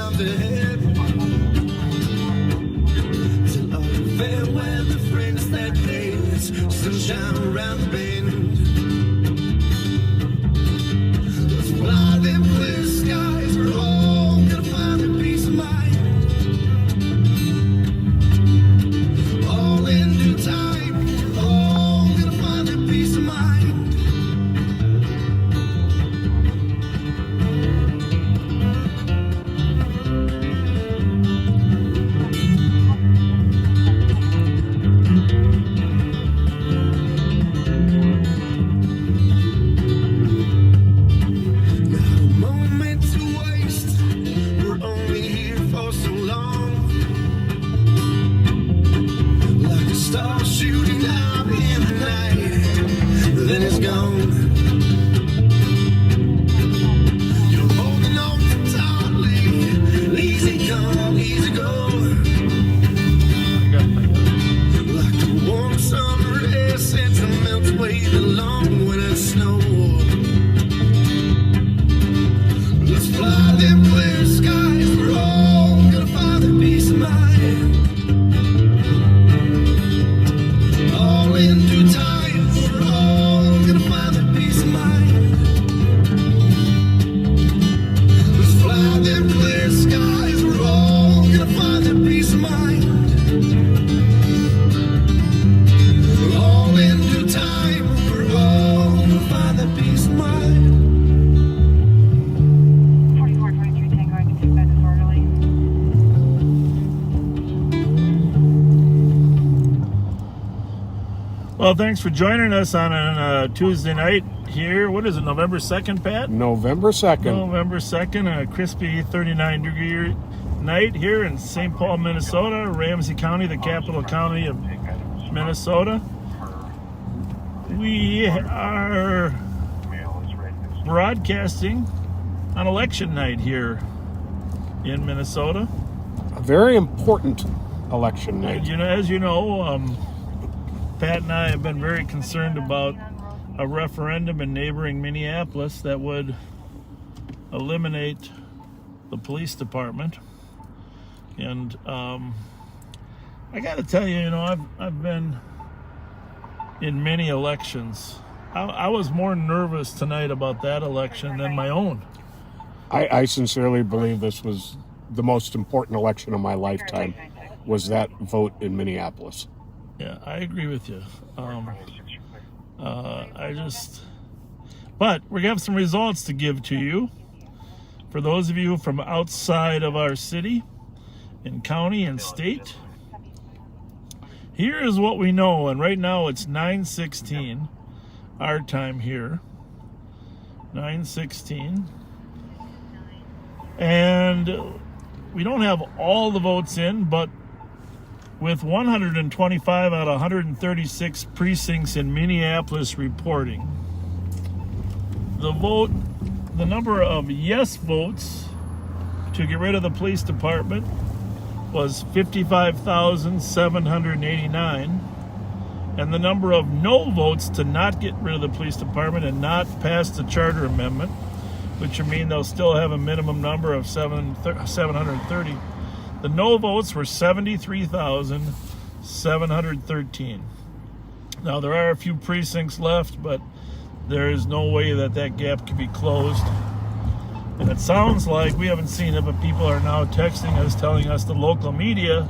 times ahead. Till all the fair weather friends that days, sunshine around the bend. Let's fly them clear skies, we're all gonna find a peace of mind. All in due time, we're all gonna find a peace of mind. Shooting out in the night, then it's gone. You're holding on too tightly, easy come, easy go. Like the warm summer air sends a melt away the long winter snow. Let's fly them clear skies, we're all gonna find a peace of mind. In due time, we're all gonna find a peace of mind. Let's fly them clear skies, we're all gonna find a peace of mind. All in due time, we're all gonna find a peace of mind. 4423 Tango, I can take that disorderly. Well, thanks for joining us on a Tuesday night here. What is it, November 2nd, Pat? November 2nd. November 2nd, a crispy 39-degree night here in St. Paul, Minnesota, Ramsey County, the capital county of Minnesota. We are broadcasting on election night here in Minnesota. A very important election night. And, as you know, Pat and I have been very concerned about a referendum in neighboring Minneapolis that would eliminate the police department. And I got to tell you, I've been in many elections. I was more nervous tonight about that election than my own. I sincerely believe this was the most important election of my lifetime, was that vote in Minneapolis. Yeah, I agree with you. But we have some results to give to you. For those of you from outside of our city, and county, and state, here is what we know. And right now it's 9:16, our time here. 9:16. And we don't have all the votes in, but with 125 out of 136 precincts in Minneapolis reporting, the number of yes votes to get rid of the police department was 55,789, and the number of no votes to not get rid of the police department and not pass the charter amendment, which would mean they'll still have a minimum number of 730. The no votes were 73,713. Now, there are a few precincts left, but there is no way that gap can be closed. And it sounds like, we haven't seen it, but people are now texting us, telling us the local media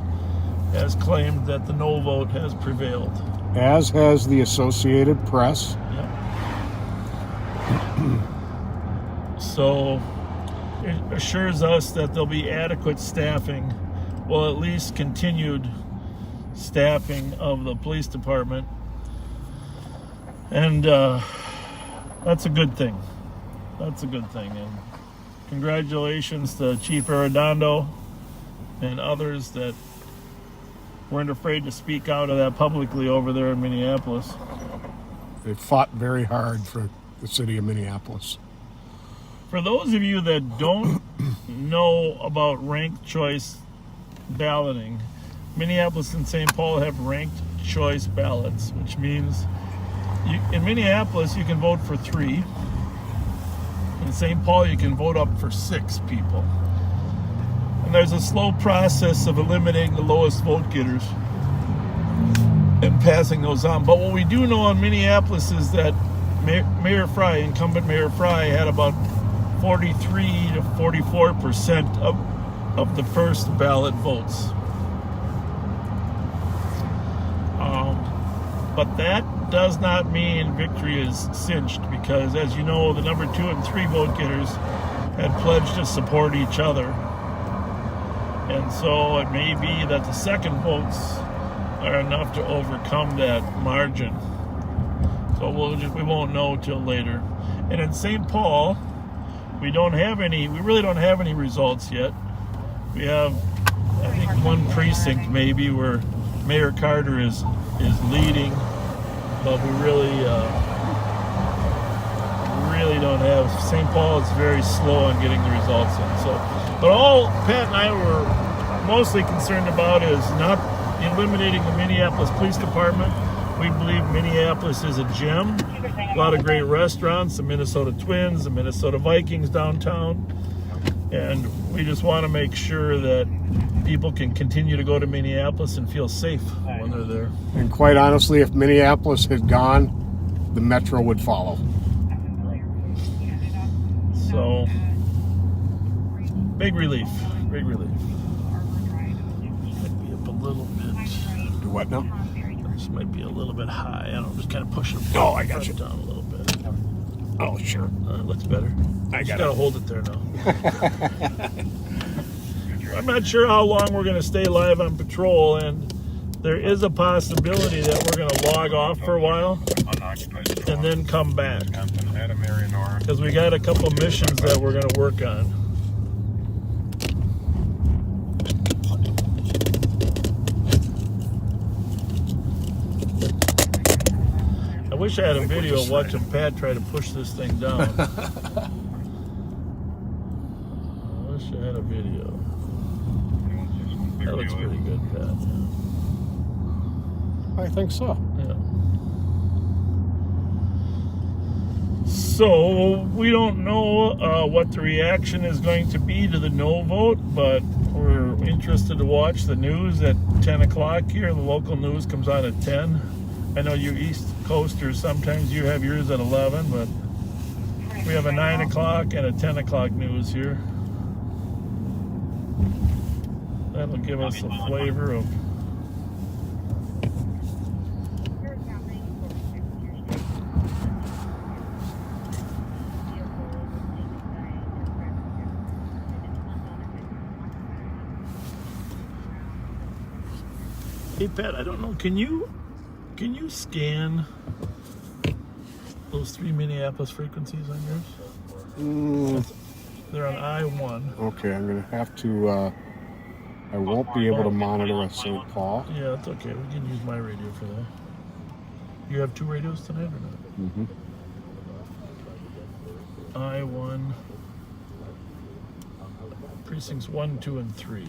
has claimed that the no vote has prevailed. As has the Associated Press. Yep. So it assures us that there'll be adequate staffing, well, at least continued staffing of the police department. And that's a good thing. That's a good thing. And congratulations to Chief Arredondo and others that weren't afraid to speak out of that publicly over there in Minneapolis. They fought very hard for the city of Minneapolis. For those of you that don't know about ranked choice balloting, Minneapolis and St. Paul have ranked choice ballots, which means in Minneapolis you can vote for 3. In St. Paul you can vote up for 6 people. And there's a slow process of eliminating the lowest vote getters and passing those on. But what we do know in Minneapolis is that Mayor Fry, incumbent Mayor Fry, had about 43 to 44% of the first ballot votes. But that does not mean victory is cinched, because, as you know, the number 2 and 3 vote getters had pledged to support each other. And so it may be that the second votes are enough to overcome that margin. So we won't know till later. And in St. Paul, we really don't have any results yet. We have, I think, one precinct maybe where Mayor Carter is leading, but we really don't have. St. Paul is very slow on getting the results in. So, but all Pat and I were mostly concerned about is not eliminating the Minneapolis Police Department. We believe Minneapolis is a gem. A lot of great restaurants, the Minnesota Twins, the Minnesota Vikings downtown. And we just want to make sure that people can continue to go to Minneapolis and feel safe when they're there. And quite honestly, if Minneapolis had gone, the Metro would follow. So, big relief. Big relief. Might be up a little bit. Do what now? This might be a little bit high. I don't know, just kind of push it I got you. down a little bit. Oh, sure. It looks better. I Just got gotta it. hold it there now. I'm not sure how long we're gonna stay live on patrol, and there is a possibility that we're gonna log off for a while and then come back, because we got a couple missions that we're gonna work on. I wish I had a video of watching Pat try to push this thing down. I wish I had a video. That looks pretty good, Pat. I think so. Yeah. So we don't know what the reaction is going to be to the no vote, but we're interested to watch the news at 10 o'clock here. The local news comes on at 10. I know you East Coasters, sometimes you have yours at 11, but we have a 9 o'clock and a 10 o'clock news here. That'll give us a flavor of... Hey Pat, I don't know, can you scan those 3 Minneapolis frequencies on yours? They're on I-1. Okay, I'm going to have to... I won't be able to monitor at St. Paul. Yeah, that's okay. We can use my radio for that. You have 2 radios tonight or not? Mm-hmm. I-1, precincts 1, 2, and 3.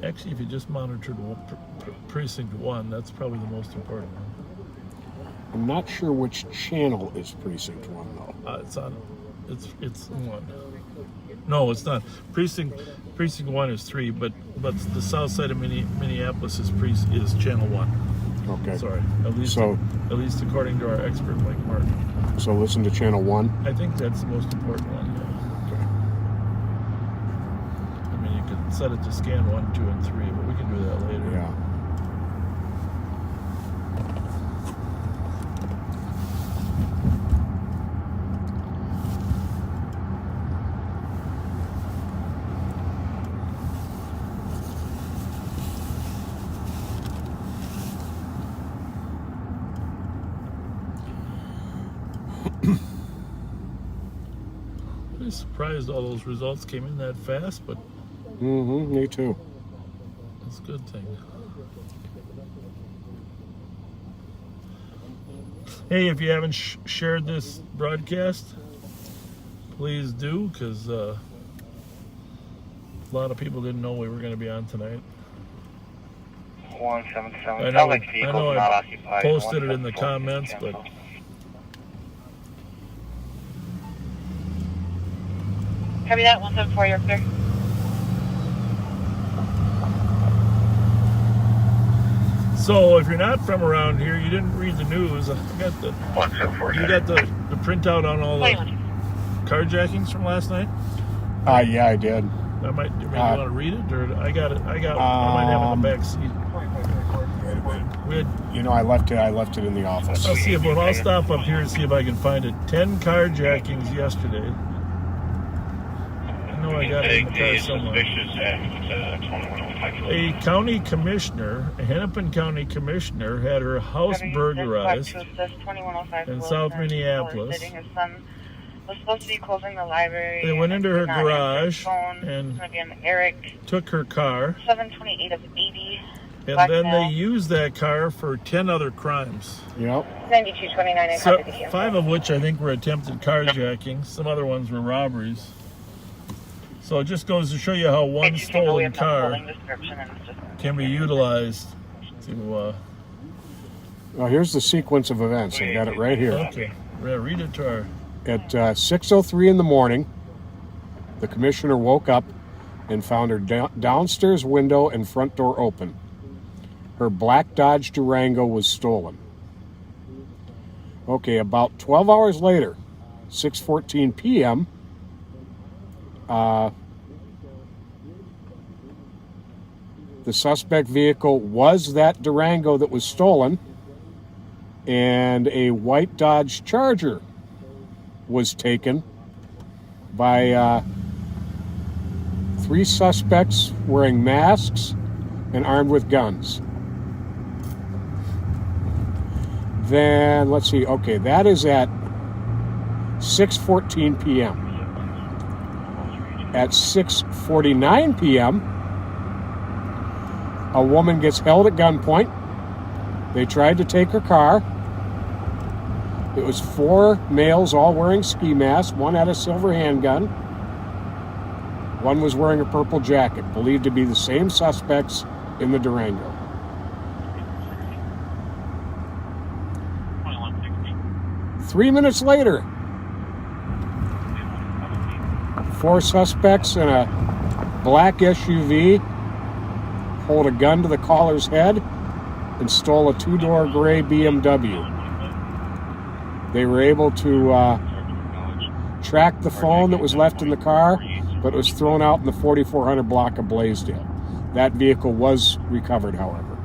Actually, if you just monitored precinct 1, that's probably the most important one. I'm not sure which channel is Precinct 1, though. It's on. It's 1. No, it's not. Precinct 1 is 3, but the south side of Minneapolis is channel 1. Okay. Sorry. At least according to our expert Mike Martin. So listen to channel 1? I think that's the most important one. Yeah. Okay. I mean, you could set it to scan 1, 2, and 3, but we can do that later. Yeah. I'm surprised all those results came in that fast, but Mm-hmm, me too. that's a good thing. Hey, if you haven't shared this broadcast, please do, because a lot of people didn't know we were going to be on tonight. 177. I know, Sounds like I vehicles know not I occupied. posted it in the 174, comments, but Copy that, 174, you're clear. So if you're not from around here, you didn't read the news. I got the 174. you got the printout on all the 21. carjackings from last night. Yeah, I did. I might. You want to read it, or I got it. I might have it in the back seat. We had, You know, I left it in the office. I'll see if I'll stop up here and see if I can find it. 10 carjackings yesterday. I know I got it in the car somewhere. A county commissioner, a Hennepin County commissioner, had her house burglarized in South Minneapolis. His son was supposed to be closing the library. They went into her Did not answer garage his phone. and It's gonna be an Eric took her car, 728 of 80. and Black then they male. used that car for 10 other crimes. Yep. 9229 and So, copy the 5 of which I think were attempted carjackings. Some other ones were robberies. So it just goes to show you how one stolen car can be utilized to. Well, here's the sequence of events. I've got it right here. Okay, yeah, read it to her. At 6:03 in the morning, the commissioner woke up and found her downstairs window and front door open. Her black Dodge Durango was stolen. Okay, about 12 hours later, 6:14 p.m., the suspect vehicle was that Durango that was stolen, and a white Dodge Charger was taken by 3 suspects wearing masks and armed with guns. Then, let's see, okay, that is at 6:14 p.m. At 6:49 p.m., a woman gets held at gunpoint. They tried to take her car. It was 4 males, all wearing ski masks. One had a silver handgun. One was wearing a purple jacket, believed to be the same suspects in the Durango. Three minutes later, 4 suspects in a black SUV hold a gun to the caller's head and stole a 2-door gray BMW. They were able to track the phone that was left in the car, but it was thrown out in the 4400 block of Blaisdell. That vehicle was recovered, however.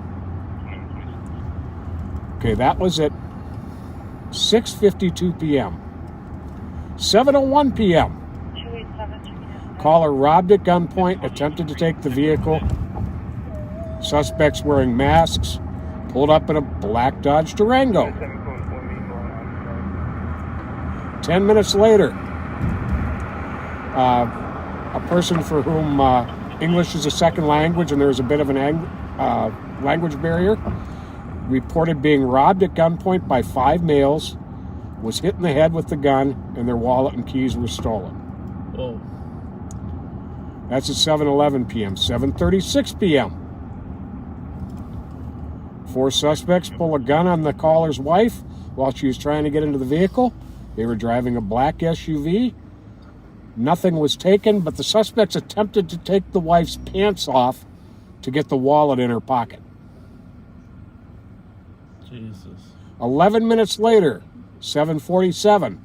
Okay, that was at 6:52 p.m. 7:01 p.m. Caller robbed at gunpoint, attempted to take the vehicle. Suspects wearing masks pulled up in a black Dodge Durango. 10 minutes later, a person for whom English is a second language and there was a bit of an language barrier, reported being robbed at gunpoint by 5 males, was hit in the head with the gun, and their wallet and keys were stolen. Oh. That's at 7:11 p.m. 7:36 p.m. 4 suspects pull a gun on the caller's wife while she was trying to get into the vehicle. They were driving a black SUV. Nothing was taken, but the suspects attempted to take the wife's pants off to get the wallet in her pocket. Jesus. 11 minutes later, 7:47,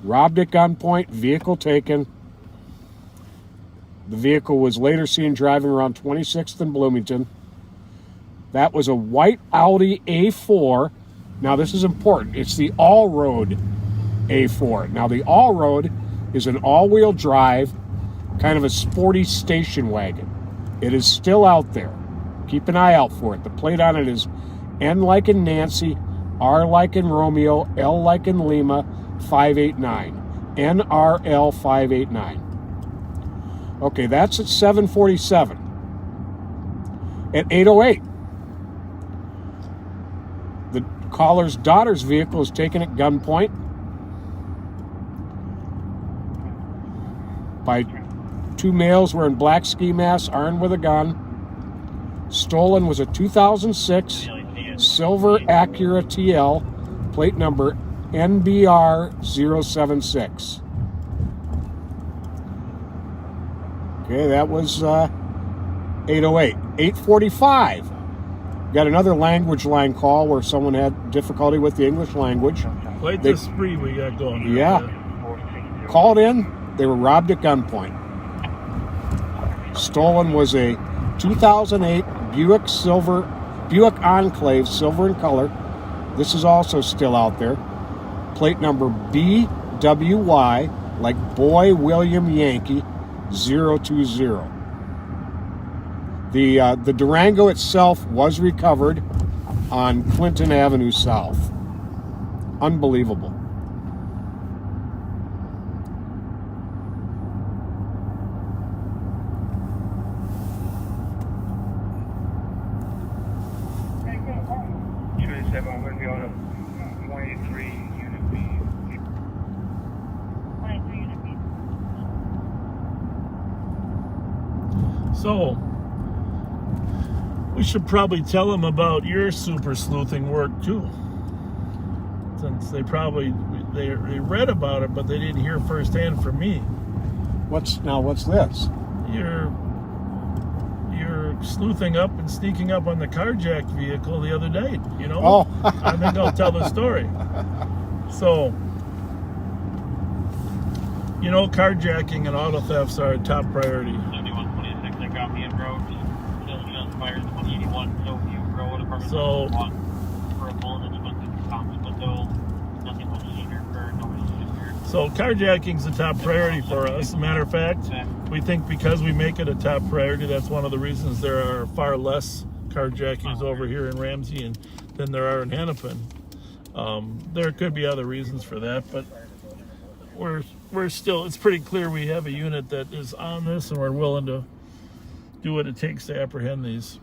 robbed at gunpoint, vehicle taken. The vehicle was later seen driving around 26th and Bloomington. That was a white Audi A4. Now, this is important. It's the all-road A4. Now, the all-road is an all-wheel drive, kind of a sporty station wagon. It is still out there. Keep an eye out for it. The plate on it is N like in Nancy, R like in Romeo, L like in Lima, 589. NRL 589. Okay, that's at 7:47. At 8:08, the caller's daughter's vehicle is taken at gunpoint by 2 males wearing black ski masks, armed with a gun. Stolen was a 2006 silver Acura TL, plate number NBR 076. Okay, that was 808. 845. Got another language line call where someone had difficulty with the English language. Quite the spree we got going here. Yeah. Called in. They were robbed at gunpoint. Stolen was a 2008 Buick Enclave, silver in color. This is also still out there. Plate number BWY, like Boy William Yankee, 020. The Durango itself was recovered on Clinton Avenue South. Unbelievable. I'm going to be on a 183 unit B. 183 unit B. So, we should probably tell them about your super sleuthing work too. Since they read about it, but they didn't hear firsthand from me. What's this? You're sleuthing up and sneaking up on the carjacked vehicle the other day, you know? Oh. I think I'll tell the story. So, you know, carjacking and auto thefts are a top priority. 7126, I got me in road. Still shots fired 2081, so you road apartment So- for a bullet that went through the common window. Nothing was seen or heard, nobody was injured. So carjacking's a top priority for us. As a matter of fact, we think because we make it a top priority, that's one of the reasons there are far less carjackings over here in Ramsey than there are in Hennepin. There could be other reasons for that, but we're still, it's pretty clear we have a unit that is on this and we're willing to do what it takes to apprehend these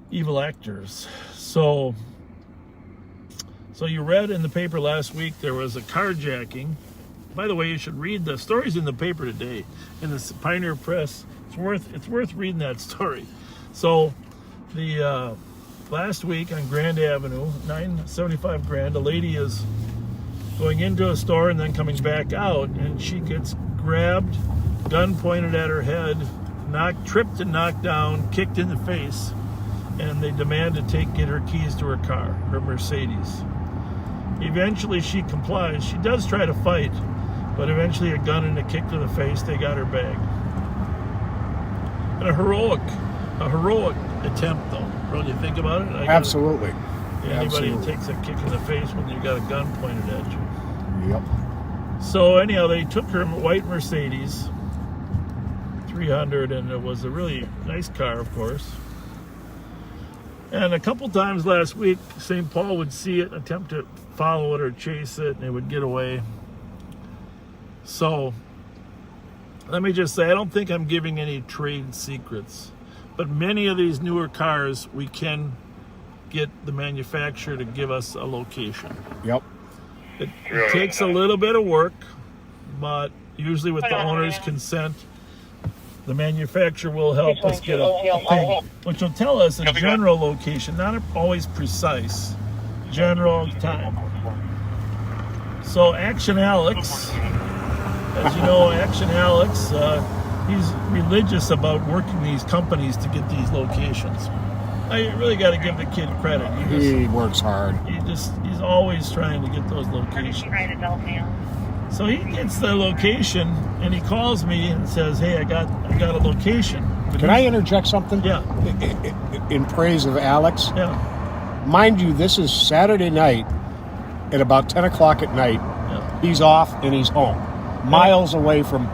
evil actors. So you read in the paper last week there was a carjacking. By the way, you should read the stories in the paper today in the Pioneer Press. It's worth reading that story. So the last week on Grand Avenue, 975 Grand, a lady is going into a store and then coming back out, and she gets grabbed, gun pointed at her head, tripped and knocked down, kicked in the face, and they demand to get her keys to her car, her Mercedes. Eventually she complies. She does try to fight, but eventually a gun and a kick to the face, they got her bag. And a heroic attempt, though. When you think about it, Absolutely. Anybody who Absolutely. takes a kick in the face when you got a gun pointed at you. Yep. So anyhow, they took her white Mercedes 300, and it was a really nice car, of course. And a couple times last week, St. Paul would see it, attempt to follow it or chase it, and it would get away. So let me just say, I don't think I'm giving any trade secrets, but many of these newer cars, we can get the manufacturer to give us a location. Yep. It takes a little bit of work, but usually with the owner's consent, the manufacturer will help us get a thing, which will tell us a general location, not always precise, general time. So Action Alex, as you know, Action Alex, he's religious about working these companies to get these locations. I really got to give the kid credit. He works hard. He's always trying to get those locations. So he gets the location and he calls me and says, "Hey, I got a location." But Can I interject something? Yeah. In praise of Alex? Yeah. Mind you, this is Saturday night at about 10 o'clock at night. Yeah. He's off and he's home. Miles away from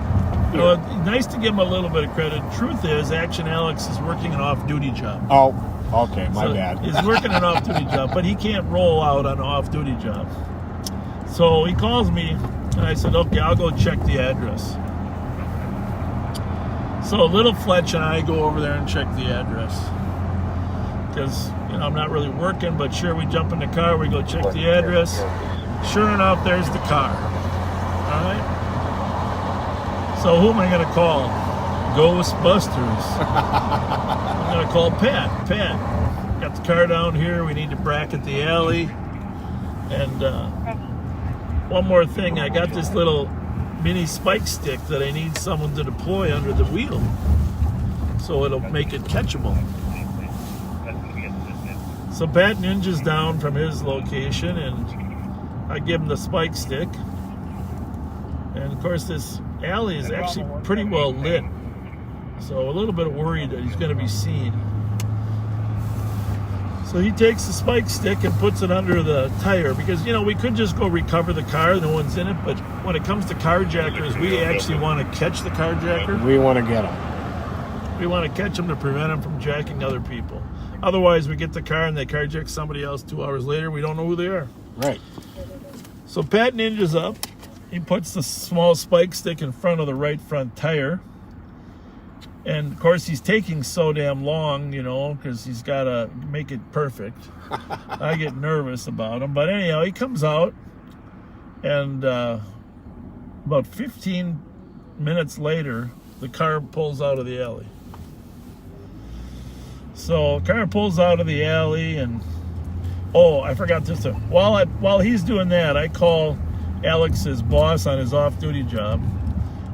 You know, nice to give him a little bit of credit. Truth is, Action Alex is working an off-duty job. Oh, okay, my bad. He's working an off-duty job, but he can't roll out on an off-duty job. So he calls me, and I said, "Okay, I'll go check the address." So little Fletcher and I go over there and check the address. Because, I'm not really working, but sure, we jump in the car, we go check the address. Sure enough, there's the car. All right? So who am I going to call? Ghostbusters. I'm going to call Pat. Pat, got the car down here. We need to bracket the alley. And one more thing. I got this little mini spike stick that I need someone to deploy under the wheel, so it'll make it catchable. So Pat ninjas down from his location, and I give him the spike stick. And of course, this alley is actually pretty well lit, so a little bit worried that he's going to be seen. So he takes the spike stick and puts it under the tire, because, you know, we could just go recover the car, no one's in it, but when it comes to carjackers, we actually want to catch the carjacker. We want to get him. We want to catch them to prevent them from jacking other people. Otherwise, we get the car and they carjack somebody else 2 hours later. We don't know who they are. Right. So Pat ninjas up. He puts the small spike stick in front of the right front tire. And, of course, he's taking so damn long, you know, because he's got to make it perfect. I get nervous about him. But anyhow, he comes out, and about 15 minutes later, the car pulls out of the alley. So car pulls out of the alley, and I forgot this. While he's doing that, I call Alex's boss on his off-duty job,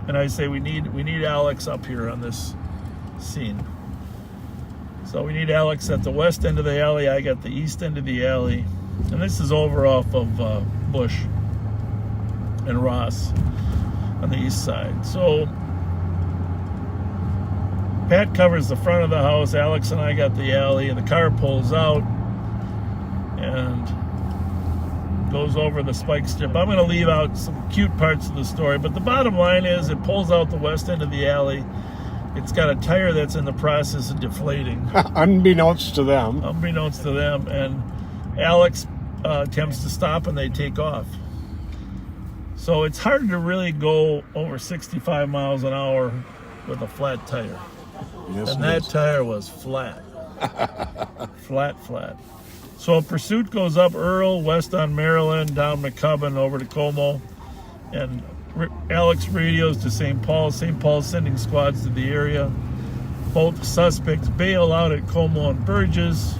and I say we need Alex up here on this scene. So we need Alex at the west end of the alley. I got the east end of the alley, and this is over off of Bush and Ross on the east side. So Pat covers the front of the house. Alex and I got the alley, and the car pulls out and goes over the spike strip. I'm going to leave out some cute parts of the story, but the bottom line is it pulls out the west end of the alley. It's got a tire that's in the process of deflating. Unbeknownst to them. Unbeknownst to them. And Alex attempts to stop, and they take off. So it's hard to really go over 65 miles an hour with a flat tire. Yes, And that tire was flat. flat. So pursuit goes up Earl, west on Maryland, down McCubbin, over to Como. And Alex radios to St. Paul. St. Paul's sending squads to the area. Both suspects bail out at Como and Burgess.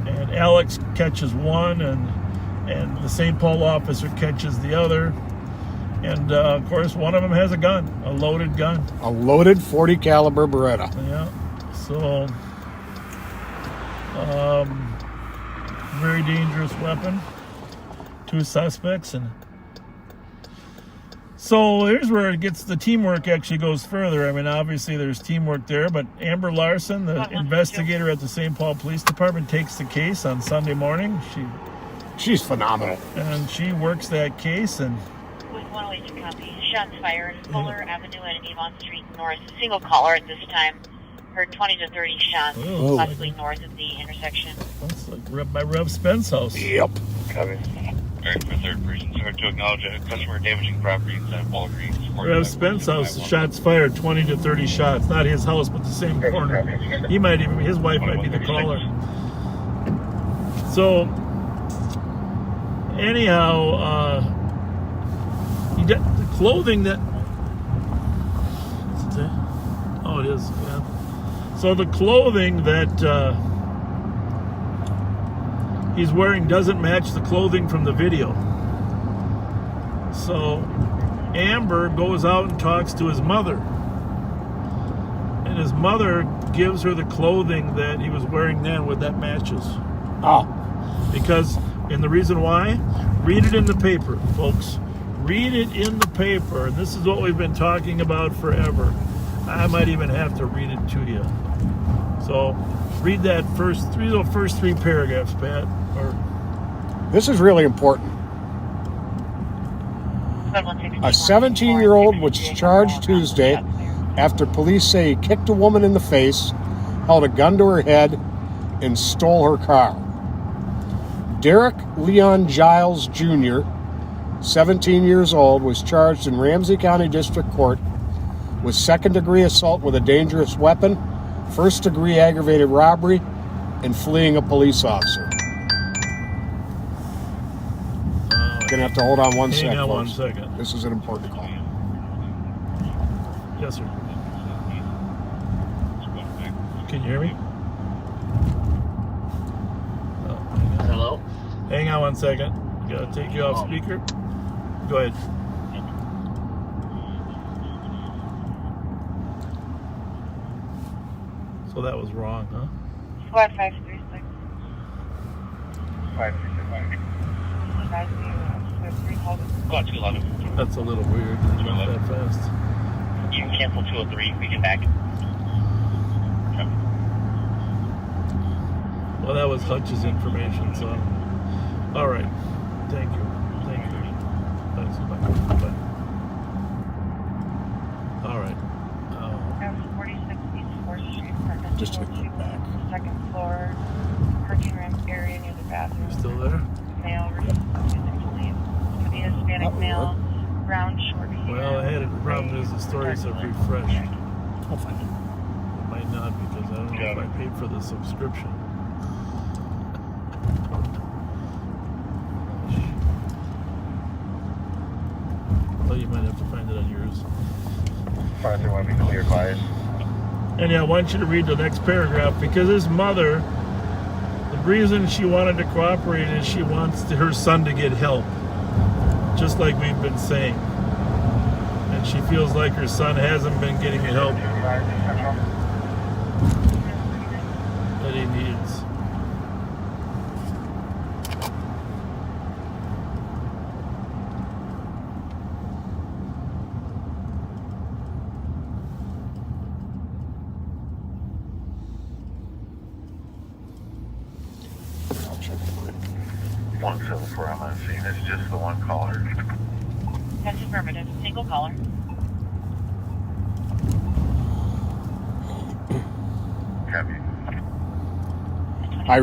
And Alex catches one, and the St. Paul officer catches the other. And, of course, one of them has a gun, a loaded gun. A loaded 40 caliber Beretta. Yeah. So, very dangerous weapon. 2 suspects. And so here's where it gets, the teamwork actually goes further. I mean, obviously there's teamwork there, but Amber Larson, the investigator at the St. Paul Police Department, takes the case on Sunday morning. She's phenomenal. And she works that case, and With 108 copy. Shots fired. Fuller Avenue and Avon Street North. Single caller at this time. Heard 20 to 30 shots, Oh. possibly north of the intersection. that's like by Rev Spence house. Yep. Copy. Alright, for third person, sorry to acknowledge a customer damaging property inside Walgreens. Rev Spence house, shots fired, 20 to 30 shots. Not his house, but the same corner. He might even, his wife might be the caller. So, anyhow, the clothing that, oh, it is, yeah. So the clothing that he's wearing doesn't match the clothing from the video. So Amber goes out and talks to his mother. And his mother gives her the clothing that he was wearing then, with that matches. Oh, Because, and the reason why? Read it in the paper, folks. Read it in the paper. This is what we've been talking about forever. I might even have to read it to you. So, read that first three paragraphs, Pat. this is really important. Code 161. A 17-year-old was charged Tuesday after police say he kicked a woman in the face, held a gun to her head, and stole her car. Derek Leon Giles Jr., 17 years old, was charged in Ramsey County District Court with second-degree assault with a dangerous weapon, first-degree aggravated robbery, and fleeing a police officer. Gonna have to hold on one second. Hang on 1 folks. second. This is an important call. Yes, sir. Can you hear me? Hello? Hang on 1 second. Gotta take you off speaker. Go ahead. So that was wrong, huh? Squad 536. 536. Go on 211. That's a little weird. Not that fast. You can cancel 203. We get back. Well, that was Hutch's information, so. All right. Thank you. Thank you. Thanks. Bye. All right. 46 East 4th Street, apartment Just hit the back. Second floor, parking ramp area near the bathroom. You still there? Male refusing to leave. Could be a Hispanic Oh, male, brown, short hair. Well, I had it. The problem is the stories have refreshed. I'll find it. It might not because I don't know if I paid for the subscription. Well, you might have to find it on yours. 531, be clear, quiet. And yeah, I want you to read the next paragraph because his mother, the reason she wanted to cooperate is she wants her son to get help, just like we've been saying. And she feels like her son hasn't been getting the help that he needs. I'll check mine. 174, I'm on scene. It's just the one caller. That's affirmative. Single caller. Copy. I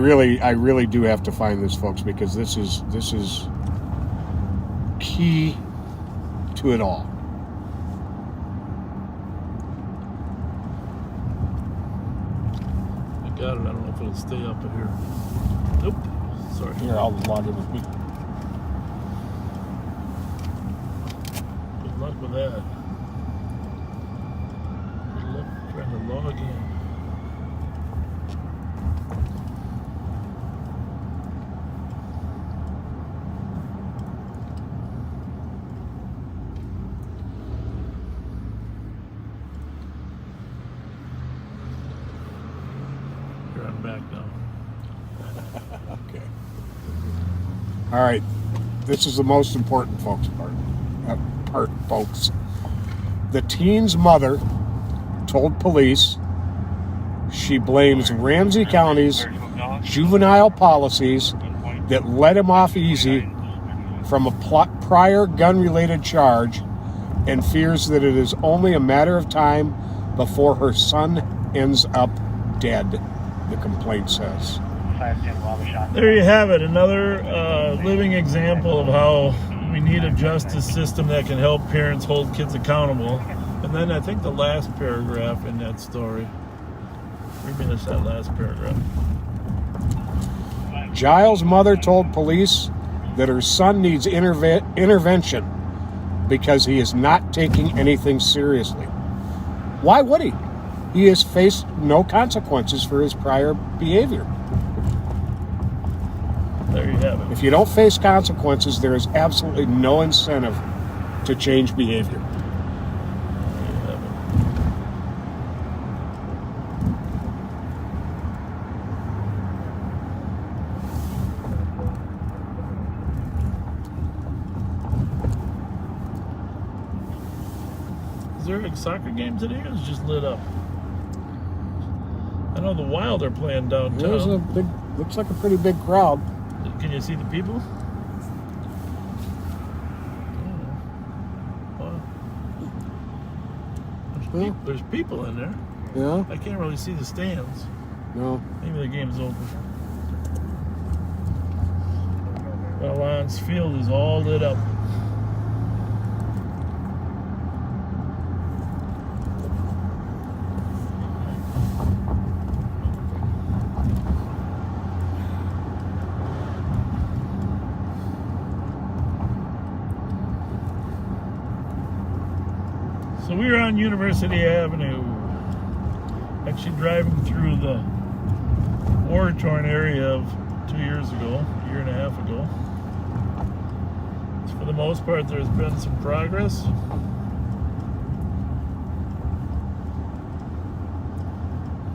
really do have to find this, folks, because this is key to it all. I got it. I don't know if it'll stay up in here. Nope. Sorry. Here, I'll log in with me. Good luck with that. Good luck trying to log in. Here, I'm back now. Okay. All right. This is the most important folks part, folks. The teen's mother told police she blames Ramsey County's juvenile policies that let him off easy from a prior gun-related charge and fears that it is only a matter of time before her son ends up dead, the complaint says. 510, Lobby shot. There you have it, another living example of how we need a justice system that can help parents hold kids accountable. And then I think the last paragraph in that story. Read me that last paragraph. Giles' mother told police that her son needs intervention because he is not taking anything seriously. Why would he? He has faced no consequences for his prior behavior. There you have it. If you don't face consequences, there is absolutely no incentive to change behavior. There you have it. Is there a soccer game today or is it just lit up? I know the Wild are playing There's a downtown. big, looks like a pretty big crowd. Can you see the people? Oh. Wow. There's people in there. Yeah? I can't really see the stands. No. Maybe the game's over. Well, Lions Field is all lit up. So we were on University Avenue, actually driving through the war-torn area of 2 years ago, a year and a half ago. For the most part, there's been some progress.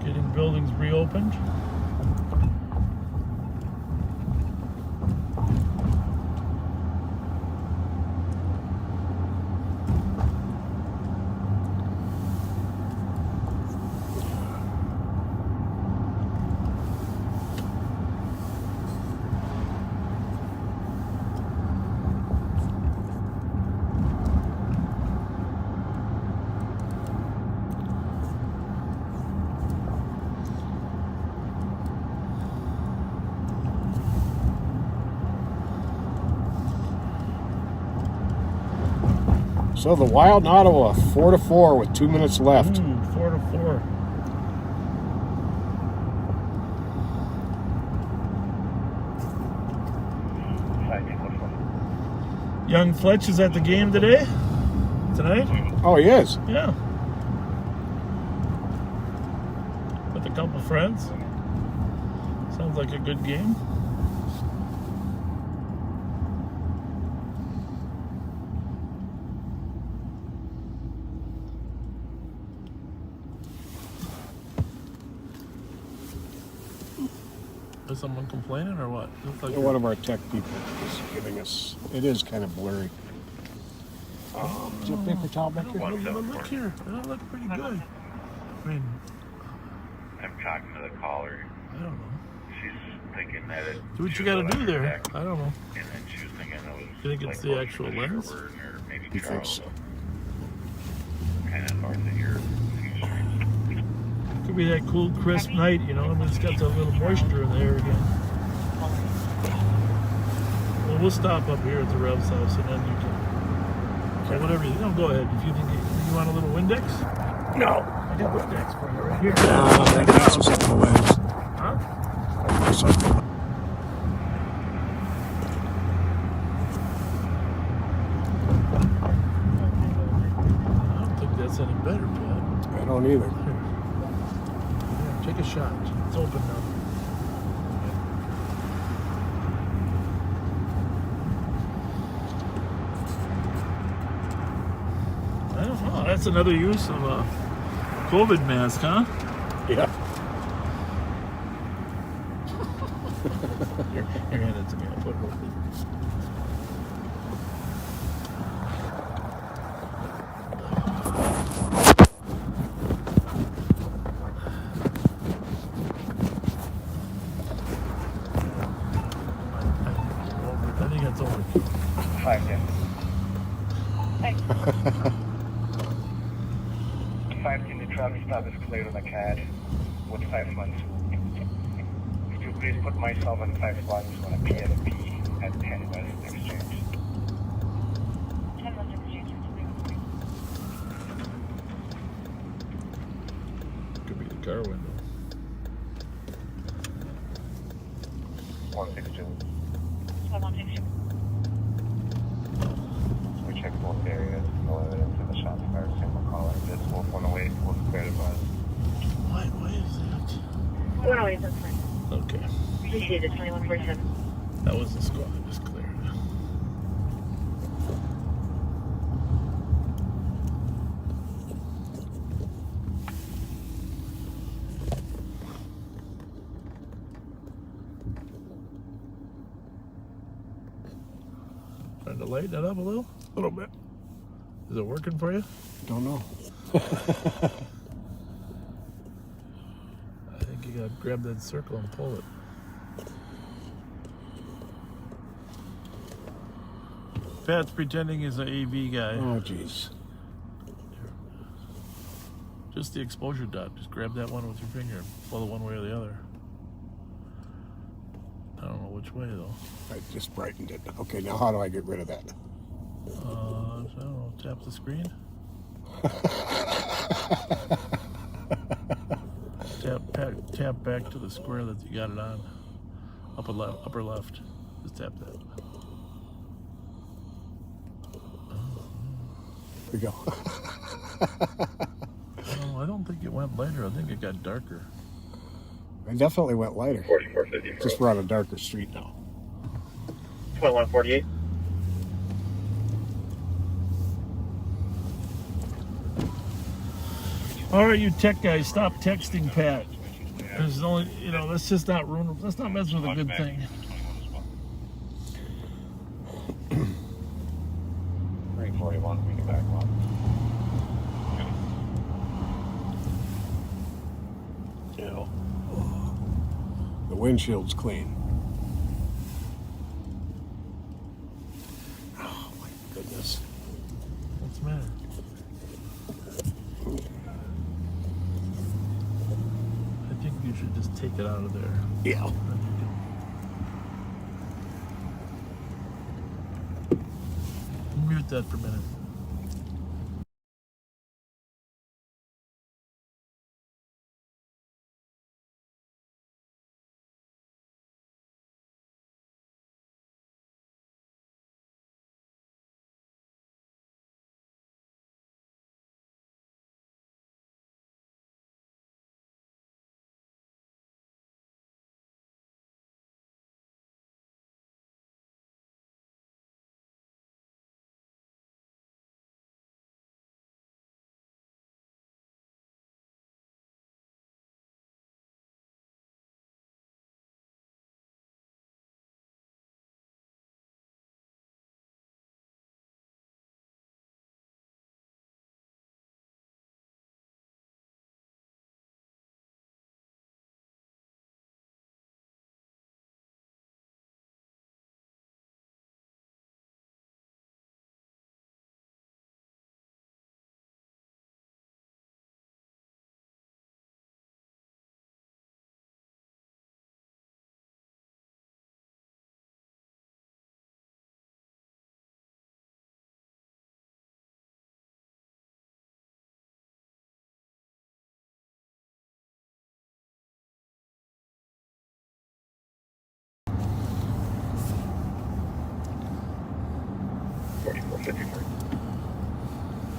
Getting buildings reopened. So the Wild in Ottawa, 4-4 with 2 minutes left. 4-4. Young Fletch is at the game today? Tonight? Oh, he is. Yeah. With a couple friends. Sounds like a good game. Is someone complaining or what? Looks like One of our tech people is giving us. It is kind of blurry. Is there a paper towel back here? But look here. That look pretty good. I mean, I'm talking to the caller. I don't know. She's thinking that it. Do what you gotta do there. I don't know. And then she was thinking it was. You think it's the actual lens? Sherburne or maybe You think Charles. so? Kind of north of here. Could be that cool, crisp night, you know. I mean, it's got that little moisture in the air again. Well, we'll stop up here at the Rev's house, and then you can. Okay, whatever you. No, go ahead. If you think you want a little Windex. No. I got Windex for you right here. That's what's up the way. Huh? I don't think that's any better, Pat. I don't either. Here, take a shot. It's open now. I don't know. That's another use of a COVID mask, huh? Yeah. Here, hand it to me. I'll put it over there. I think it's over. 510. 510, the traffic stop is cleared on the CAD with 5 funds. Could you please put myself on 5 funds on a PNP at 10 West Exchange? 10 West Exchange. Could be the car window. 162. 162. We checked both areas. No evidence of the shots fired. Single caller. This Wolf 108 was cleared to bus. Why is that? 108, that's fine. Okay. Appreciate it, 2147. That was the squad. Just cleared. Trying to lighten it up a little bit. Is it working for you? Don't know. I think you gotta grab that circle and pull it. Pat's pretending he's an AV guy. Oh, jeez. Just the exposure dot. Just grab that one with your finger and pull it one way or the other. I don't know which way though. I just brightened it. Okay, now how do I get rid of that? I don't know. Tap the screen. Tap back to the square that you got it on. Upper left. Just tap that. Here we go. Oh, I don't think it went lighter. I think it got darker. I definitely went lighter. 4450. Just we're on a darker street now. 2148. All right, you tech guys, stop texting Pat. There's only, let's just not ruin. Let's not mess with a good thing. 341, we can back up. The windshield's clean. Oh my goodness. What's the matter? I think you should just take it out of there. Yeah. Mute that for a minute.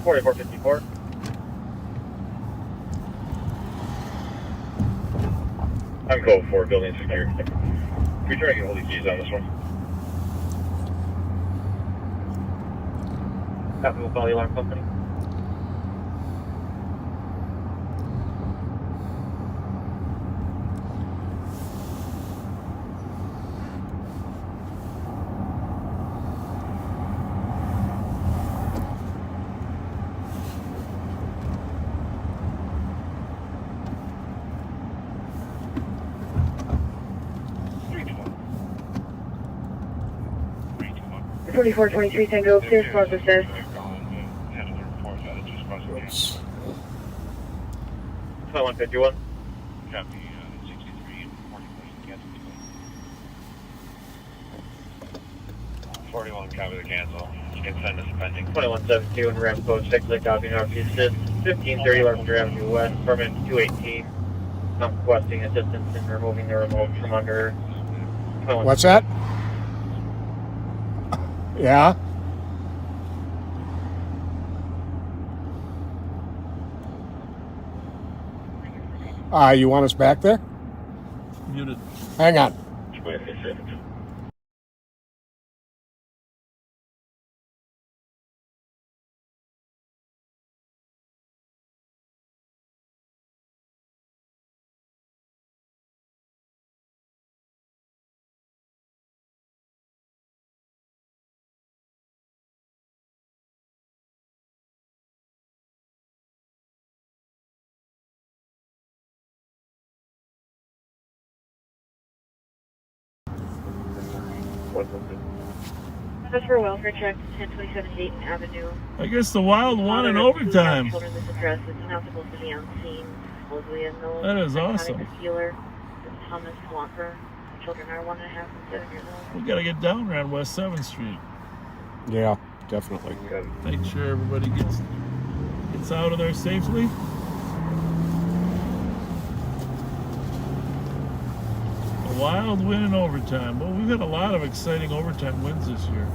$44.54. I'm code 4, building secure. We try to get hold of keys on this one. Copy, we'll call the alarm company. The 2423 Tango upstairs, process says. Oops. 2151. Copy, 63 and 41, copy the cancel. You can send us pending. 2172 and Ram Code 6, I copy Northeast Assist. 1530 11th Avenue West, permit 218. I'm requesting assistance in removing the remote from under. What's that? Yeah. You want us back there? Muted. Hang on. That's for welfare check, 1027 Dayton Avenue. I guess the wild one in overtime. Children, this address is not supposed to be on scene. Supposedly has no That is narcotic awesome. dealer. This is Thomas Walker. Children are 1.5 and 7 years old. We gotta get down around West 7th Street. Yeah, definitely. Make sure everybody gets out of there safely. A wild win in overtime. Well, we've had a lot of exciting overtime wins this year.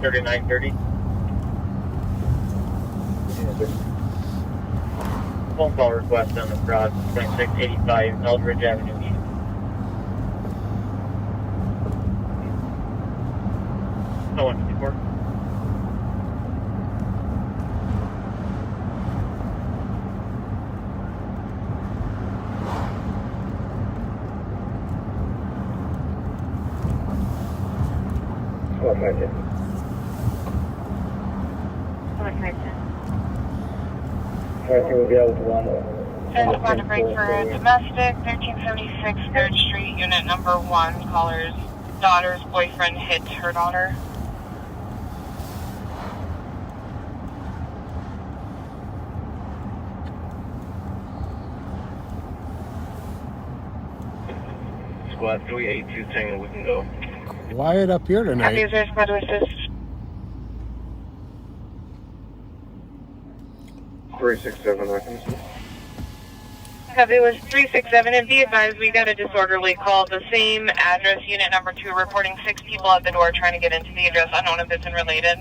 3930. Phone call request on the Broad 2685 Eldridge Avenue East. No 154. Oh, my God. We'll be able to run it. And we're to break for a domestic, 1376 3rd Street, unit number 1. Caller's daughter's boyfriend hit her daughter. Squad 382 Tango, we can go. Quiet up here Copy, tonight. is there squad to assist? 367, I can see. Copy, it was 367, and be advised we got a disorderly call. The same address, unit number 2, reporting 6 people at the door trying to get into the address. Unknown if it's in relation.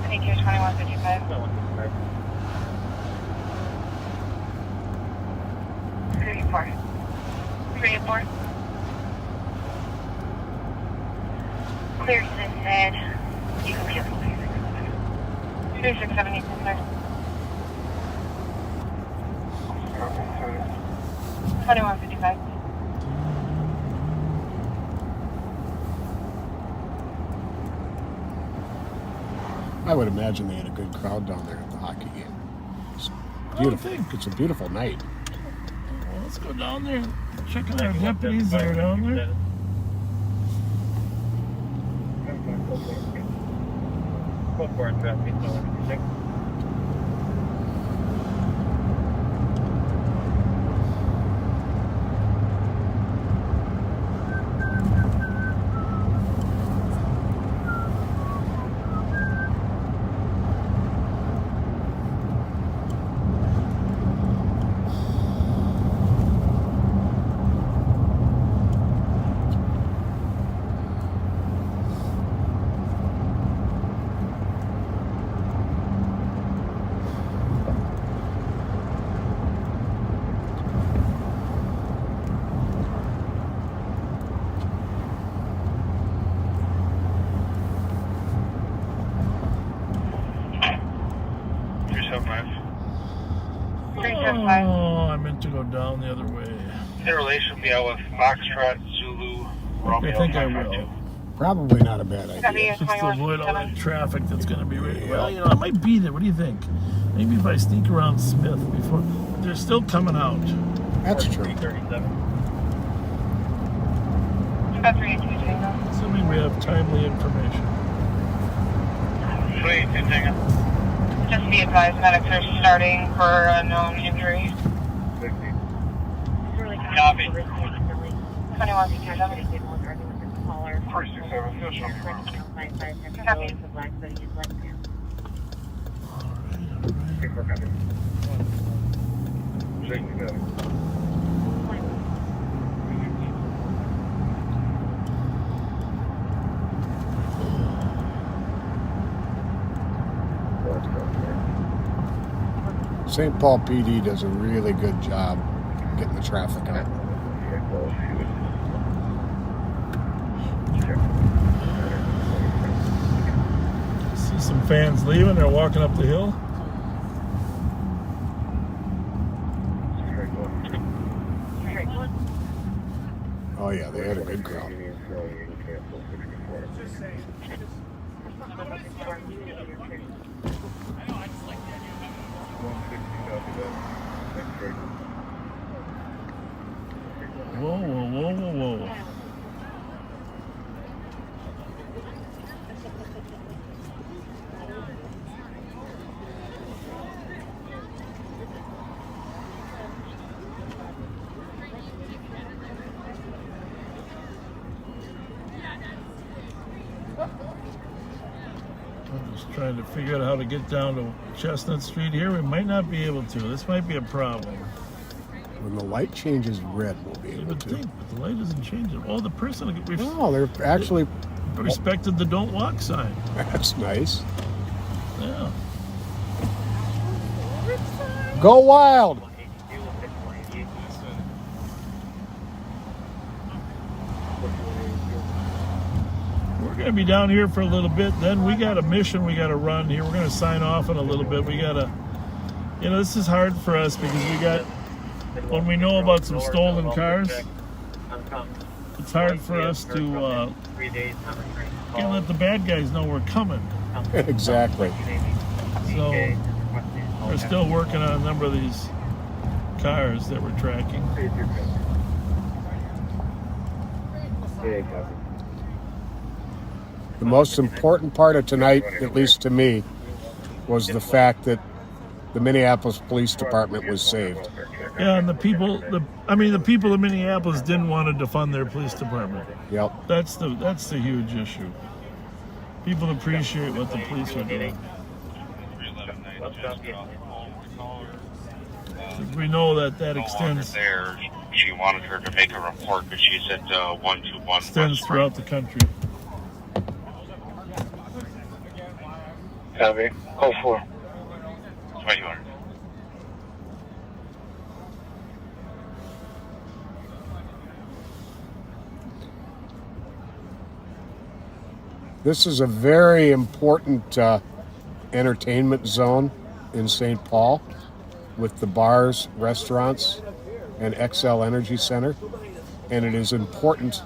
Thank you, 2155. 384. 384. Clear said. You can be up 367, you can clear. 2155. I would imagine they had a good crowd down there at the hockey game. It's beautiful. It's a beautiful night. Well, let's go down there and check on our deputies that are down there. Go for it, traffic, no 156. Oh, I meant to go down the other way. In relation, be out with Foxtrot, Zulu, Romeo. I think I will. Probably not a bad idea. Copy, Just to avoid all that 2157. traffic that's going to be right. Well, you know, I might be there. What do you think? Maybe if I sneak around Smith before. They're still coming out. That's true. 337. About 382 Tango. Assuming we have timely information. 382 Tango. Just be advised, medics are starting for a known injury. 60. Copy. 2157. 367, still showing me around. Copy. Okay, we're coming. Shake together. St. Paul PD does a really good job getting the traffic out. See some fans leaving. They're walking up the hill. Oh yeah, they had a good crowd. Whoa, whoa, whoa, whoa, whoa. I'll just Trying to figure out how to get down to Chestnut Street here. We might not be able to. This might be a problem. When the light changes red, we'll be You able would to. think, but the light isn't changing. Oh, the person No, they're actually. respected the don't walk sign. That's nice. Yeah. Go wild. We're going to be down here for a little bit. Then we got a mission we got to run here. We're going to sign off in a little bit. We got to, this is hard for us because we got, when we know about some stolen cars, it's hard for us to can't let the bad guys know we're coming. Exactly. So we're still working on a number of these cars that we're tracking. The most important part of tonight, at least to me, was the fact that the Minneapolis Police Department was saved. Yeah, and the people of Minneapolis didn't want to defund their police department. Yep. That's the huge issue. People appreciate what the police are doing. We know that extends There, she wanted her to make a report, but she's at 121. extends throughout the country. Copy. Call 4. 21. This is a very important entertainment zone in St. Paul with the bars, restaurants, and XL Energy Center. And it is important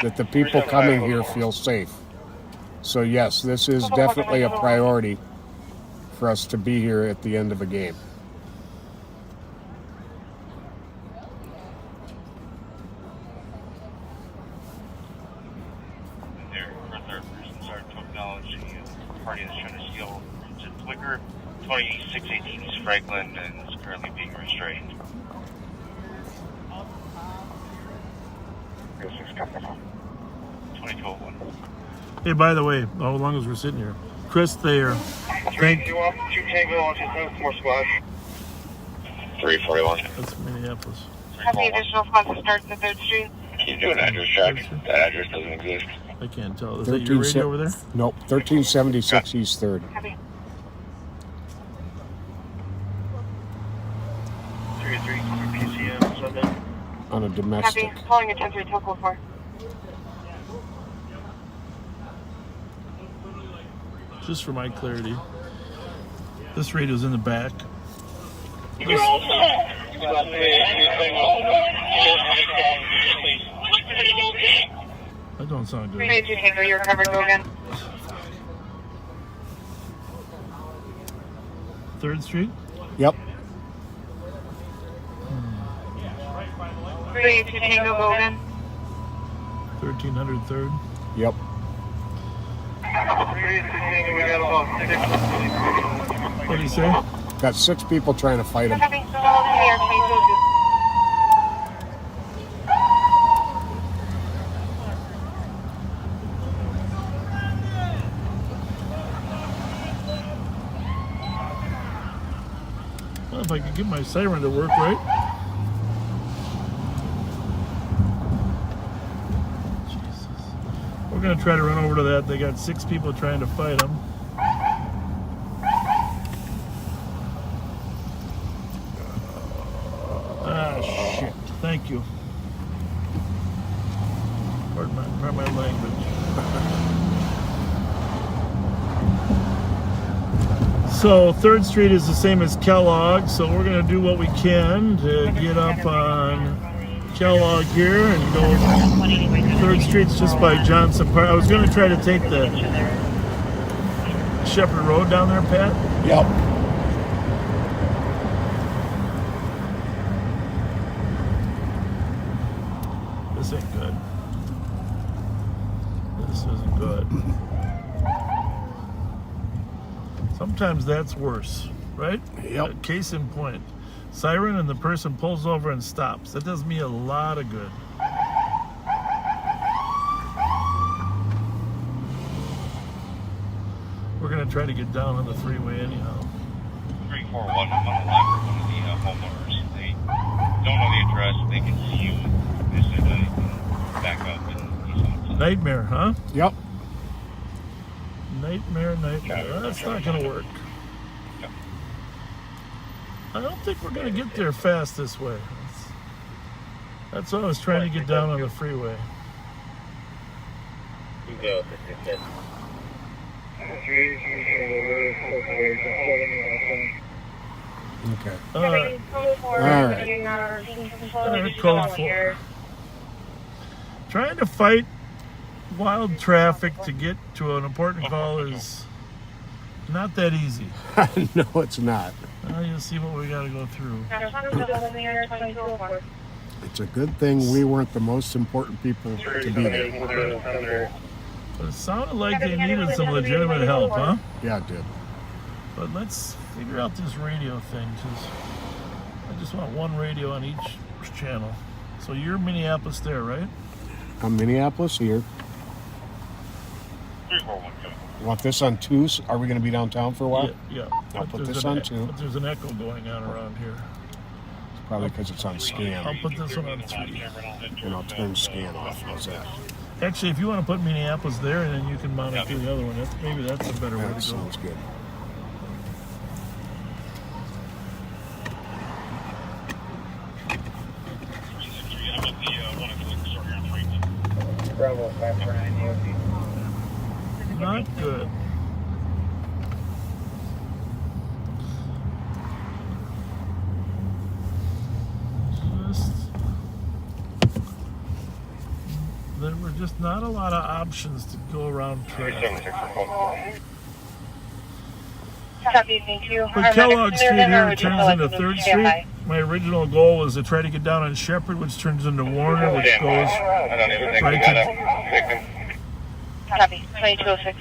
that the people coming here feel safe. So yes, this is definitely a priority for us to be here at the end of a game. There, for third person, started to acknowledge the party that's trying to steal Ramsey liquor. 2618 East Franklin and is currently being restrained. 2201. Hey, by the way, how long as we're sitting here, Chris Thayer, thank you. 2 Tango, just have more splash. 341. That's Minneapolis. Have the additional sponsor starts at 3rd Street. Can you do an address check? That address doesn't exist. I can't tell. Is that your radio over there? Nope, 1376 East 3rd. Copy. 33 PCM, Sunday. On a domestic. Copy. Calling attention to Toco 4. Just for my clarity, this radio's in the back. That don't sound good. 382 Tango, you're covered. Go again. 3rd Street? Yep. 382 Tango, go again. 1300 3rd. Yep. 382 Tango, we got about 6. What do you say? Got 6 people trying to fight him. Copy. Follow the air 2202. Well, if I could get my siren to work right. Jesus. We're going to try to run over to that. They got 6 people trying to fight him. Ah, shit. Thank you. Pardon my language. So 3rd Street is the same as Kellogg, so we're going to do what we can to get up on Kellogg here and go. 3rd Street's just by Johnson Park. I was going to try to take the Shepherd Road down there, Pat. Yep. This ain't good. This isn't good. Sometimes that's worse, right? Yep. Case in point. Siren and the person pulls over and stops. That does me a lot of good. We're we're going to try to get down on the freeway anyhow. 341 on the line for one of the homeowners. They don't know the address. They can see you. They said that back up and he's on. Nightmare, huh? Yep. Nightmare. That's not going to work. Yep. I don't think we're going to get there fast this way. That's why I was trying to get down on the freeway. Go. Okay. All right. Code 4. Trying to fight wild traffic to get to an important call is not that easy. No, it's not. You'll see what we got to go through. It's a good thing we weren't the most important people to be there. But it sounded like they needed some legitimate help, huh? Yeah, it did. But let's figure out this radio thing, because I just want one radio on each channel. So you're Minneapolis there, right? I'm Minneapolis here. 341. Want this on 2? Are we going to be downtown for a while? Yeah. I'll But put there's this an on e- 2. But there's an echo going on around here. Probably because it's on scan. I'll put this one on 3. And I'll turn scan off. How's that? Actually, if you want to put Minneapolis there, and then you can monitor the other one. Maybe that's a better way That to go. sounds good. Bravo 549 EOC. Not good. There were just not a lot of options to go around traffic. Copy, thank you. But Kellogg Street here turns into 3rd Street. My original goal was to try to get down on Shepherd, which turns into Warner, which goes right to... Copy, 2206.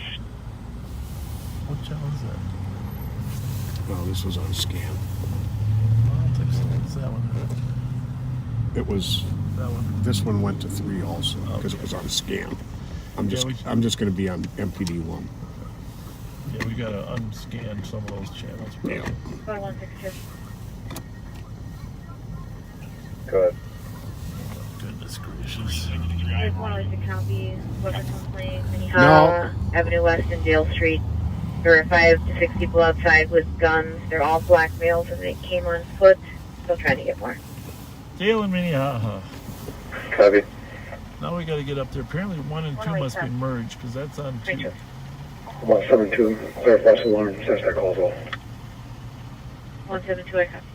What channel is that? No, this was on scan. I don't think so. It's that one. It was. That one. This one went to 3 also because it was on scan. I'm just going to be on MPD 1. Yeah, we got to unscan some of those channels. Yeah. 4162. Go ahead. Goodness gracious. There's one with the county worker complaint, No. Minnehaha Avenue West and Dale Street. There were 5 to 6 people outside with guns. They're all black males and they came on foot. Still trying to get more. Dale and Minnehaha. Copy. Now we got to get up there. Apparently 1 and 2 must be merged because that's on 2. 172, clear false alarm, suspect Caldwell. 172, I copy.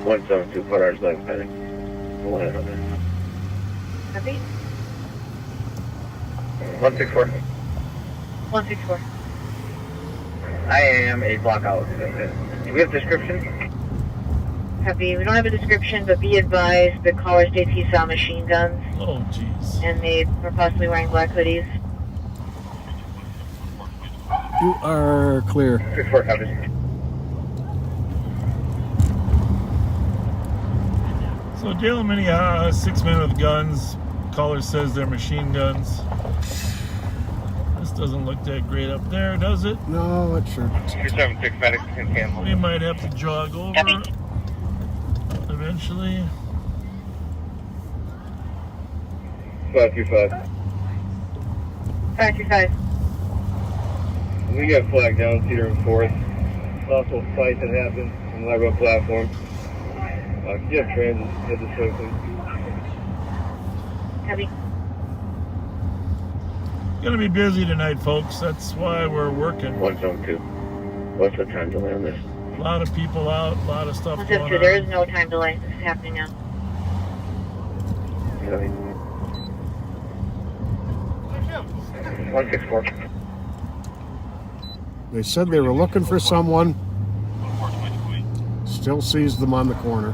172, put ours left, heading. Copy? 164. 164. I am a block out. Do we have description? Copy. We don't have a description, but be advised the caller states he saw machine guns Oh, jeez. and they were possibly wearing black hoodies. You are clear. 64, copy. So Dale and Minnehaha, 6 men with guns. Caller says they're machine guns. This doesn't look that great up there, does it? No, it sure. 276 medics can cancel. We might have to jog over eventually. 525. 525. We got flagged down Cedar and 4th. Also fight that happened on the light road platform. If you have transit, head this way, please. Copy. Gonna be busy tonight, folks. That's why we're working. 172. What's the time delay on this? A lot of people out, a lot of stuff going 172, there on. is no time delay. This is happening now. Copy. 164. They said they were looking for someone. Still sees them on the corner.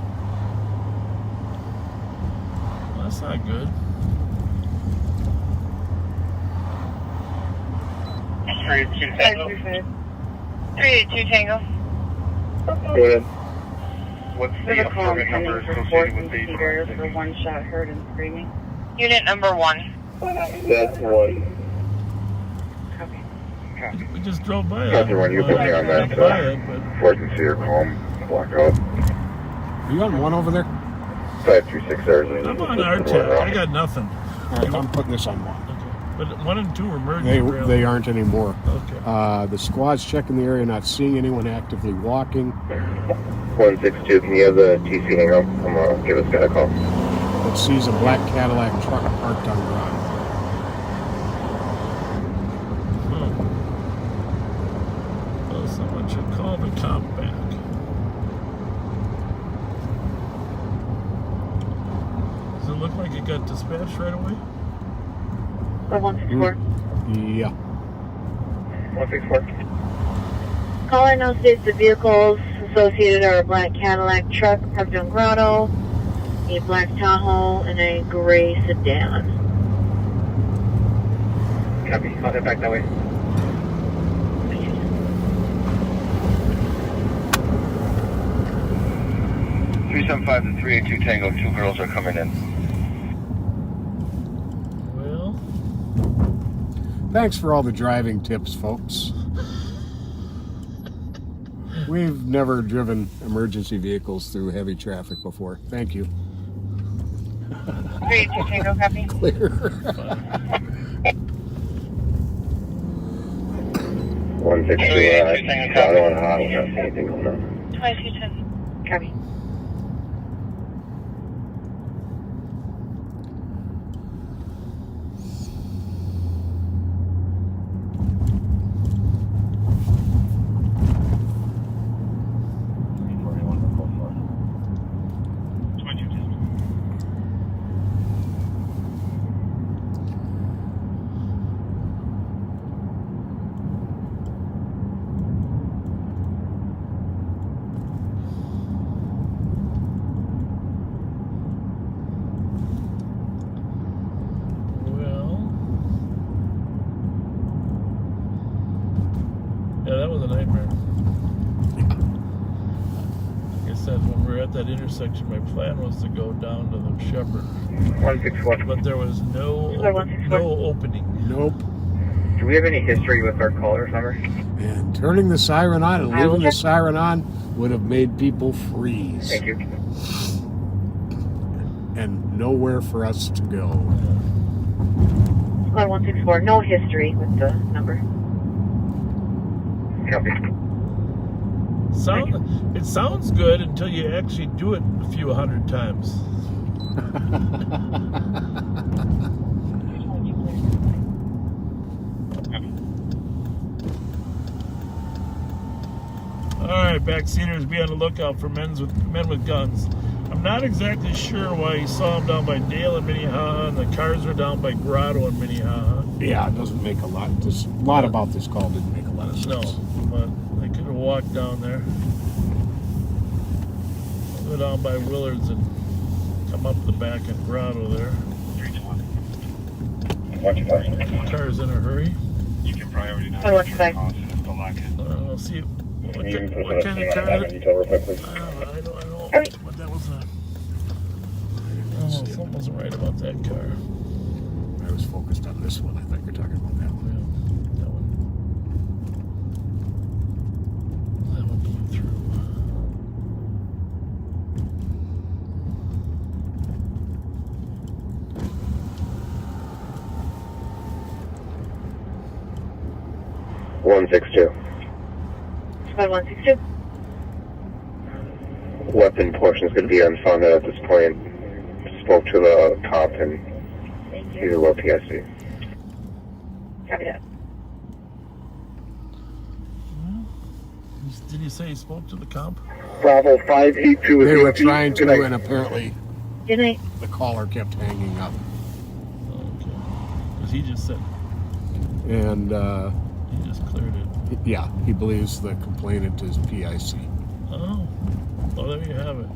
Well, that's not good. 535. 382 Tango. Go ahead. What's There's the a call apartment number coming for associated 4th with and Cedar for one shot heard and screaming. Unit number 1. That's 1. Copy. We just drove by it. Captain, when you put me on that, by it, but 4th and Cedar Calm, blackout. Are you on one over there? 536 Arizona. I'm on RTAC. I got nothing. All right, I'm putting this on one. Okay. But 1 and 2 are merging. They aren't anymore. Okay. The squad's checking the area, not seeing anyone actively walking. 162, can you have the TC hang up? I'm going to give this guy a call. It sees a black Cadillac truck parked on ground. Well, someone should call the cop back. Does it look like it got dispatched right away? 164. Yeah. 164. Caller now states the vehicles associated are a black Cadillac truck parked on Grotto, a black Tahoe, and a gray sedan. Copy. I'll head back that way. $375 to 382 Tango. 2 girls are coming in. Well, Thanks for all the driving tips, folks. We've never driven emergency vehicles through heavy traffic before. Thank you. 382 Tango, copy. Clear. 162, Colorado and Hot. We don't see anything going on. 2210. Copy. yeah, that was a nightmare. Like I said, when we were at that intersection, my plan was to go down to the Shepherd, 164. but there was no opening. Nope. Do we have any history with our caller's number? And turning the siren on and leaving the siren on would have made people freeze. Thank you. And nowhere for us to go. 164. No history with the number. Copy. It sounds good until you actually do it a few hundred times. All right, backseaters, be on the lookout for men with guns. I'm not exactly sure why he saw them down by Dale and Minnehaha, and the cars were down by Grotto and Minnehaha. Yeah, it doesn't make a lot. A lot about this call didn't make a lot of sense. No, but they could have walked down there, go down by Willards and come up the back and Grotto there. 125. Car's in a hurry. You can priority now. 115. I'll see what Can you kind put of us car. in on detail real quick, please? I don't. But that was something wasn't right about that car. I was focused on this one. I thought you were talking about that one. That one blew through. One 162. 162. Weapon portion is going to be unfounded at this point. Spoke to the cop and Thank he's you. a low PIC. Copy that. Did he say he spoke to the comp? Bravo 582 is They were EMT. trying Good to, night. and apparently Good night. the caller kept hanging up. Okay. Because he just said And he just cleared it. yeah, he believes the complainant is PIC. Oh. Well, there you have it.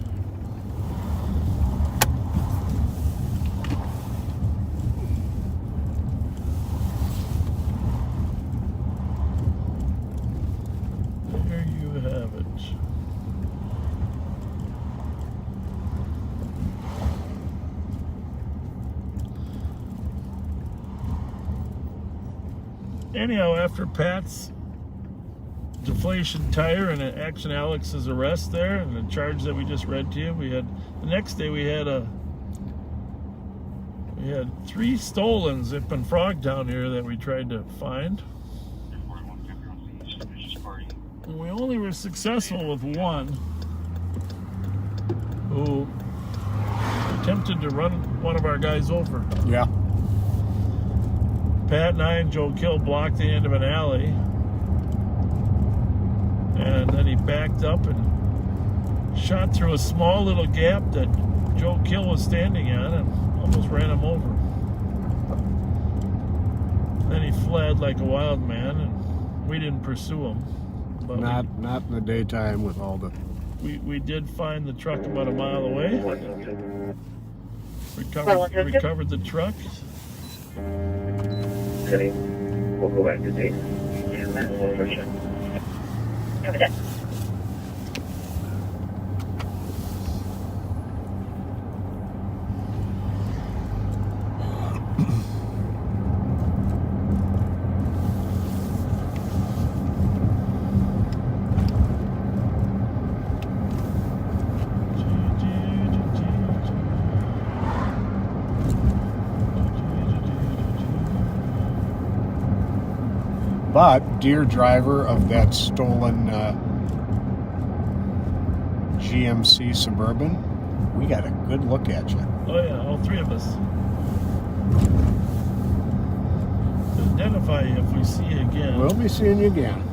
There you have it. Anyhow, after Pat's deflation tire and Action Alex's arrest there and the charge that we just read to you, the next day we had 3 stolen Zip and Frog down here that we tried to find. And we only were successful with one who attempted to run one of our guys over. Yeah. Pat and I and Joe Kill blocked the end of an alley, and then he backed up and shot through a small little gap that Joe Kill was standing on and almost ran him over. Then he fled like a wild man, and we didn't pursue him. But Not in the daytime with all the... we did find the truck about a mile away. Recovered the truck. City. We'll go back to date. Cover that. But, dear driver of that stolen GMC Suburban, we got a good look at you. Oh yeah, all 3 of us. Identify you if we see you again. We'll be seeing you again.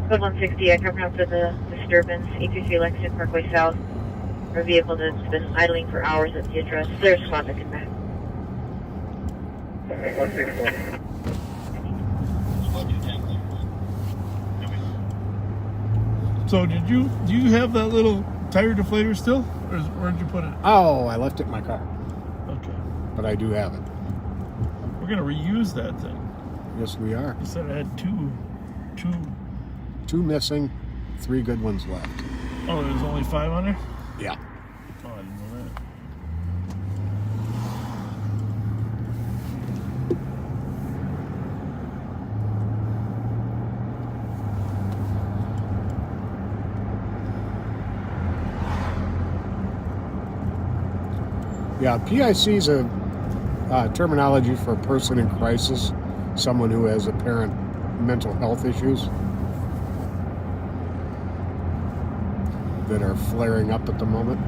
Code 160, I come out for the disturbance, 833 Lexington Parkway South. Our vehicle that's been idling for hours at the address. There's a squad that can back. 164. So do you have that little tire deflator still? Or where'd you put it? Oh, I left it in my car. Okay. But I do have it. We're gonna reuse that thing. Yes, we are. You said I had two 2 missing, 3 good ones left. Oh, there's only 5 on there? Yeah. Oh, I didn't know that. Yeah, PIC is a terminology for a person in crisis, someone who has apparent mental health issues that are flaring up at the moment.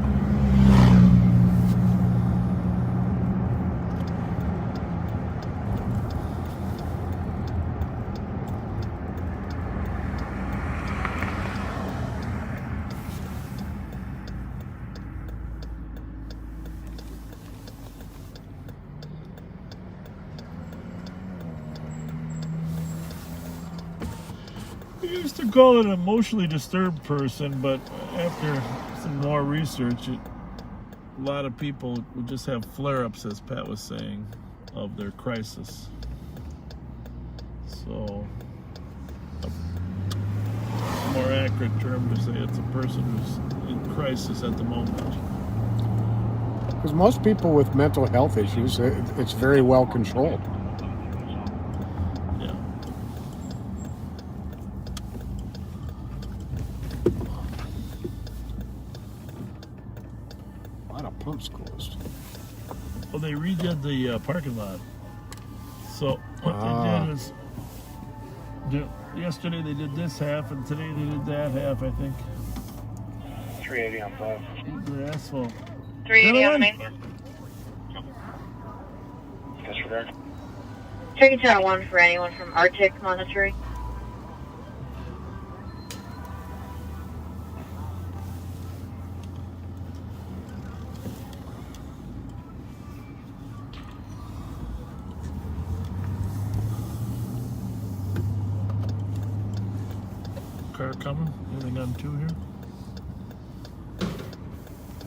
We used to call it an emotionally disturbed person, but after some more research, a lot of people would just have flare-ups, as Pat was saying, of their crisis. So, a more accurate term to say it's a person who's in crisis at the moment. Because most people with mental health issues, it's very well controlled. Yeah. A lot of pumps closed. Well, they redid the parking lot. So what they did is, yesterday they did this half, and today they did that half, I think. 380 on 5. The asphalt. 380 on the main. Disregard. Checking channel 1 for anyone from Arctic monitoring. Car coming. Anything on 2 here?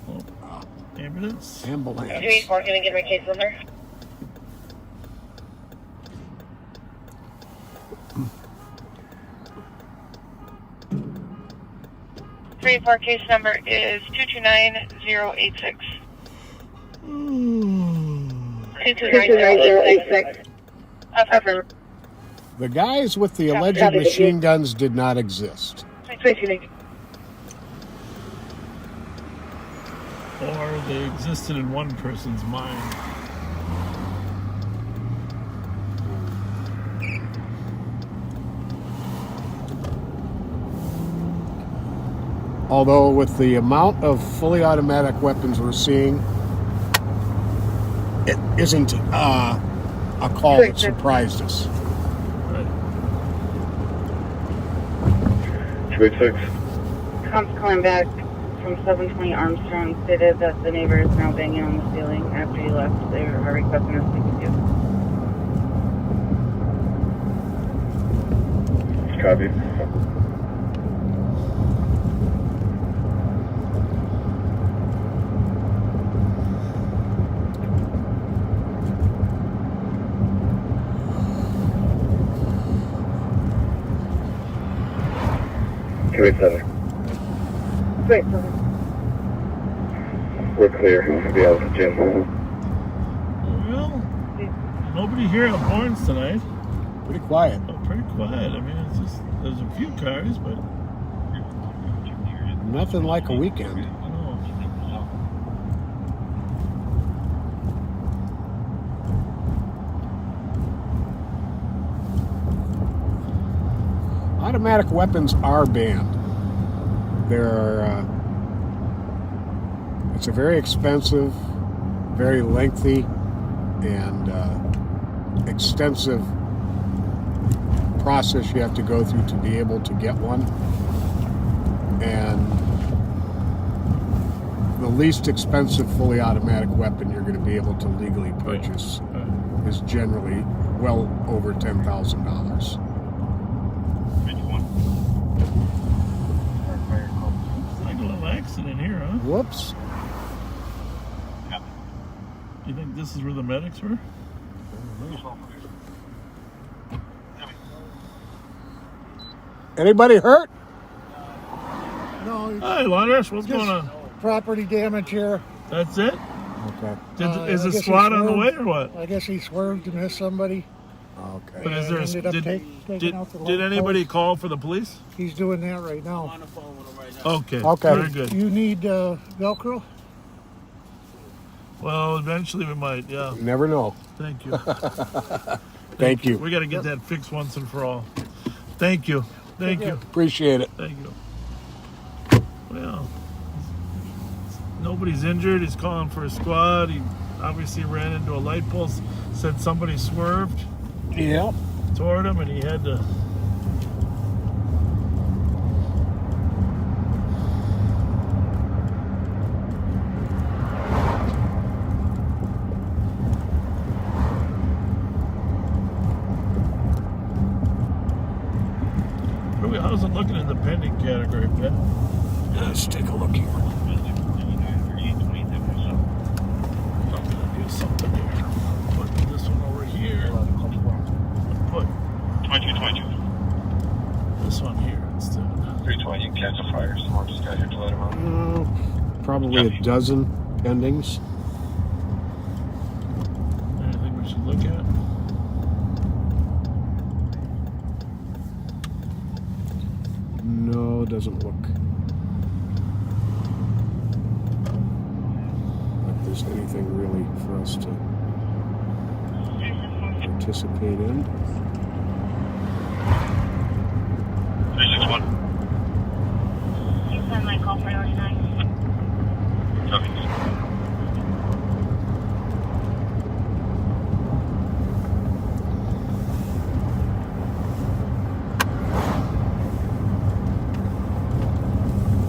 Oh, ambulance. Ambulance. 284, can I get my case number? 3-4 case number is 229086. 229086. Affirmative. The guys with the alleged machine guns did not exist. Or they existed in one person's mind. Although with the amount of fully automatic weapons we're seeing, it isn't a call that surprised us. Right. 286. Cops calling back from 720 Armstrong stated that the neighbor is now banging on the ceiling. After you left, they are requesting us to speak with you. Copy. Wait, we're clear. We'll be out of the gym. Well, nobody here at Barnes tonight. Pretty quiet. Oh, pretty quiet. I mean, it's just, there's a few cars, but Nothing like a weekend. no. Automatic weapons are banned. They're it's a very expensive, very lengthy, and extensive process you have to go through to be able to get one. And the least expensive fully automatic weapon you're going to be able to legally purchase is generally well over $10,000. Like a little accident here, huh? Whoops. You think this is where the medics were? Anybody hurt? No, Hi, Londers. What's Just- going on? property damage here. That's it? Okay. Is I the guess he SWAT on the way swerved. or what? I guess he swerved and missed somebody. Okay. But is there a, ended up did, taking did, out the did light anybody post. call for the police? He's doing that right now. Okay. Okay. Very good. You need Velcro? Well, eventually we might. Yeah. You never know. Thank you. Thank you. We got to get that fixed once and for all. Thank you. Thank you. Appreciate it. Thank you. Well, nobody's injured. He's calling for a squad. He obviously ran into a light post. Said somebody swerved Yeah. toward him, and he had to. How's it looking in the pending category, Pat? Let's take a look here. Do something here. Put this one over here. Put 2222. this one here instead. 320, you can cancel fires. Someone just got here to let him know. Probably a dozen pendings. Anything we should look at? No, doesn't look like there's anything really for us to participate in. 361. Please send my call priority 9. Copy.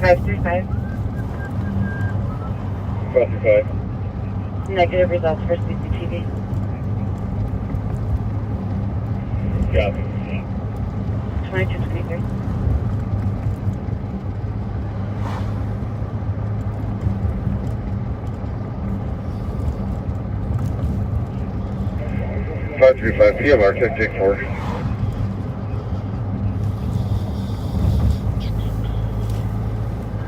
-535. 535. Negative results for CCTV. Copy. 2223. Five 535 PMR, take 4.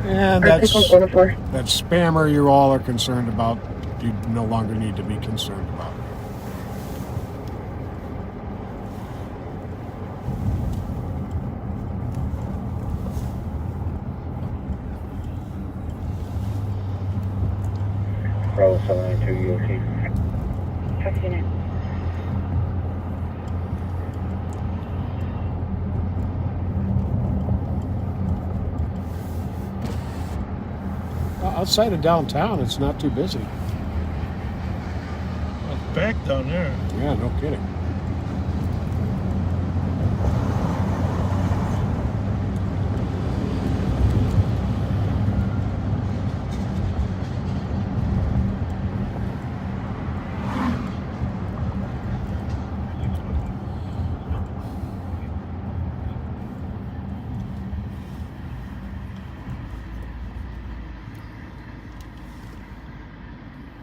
And that's that spammer you all are concerned about, you no longer need to be concerned about. Bravo 792 UOT. Truck unit. Outside of downtown, it's not too busy. It's back down there. Yeah, no kidding.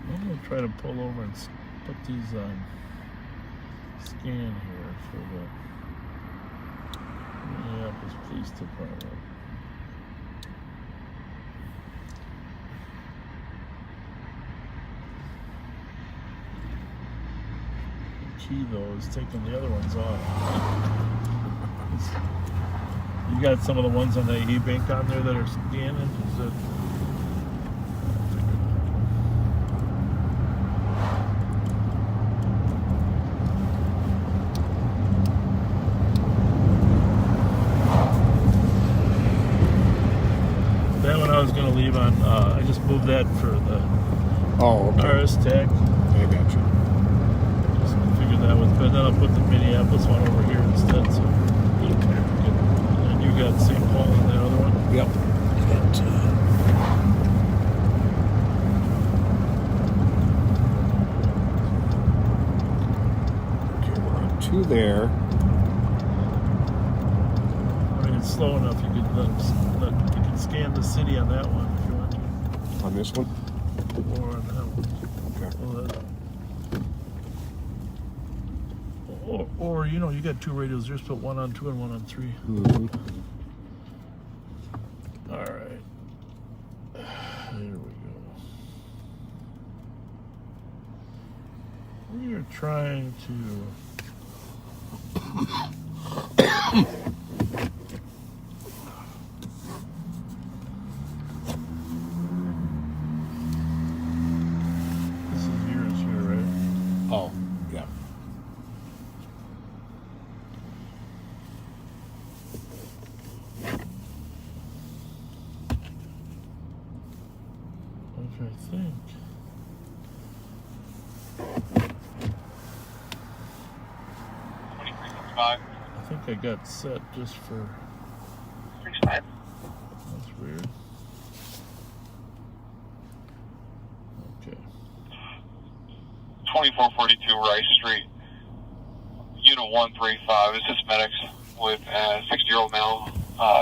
I'm gonna try to pull over and put these on scan here for the Minneapolis Police Department. The key though is taking the other ones off. You got some of the ones on the e-bank on there that are scanning. Is it? That one I was going to leave on. I just moved that for the RS Tech. I got you. Just figured that was, but then I'll put the Minneapolis one over here instead. So, and you got St. Paul on that other one. Yep. Okay, we're on 2 there. I mean, it's slow enough. You could you can scan the city on that one if you want to, On this one? or on that one. Okay. Or you know, you got 2 radios. Just put one on 2 and one on 3. Mm-hmm. All right. There we go. We are trying to. This is yours here, right? Oh, yeah. Which I think. I think I got set just for. 35. That's weird. Okay. 2442 Rice Street. Unit 135. Assist medics with a 60-year-old male,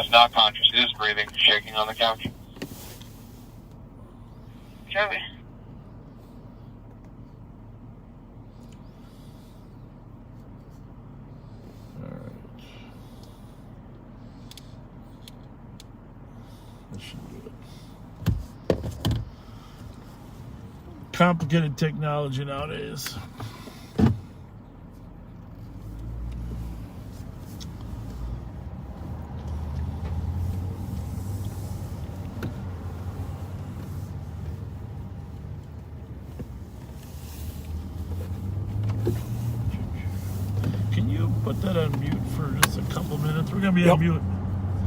not conscious, is breathing, shaking on the couch. Copy. Alright. That should do it. Complicated technology nowadays. Can you put that on mute for just a couple minutes? We're going to be on mute.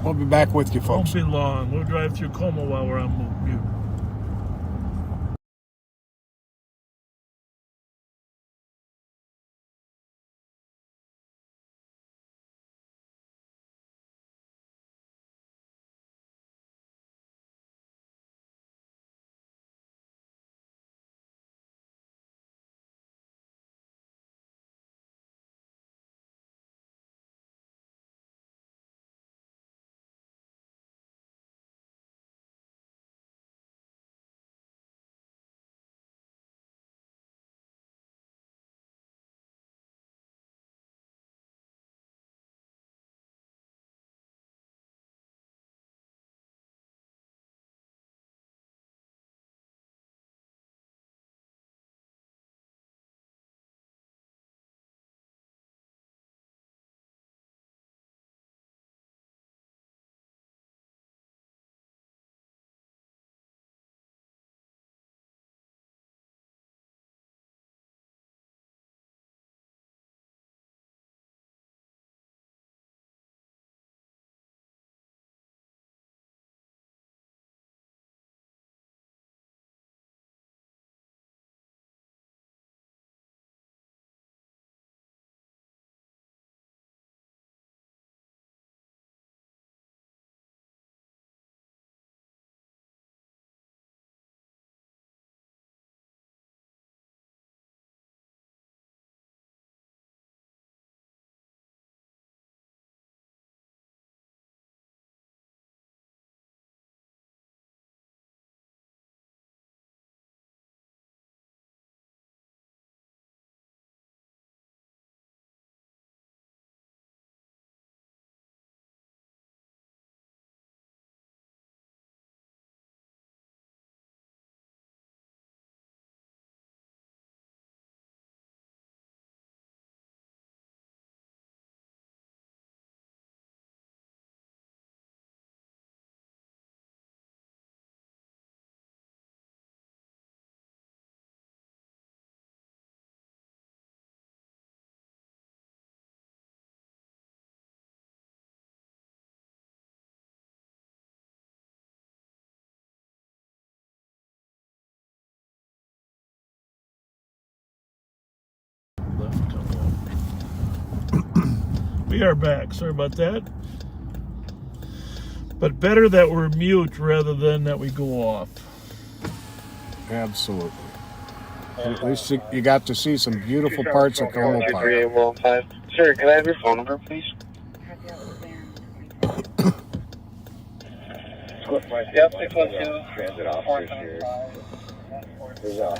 We'll be back with you, folks. Won't be long. We'll drive through Como while we're on mute. We are back. Sorry about that. But better that we're mute rather than that we go off. Absolutely. At least you got to see some beautiful parts of Como Park. 23815. Sir, can I have your phone number, please? Yep, 612. Transit officers here. There's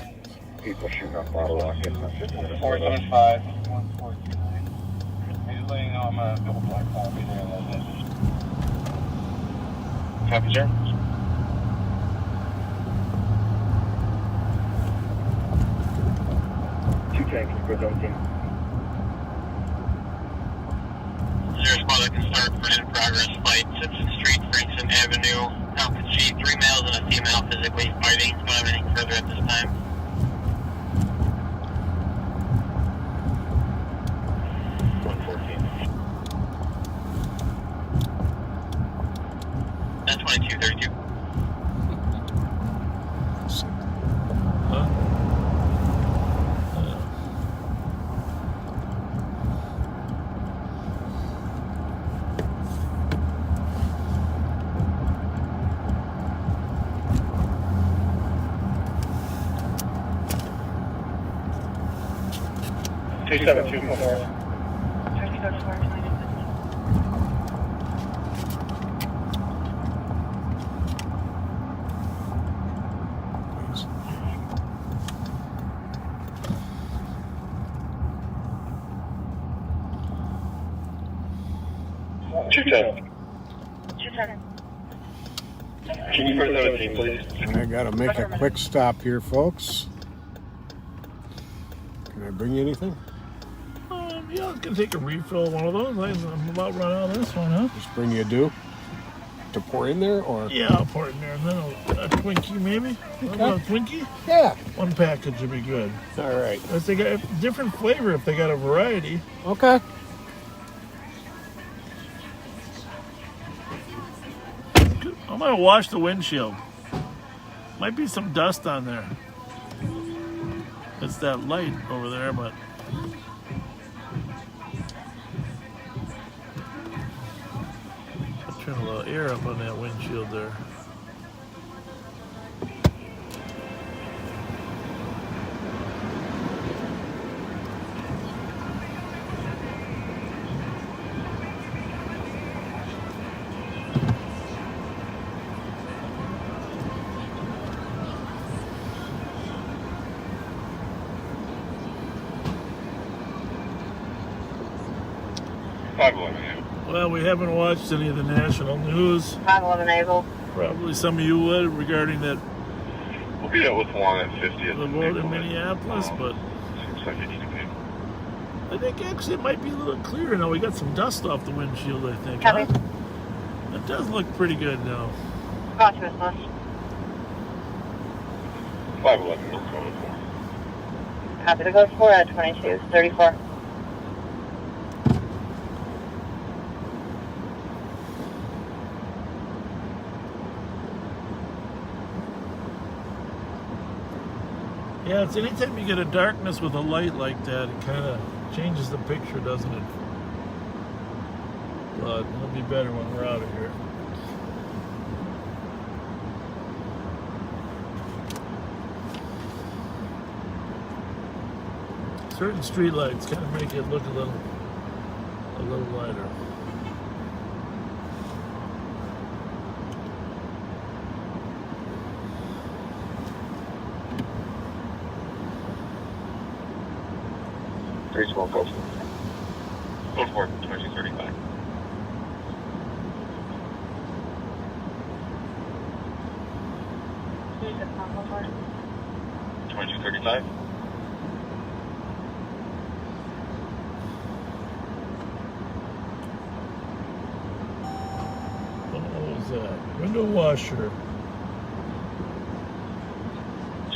people shooting off bottle rockets. 475. 1429. He's letting know I'm a double black copy there. Copy, sir. Two tanks for 17. Zero spot, I can start for in progress flight, Simpson Street, Frankston Avenue. Now can see 3 males and a female physically fighting. Don't have anything further at this time. 114. That's 2232. Huh? 27244. Can you press 17, please? I got to make a quick stop here, folks. Can I bring you anything? Yeah, I was gonna take a refill of one of those. I'm about run out of this one, huh? Just bring you a dew to pour in there, or? Yeah, I'll pour it in there. And then a Twinkie, maybe? What about a Twinkie? Yeah. One package would be good. All right. If they got different flavor, if they got a variety. Okay. I'm gonna wash the windshield. Might be some dust on there. It's that light over there, but I'll turn a little air up on that windshield there. Well, we haven't watched any of the national news. 511 Able. Probably some of you would regarding that We'll be out with one at 50 at the vote in Minneapolis, but Seems like it needs to be. I think actually it might be a little clearer now. We got some dust off the windshield, I think. Copy. Huh? It does look pretty good now. Copy, Miss Lewis. 511, we'll go with 4. Copy to go 4 at 2234. Yeah, it's anytime you get a darkness with a light like that, it kind of changes the picture, doesn't it? But it'll be better when we're out of here. Certain street lights kind of make it look a little lighter. Three small goals. Go for 2235. $22.35. What was that? Window washer.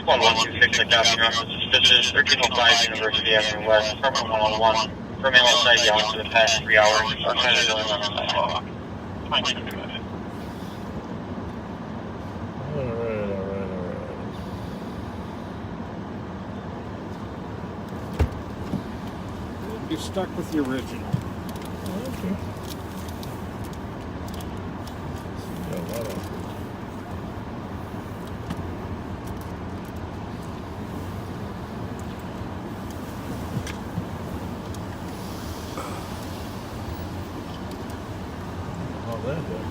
1126, I copy. Suspicious 1305 University Avenue West, permit 101. Remain outside the office for the past 3 hours. Our kind of going on the sidewalk. Alright. You're stuck with the original. Got a lot of. How that happened.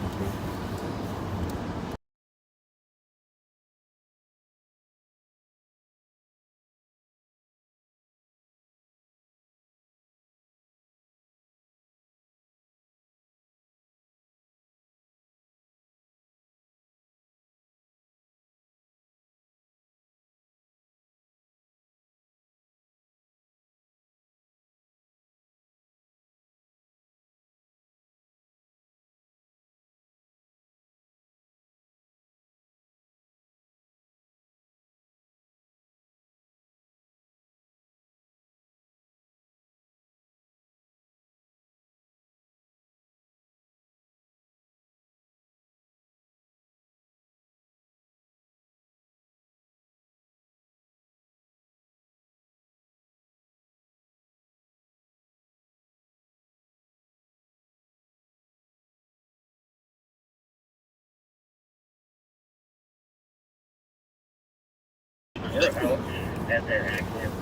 At their accident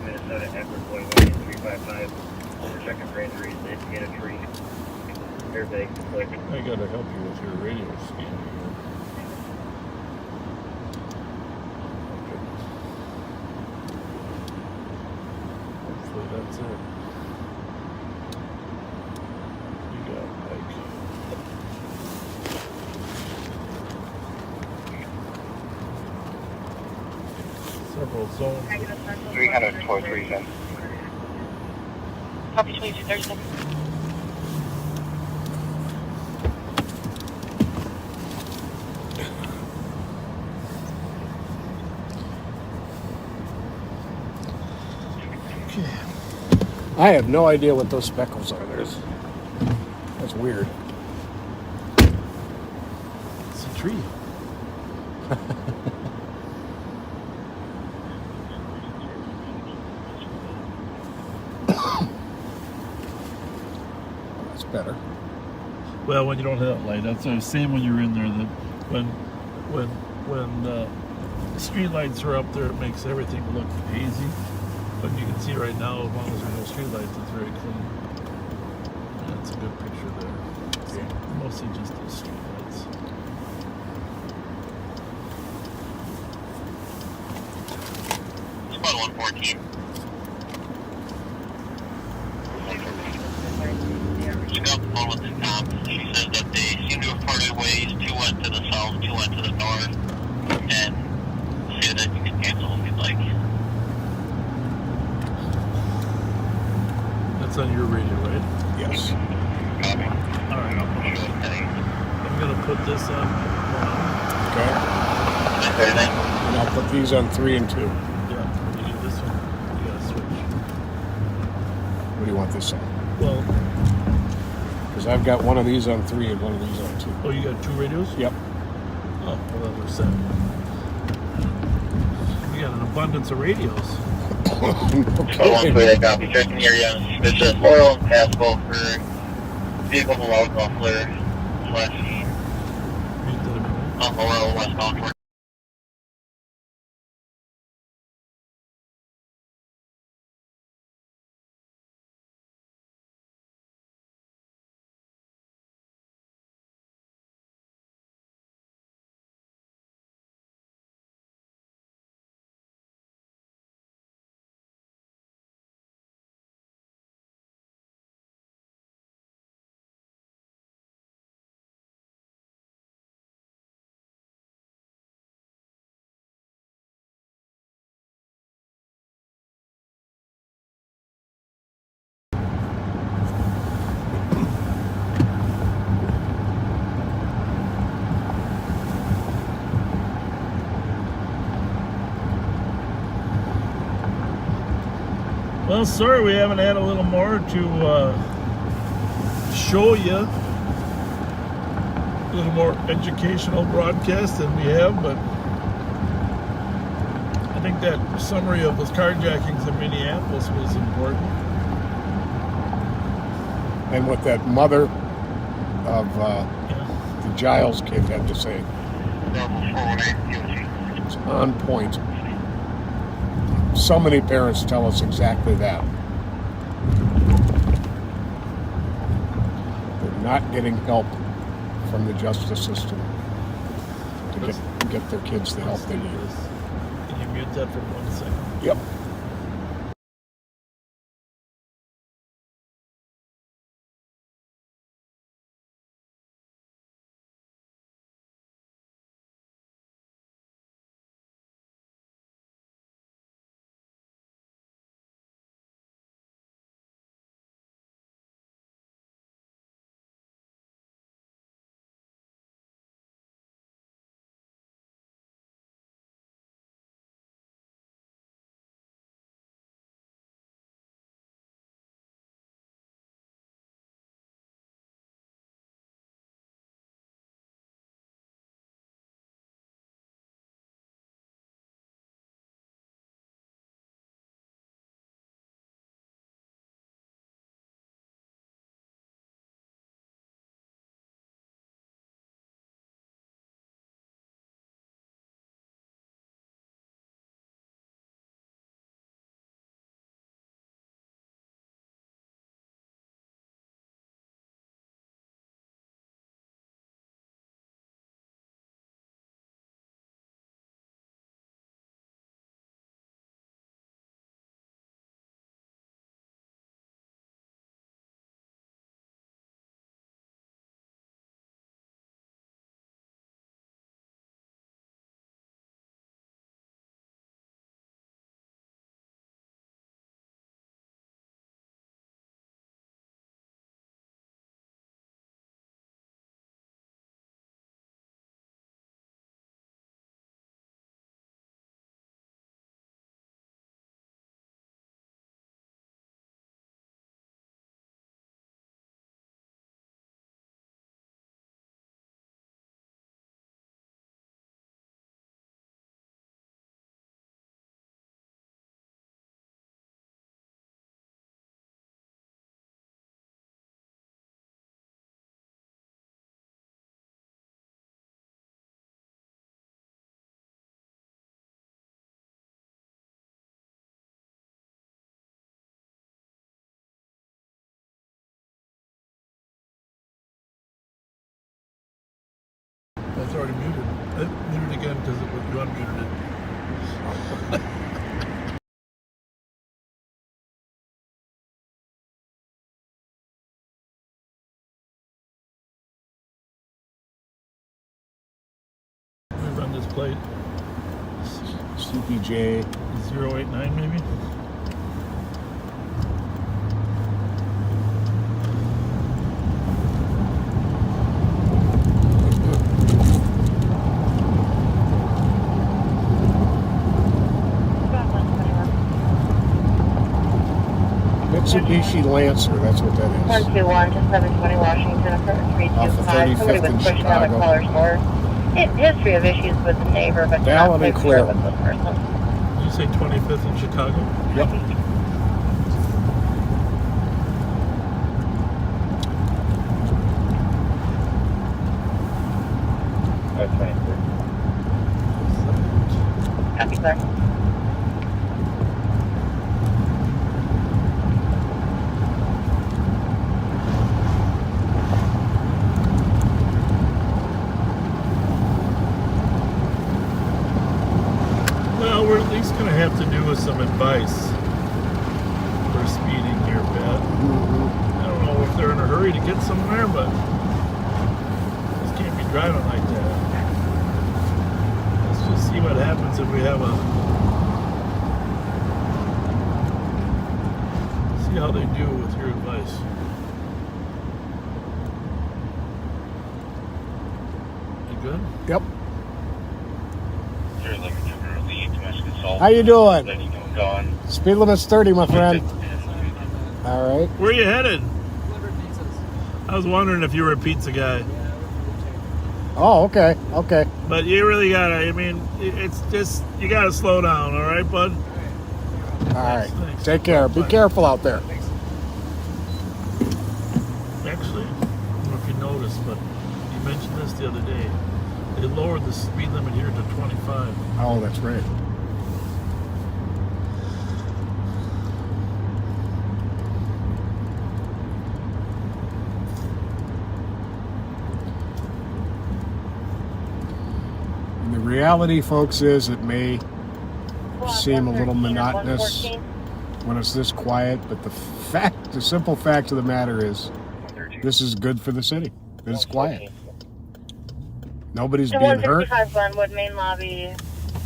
Minnesota Edward Boy 355 for second for injuries. They hit a tree. Airbag deflected. I gotta help you with your radio scan here. Hopefully that's it. You got Mike. Several zones. 300 towards reason. Copy 2237. I have no idea what those speckles are. That's weird. It's a tree. That's better. Well, when you don't have that light, that's what I was saying when you were in there. That when street lights are up there, it makes everything look hazy. But you can see right now, as long as there's no street lights, it's very clean. That's a good picture there. Yeah. Mostly just the street lights. Squad 114. Just got the phone with the cop. She says that they seem to have parted ways. 2 went to the south, 2 went to the north. And say that you can cancel if you'd like. That's on your radio, right? Yes. Copy. All right, I'm gonna put this on. Okay. Everything? And I'll put these on 3 and 2. Yeah, you need this one. You gotta switch. What do you want this on? Well, Because I've got one of these on 3 and one of these on 2. oh, you got 2 radios? Yep. Oh, well, then we're set. We got an abundance of radios. Squad 128, copy. Checking the area. It's just oil and passable for vehicle below muffler flashing on the oil westbound toward. Well, sorry we haven't had a little more to show you. A little more educational broadcast than we have, but I think that summary of those carjackings in Minneapolis was important. and what that mother of the Giles kid had to say. It's on point. So many parents tell us exactly that. They're not getting help from the justice system to get their kids the help they need. Can you mute that for 1 second? Yep. That's already muted. Mute it again because you unmuted it. Let me run this plate. CPJ 089 maybe? Mitsubishi Lancer, that's what that is. 121 to 720 Washington, Off of 325. 35th Somebody was in pushing out a Chicago. caller's door. History of issues with the neighbor, but Valid not and quite clear. sure with this person. Did you say 25th in Chicago? Yep. That's fine. Copy, sir. Well, we're at least going to have to do with some advice for speeding here, Pat. I don't know if they're in a hurry to get somewhere, but just can't be driving like that. Let's just see what happens if we have see how they do with your advice. You good? Yep. Sure, like temporarily domestic assault. How you doing? Then you know, gone. Speed limit's 30, my friend. All right. Where are you headed? I was wondering if you were a pizza guy. Oh, okay. Okay. But you really gotta, I mean, it's just, you gotta slow down, all right, bud? All right. Thanks. Take care. Be careful out there. Actually, I don't know if you noticed, but you mentioned this the other day. They lowered the speed limit here to 25. Oh, that's right. And the reality, folks, is it may seem a little monotonous when it's this quiet, but the simple fact of the matter is, this is good for the city. It's quiet. Nobody's being hurt. 155 Glenwood, main lobby.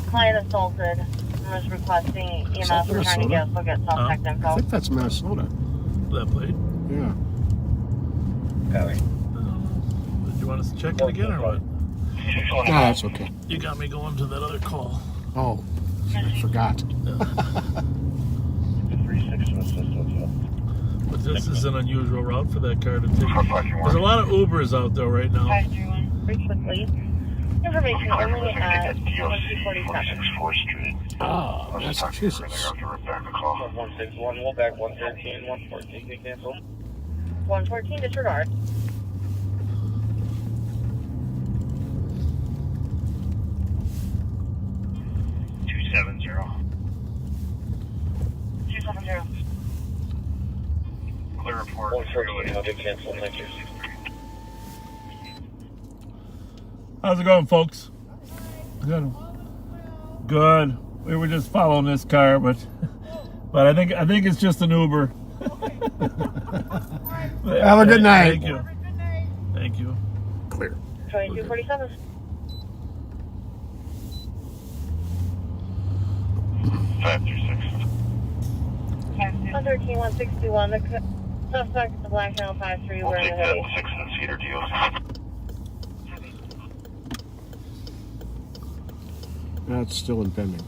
Client assaulted and was requesting EMS. that We're trying to Minnesota? look at suspect I info. think that's Minnesota. That plate. Yeah. Do you want us to check it again or what? No, that's okay. You got me going to that other call. Oh, I forgot. But this is an unusual route for that car to take. There's a lot of Ubers out there right now. 531. Very quickly. Information only at 1247. 4th Street. Oh, Massachusetts. 161, we'll back 113, 114, we cancel. 114, disregard. Clear report. 114, I'll do cancel, thank you. How's it going, folks? Good. Good. We were just following this car, but I think it's just an Uber. Have a good night. Thank you. Thank you. Clear. 2247. Five through 6. 113, 161. The suspect is the black channel 53. We'll We're in take the that hoodie. 6 and Cedar deal. That's still impending.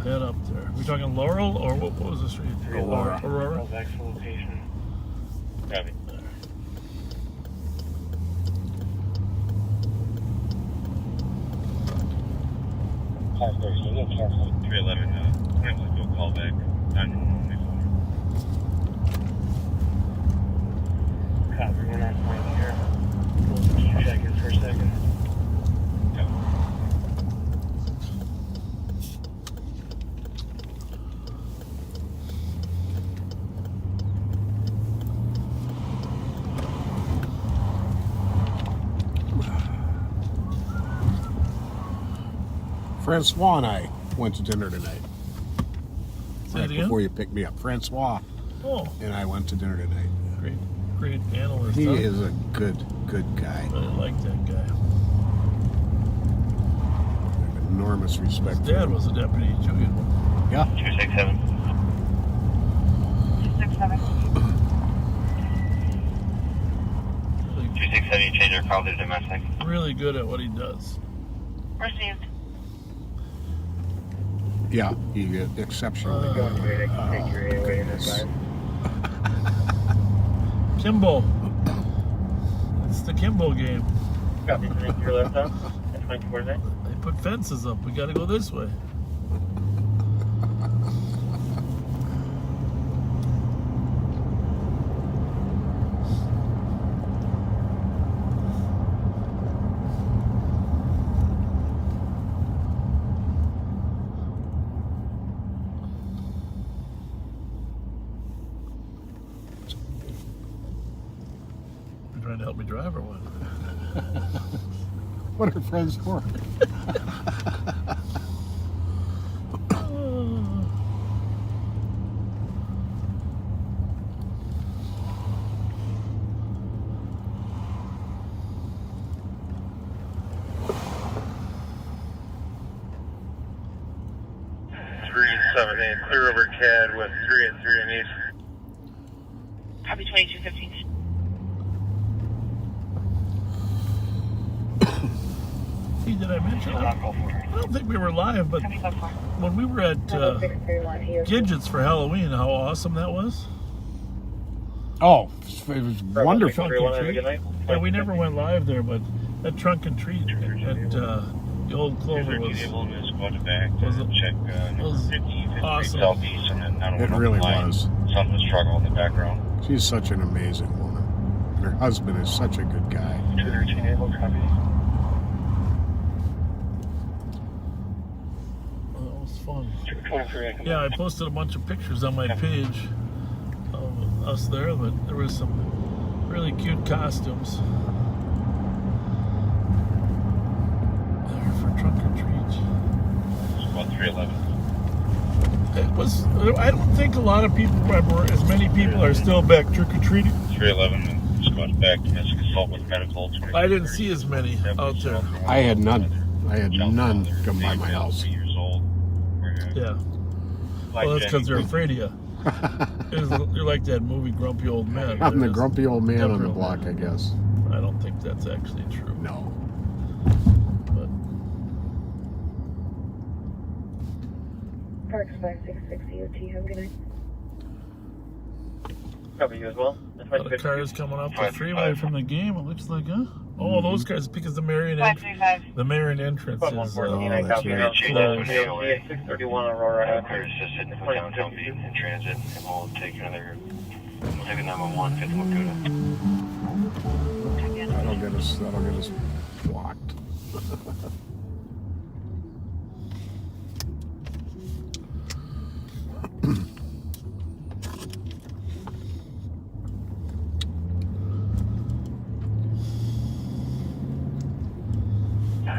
Head up there. We talking Laurel or what was the street? Aurora. Aurora. Actual location. Copy. Five 13, you'll cancel. 311, cancel, do a call back. 924. Copy, we're not point here. We'll check it for a second. Francois and I went to dinner tonight. Say it Right again? before you picked me up. Francois Oh, and I went to dinner tonight. great analyst. He huh? is a good guy. I like that guy. I have enormous respect His for dad him. was a deputy too. Yeah. 267. 267. 267, you change your call to domestic. Really good at what he does. Received. Yeah, he is exceptionally good. Great, I can take your AOA in this side. Kimbo. It's the Kimbo game. Copy, connect your left up. At 2449. They put fences up. We got to go this way. You trying to help me drive or what? What are friends for? Clear over CAD with 383 and east. Copy 2215. Hey, did I mention? I don't think we were live, but when we were at Gidget's for Halloween, how awesome that was. Oh, it was wonderful. Yeah, we never went live there, but that trunk and treat at the old Clover was awesome. Southeast and then It really was. Something struggle in the background. She's such an amazing woman. And her husband is such a good guy. 213 able copy. That was fun. Yeah, I posted a bunch of pictures on my page of us there, but there was some really cute costumes there for trunk or treat. Squad 311. It was. I don't think a lot of people remember. As many people are still back trick or treating. 311 and squad back to consult with medical. I didn't see as many out there. I had none. I had none come by my house. Yeah. Well, that's because they're afraid of you. You're like that movie Grumpy Old Man. I'm the grumpy old man on the block, I guess. I don't think that's actually true. No. But Parks 566 EOT, have a good night. Cover you as well. a lot of cars coming up the freeway from the game. It looks like, huh? Oh, those cars, because the Marion entrance is that's right. closed. 631 Aurora. Cars just hitting the downtown beat in transit, and we'll take another. We'll take a 911 5th Lakuta. That'll get us blocked.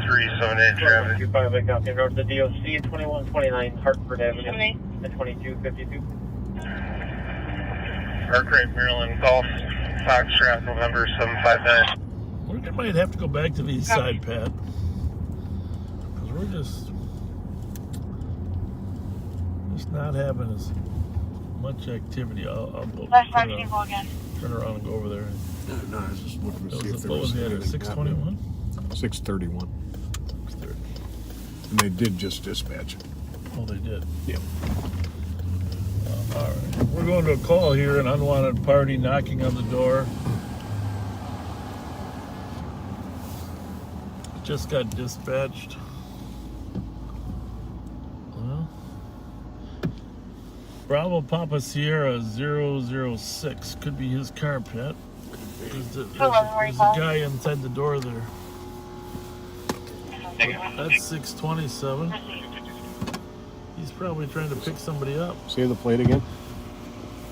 378 traffic. 25 I copy. Road to the DOC 2129 Hartford Avenue. The 2252. Arkwright, Maryland, Golf, Foxtrot, November 759. We might have to go back to the east side, Pat. Because we're just not having as much activity. I'll go turn around and go over there. No, I was just looking to see if there What was was it, anything 621? 631. And they did just dispatch. Oh, they did? Yep. All right. We're going to a call here, an unwanted party knocking on the door. Just got dispatched. Well, Bravo Papa Sierra 006. Could be his car, Pat. There's a guy inside the door there. That's 627. He's probably trying to pick somebody up. Say the plate again.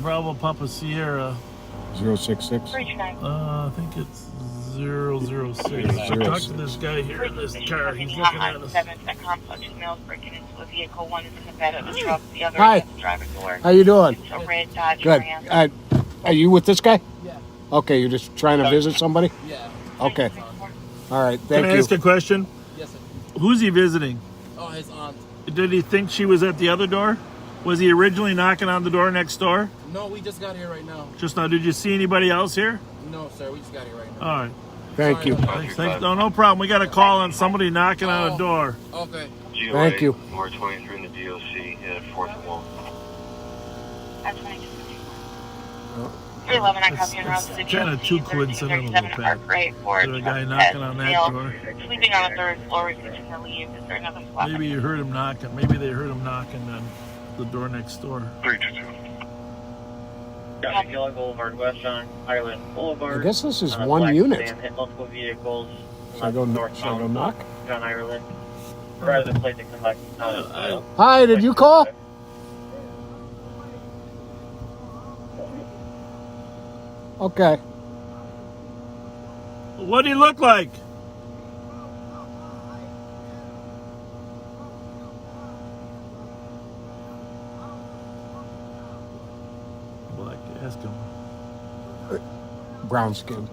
Bravo Papa Sierra 066. I think it's 006. I talked to this guy here in this car. He's looking at us. Males breaking into a vehicle. One is in the bed of the truck. The other Hi. is at the driving door. How you doing? It's a red Dodge Good. Ram. Are you with this guy? Yeah. Okay, you're just trying to visit somebody? Yeah. Okay. All right, Can thank I you. ask a question? Yes, sir. Who's he visiting? Oh, his aunt. Did he think she was at the other door? Was he originally knocking on the door next door? No, we just got here right now. Just now, did you see anybody else here? No, sir, we just got here right now. All right. Thank you. Thanks. No problem. We got a call on somebody knocking on a door. Okay. Thank you. We're 23 in the DOC at 4th and Wall. That's 22. 311, I copy en route to the It's kind of too coincidental, Pat. Right, for Is there a guy knocking on that door? Sleeping on the third floor, refusing to leave. Is there another spot? Maybe you heard him knocking. Maybe they heard him knocking on the door next door. 322. Copy Gila Boulevard West on Island Boulevard. I guess this is on a one black unit. sedan, hit multiple vehicles. Should I go northbound knock? John Ireland. Rather than plate to come back. Hi, did you call? Okay. What do he look like? Black, ask him. Brown skin.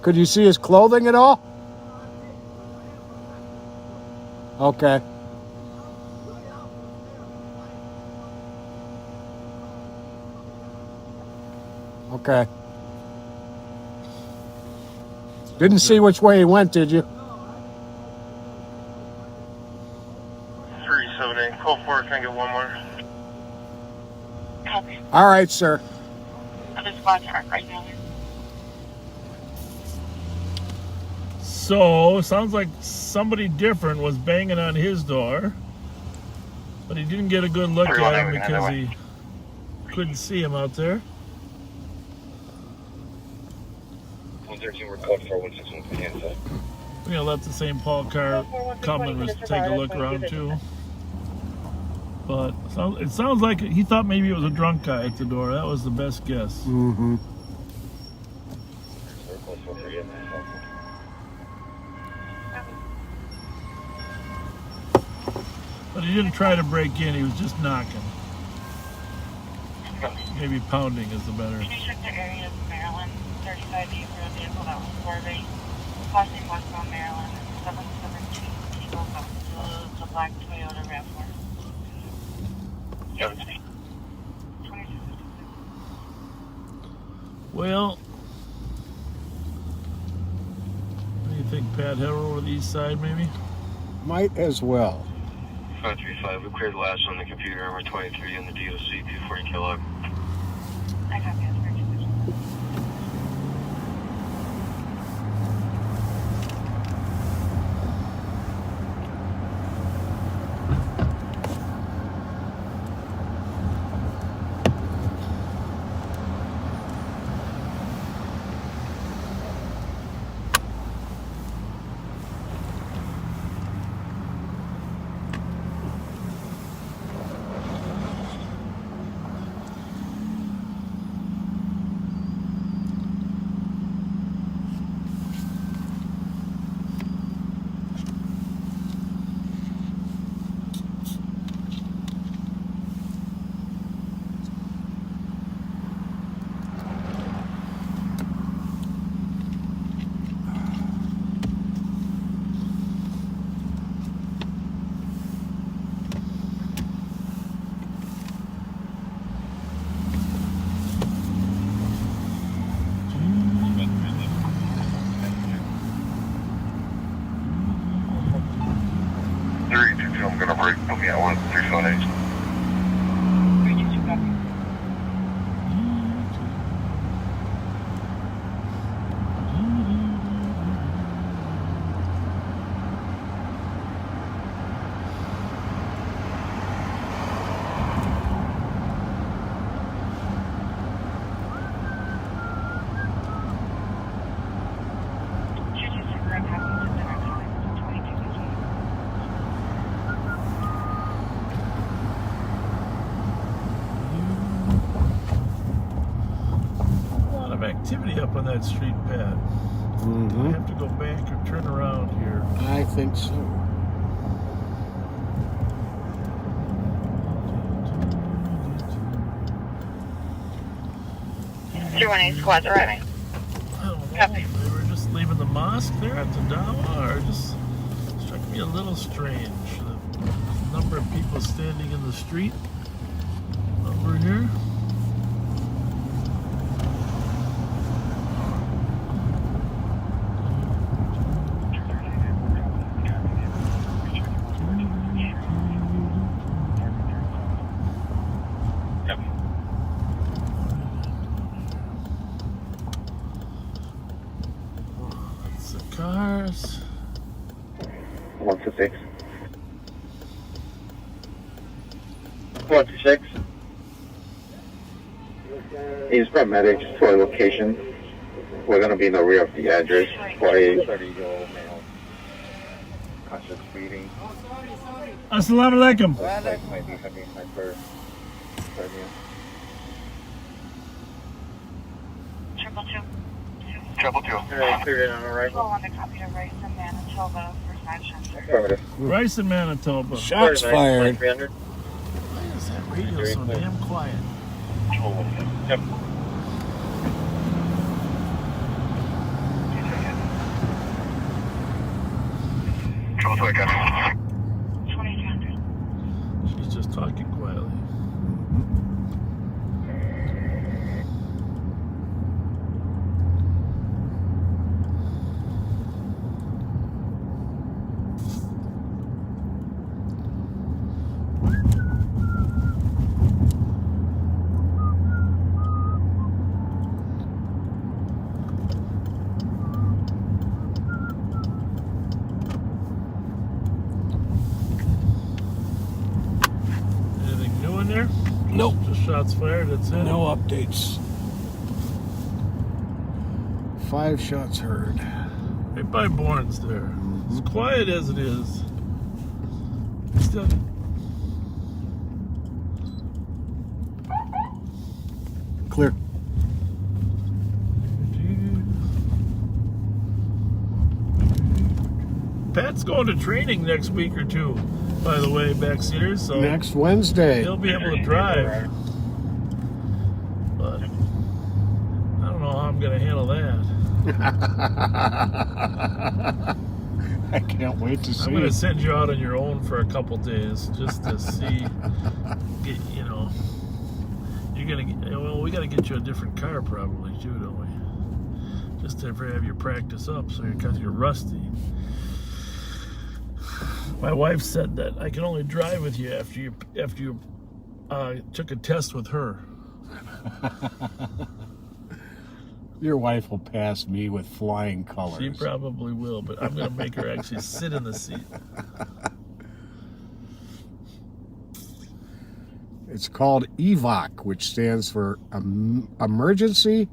Could you see his clothing at all? Okay. Okay. Didn't see which way he went, did you? 3 278. Code 4, can I get one more? Copy. All right, sir. Other squads are right now. So, sounds like somebody different was banging on his door, but he didn't get a good look at him because he couldn't see him out there. 113, we're code 4161 for Kansas. We're gonna let the St. Paul car come and just take a look around too. But it sounds like he thought maybe it was a drunk guy at the door. That was the best guess. Mm-hmm. But he didn't try to break in, he was just knocking. Maybe pounding is the better. Can you check the area of Maryland? 35 feet for a vehicle that was surveyed. Crossing westbound Maryland, 717 Eagle Bus. The black Toyota RAV4. Well, what do you think, Pat? Head over to the east side, maybe? Might as well. 535, we cleared the last on the computer. We're 23 on the DOC, 240 kilo. I copy. I'm gonna break. Put me at 1378. Activity up on that street, Pat. Do I have to go back or turn around here? I think so. Squads arriving. I don't know. They were just leaving the mosque there at the Dawa, or just struck me a little strange. The number of people standing in the street over here. Cars. 126. 126. He's paramedics to our location. We're going to be in the rear of the address for a 30-year-old male. Conscious breathing. Assalamu alaikum. Might be having hyperthermia. Triple two. Cleared it on the right. On the copy to Rice and Manitoba for side Affirmative. Rice in Manitoba. Shots fired. 300. Why is that radio so damn quiet? Yep. Trouble to got 2300. She's just talking quietly. Nope. Just shots fired, that's it. No updates. 5 shots heard. Right by Bourne's there. As quiet as it is. Still. Clear. Pat's going to training next week or two, by the way, backseaters. So Next Wednesday. he'll be able to drive. But I don't know how I'm going to handle that. I can't wait to see. I'm going to send you out on your own for a couple days just to see, you know, you're going to get, well, we got to get you a different car probably too, don't we? Just to have your practice up so because you're rusty. My wife said that I can only drive with you after you took a test with her. Your wife will pass me with flying colors. She probably will, but I'm going to make her actually sit in the seat. It's called EVOC, which stands for Emergency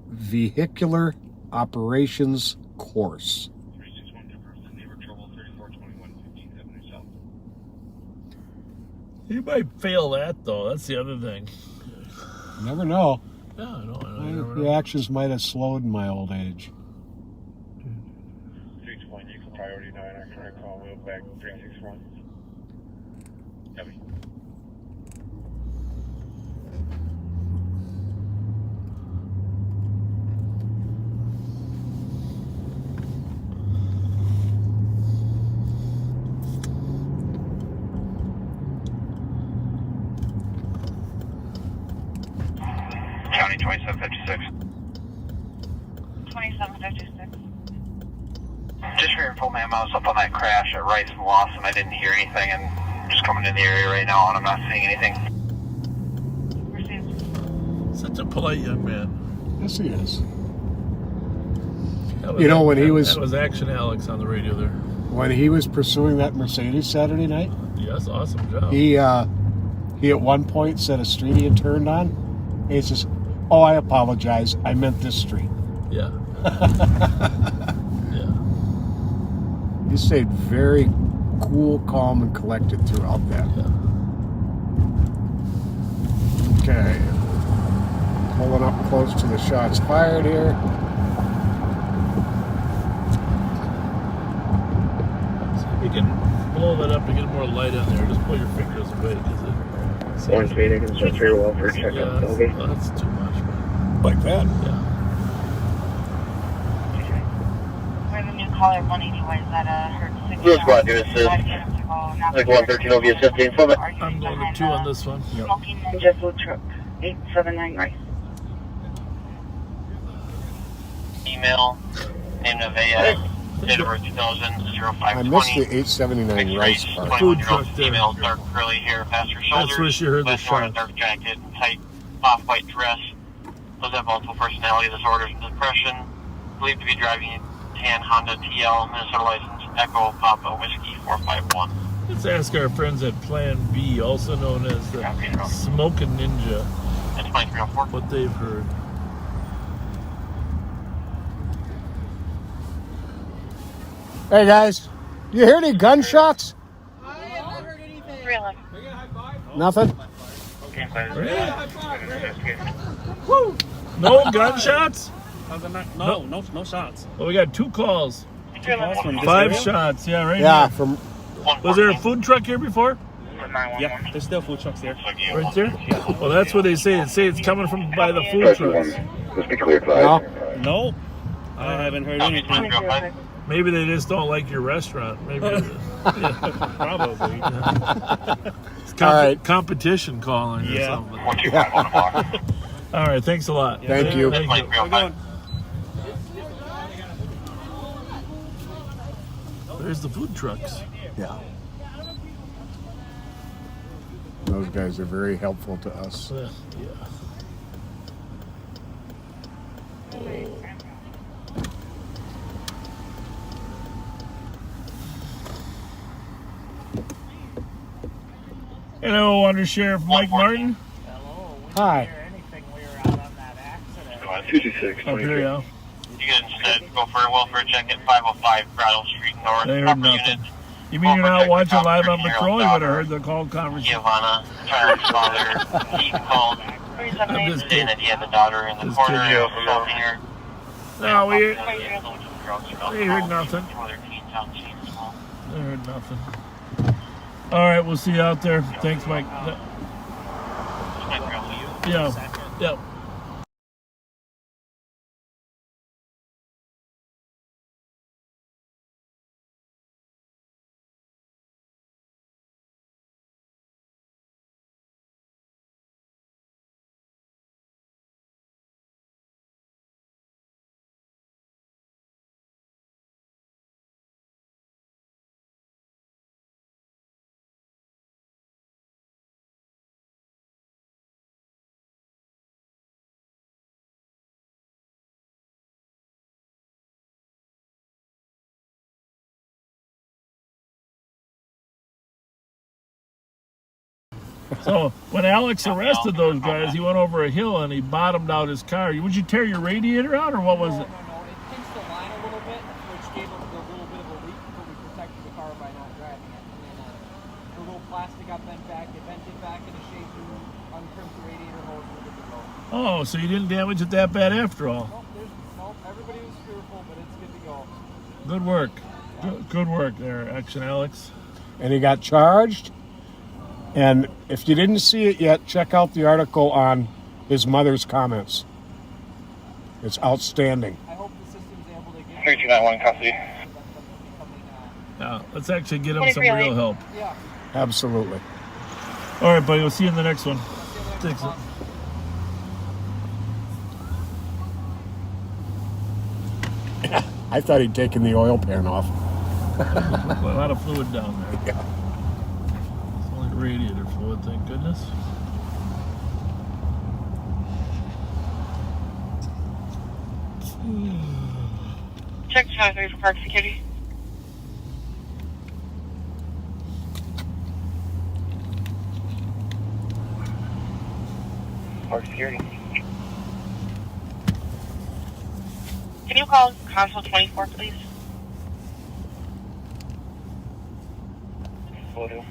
Vehicular Operations Course. 361 Jefferson, neighbor trouble 3421 15th Avenue South. You might fail that, though. That's the other thing. You never know. No, I don't. My reactions might have slowed in my old age. 320, you can priority 9, I can recall, move back 361. Heavy. County 2756. 2756. Just for your info, ma'am, I was up on that crash at Rice and Lawson. I didn't hear anything, and I'm just coming in the area right now, and I'm not seeing anything. Received. Such a polite young man. Yes, he is. That was You know, when he was- That was Action Alex on the radio there. When he was pursuing that Mercedes Saturday night, Yes, awesome job. he at one point said a street he had turned on. And he says, "Oh, I apologize. I meant this street." Yeah. Yeah. He stayed very cool, calm, and collected throughout that. Yeah. Okay. Pulling up close to the shots fired here. See if you can blow that up and get more light in there. Just pull your fingers away because it. One speed, you can set your well for check Yeah, out that's, Toby. that's too much, man. Like that. Yeah. We have a new caller, 180. Why is that her 6? Blue Squad, do assist. Like 113 will be assisting from it. I'm going to 2 on this one. Yep. Smoking Ninja Food Truck, 879 Rice. Email, name Nevaeh, date of birth 2000, I missed the 0520. 879 Rice part. 21-year-old Food truck there. female, dark curly hair, past her shoulders. That's where she heard the left arm, shot. dark jacket, tight off-white dress. Does have multiple personality disorders and depression. Believed to be driving a tan Honda TL, Minnesota license, Echo Papa Whiskey 451. Let's ask our friends at Plan B, also known as the Smoking Ninja, That's 2304. what they've heard. Hey guys, you hear any gunshots? Really? Nothing? Woo! No gunshots? No shots. Well, we got 2 calls. Calls from this 5 area? shots, yeah, right Yeah, here. from Was there a food truck here before? Yeah, there's still food trucks there. Right there? Well, that's what they say. They say it's coming from by the food trucks. Just be clear, no. No, I haven't heard anything. Maybe they just don't like your restaurant. Maybe yeah. Probably. It's All right. competition calling or Yeah. something. 1251 block. All right, thanks a lot. Thank you. Thank you. We're going. There's the food trucks. Yeah. Those guys are very helpful to us. Yeah. Hello, Under Sheriff Mike Martin. Hi. 226. Up here, yeah. You can instead go for a welfare check at 505 Brattle Street North. They heard Upper nothing. unit. You mean you're not watching live on 13-year-old patrol? You would have daughter, heard the call conversation. Giovanna, child's father. He called I'm just saying kidding. that he had the daughter in the Just corner kidding. assaulting her. No, we They heard nothing. Two other teens out seeing as well. heard nothing. All right, we'll see you out there. Thanks, Mike. Yeah. Yep. So when Alex arrested those guys, he went over a hill and he bottomed out his car. Would you tear your radiator out, or what was it? No, it pinched the line a little bit, which gave it a little bit of a leak, but we protected the car by not driving it. And then the little plastic got bent back, it bent it back into shape, and uncrimped the radiator hose, we're good to go. Oh, so you didn't damage it that bad after all. No, everybody was fearful, but it's good to go. Good work. Good work there, Action Alex. And he got charged. And if you didn't see it yet, check out the article on his mother's comments. It's outstanding. I hope the system's able to get 3291 custody. Yeah, let's actually get him some real help. Yeah. Absolutely. All right, buddy. We'll see you in the next one. Thanks. I thought he'd taken the oil pan off. A lot of fluid down there. Yeah. It's only radiator fluid, thank goodness. Check 293 for park security. Park security. Can you call console 24, please? Will do.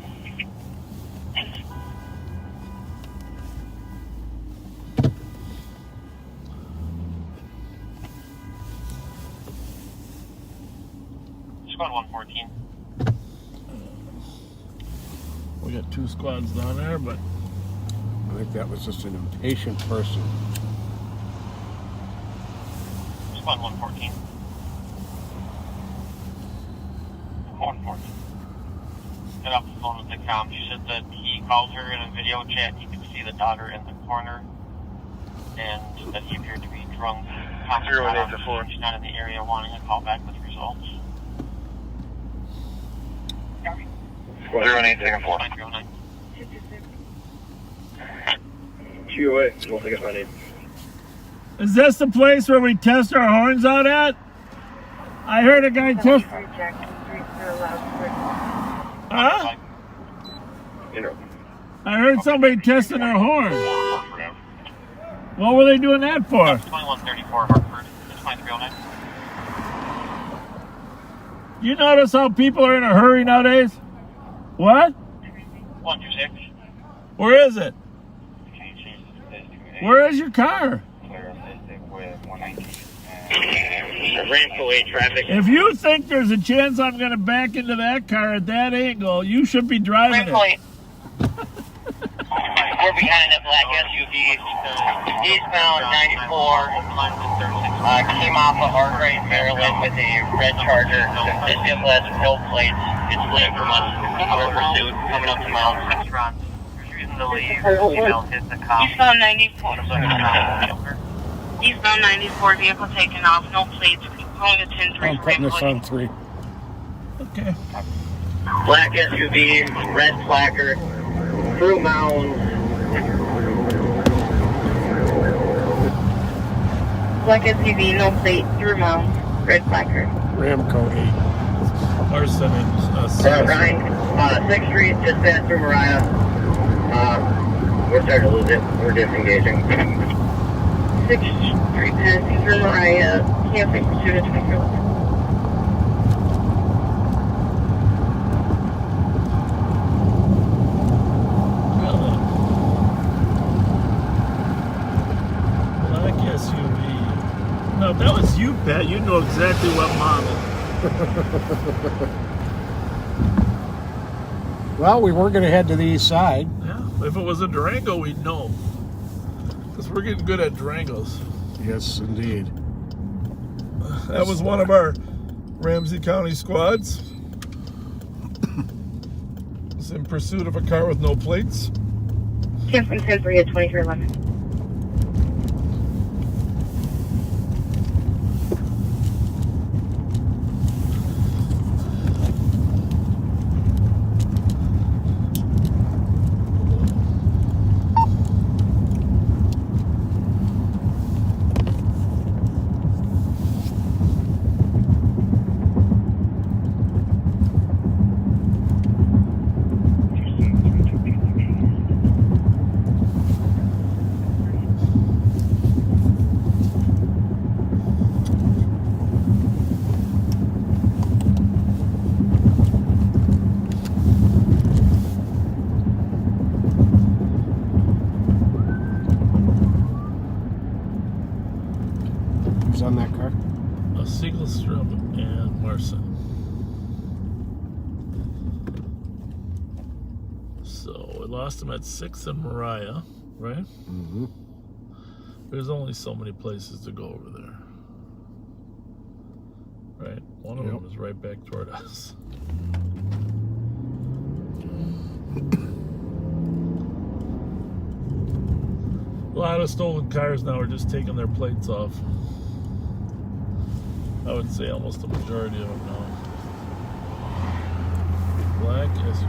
Squad 114. We got 2 squads down there, but I think that was just an impatient person. Squad 114. 114. Got off the phone with the comm. She said that he called her in a video chat. He could see the daughter in the corner, and that he appeared to be drunk. She's not in the area, wanting a call back with results. 08, second floor. 909. QA, we'll take it my name. is this the place where we test our horns out at? I heard a guy test. Huh? You know. I heard somebody testing their horn. What were they doing that for? 2134 Hartford. It's 9309. You notice how people are in a hurry nowadays? What? 126. Where is it? Where is your car? Ramsey 8 traffic. If you think there's a chance I'm going to back into that car at that angle, you should be driving it. We're behind that black SUV. Eastbound 94. Came off of Arkwright, Maryland with a red Charger. This vehicle has no plates. It's lit from us. Our pursuit coming up to Mount. Using the lead. Female hit the cop. Eastbound 94. Eastbound 94 vehicle taken off, no plates. Calling a 10-3. I'm putting this on 3. Okay. Black SUV, red placard, through mounds. Black SUV, no plate, through mounds, red placard. Ramco 8. Larson and Ryan, 6th Street, just past through Mariah. We're starting to lose it. We're disengaging. 6-3 passing for Mariah. Camping pursuit at 24 left. Black SUV. No, if that was you, Pat, you know exactly what model. Well, we were going to head to the east side. Yeah, if it was a Durango, we'd know. Because we're getting good at Durangos. Yes, indeed. That was one of our Ramsey County squads. Was in pursuit of a car with no plates. Camping 10-3 at 2311. Who's on that car? A Siegelstrom and Marson. So we lost them at 6th and Mariah, right? Mm-hmm. There's only so many places to go over there. Right? One of them is right back toward us. A lot of stolen cars now are just taking their plates off. I would say almost the majority of them now. Black SUV.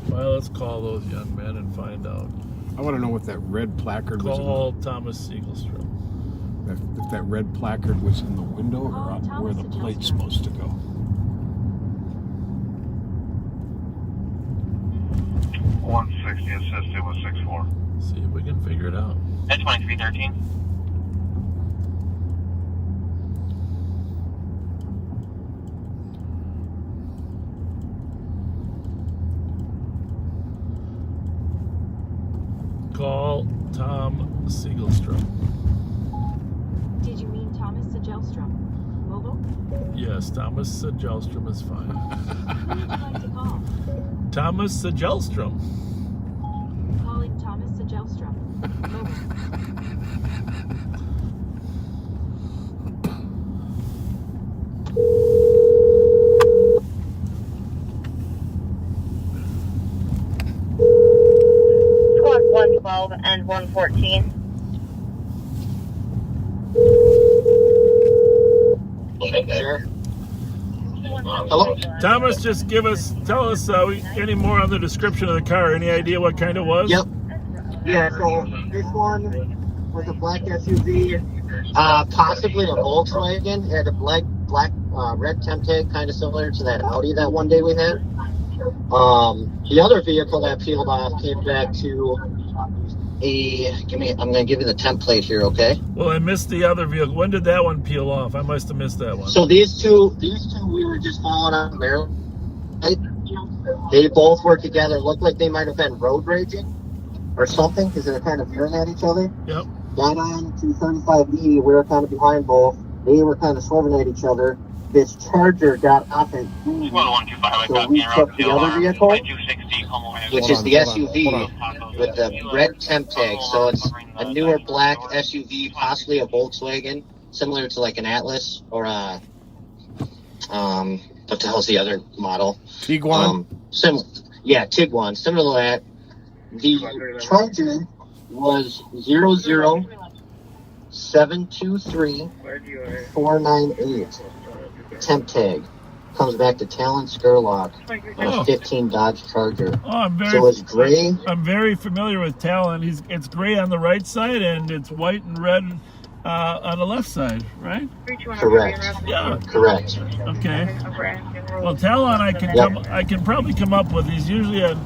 Well, let's call those young men and find out. I want to know what that red placard was. Call Thomas Siegelstrom. If that red placard was in the window or where the plate's supposed to go. 160 assisted with 6-4. See if we can figure it out. At 2313. Call Tom Siegelstrom. Did you mean Thomas Siegelstrom? Mobile? Yes, Thomas Siegelstrom is fine. Who would you like to call? Thomas Siegelstrom. Calling Thomas Siegelstrom. Mobile. Squad 112 and 114. Sure. Hello? Thomas, just tell us any more on the description of the car. Any idea what kind it was? Yep. Yeah, so this one was a black SUV, possibly a Volkswagen. It had a black red temp tag, kind of similar to that Audi that one day we had. The other vehicle that peeled off came back to I'm going to give you the template here, okay? Well, I missed the other vehicle. When did that one peel off? I must have missed that one. So these two we were just following on Maryland. They both were together. Looked like they might have been road raging or something because they were kind of veering at each other. Yep. Got on to 35E. We were kind of behind both. They were kind of swerving at each other. This Charger got off and so we took the other vehicle, which is the SUV with the red temp tag. So it's a newer black SUV, possibly a Volkswagen, similar to like an Atlas or a what the hell's the other model? Tiguan. Tiguan, similar to that. The Charger was 00723-498. Temp tag comes back to Talon Skurlock on a 15 Dodge Charger. So it's gray. I'm very familiar with Talon. It's gray on the right side and it's white and red on the left side, right? Correct. Yeah. Correct. Okay. Well, Talon, I can probably come up with. He's usually a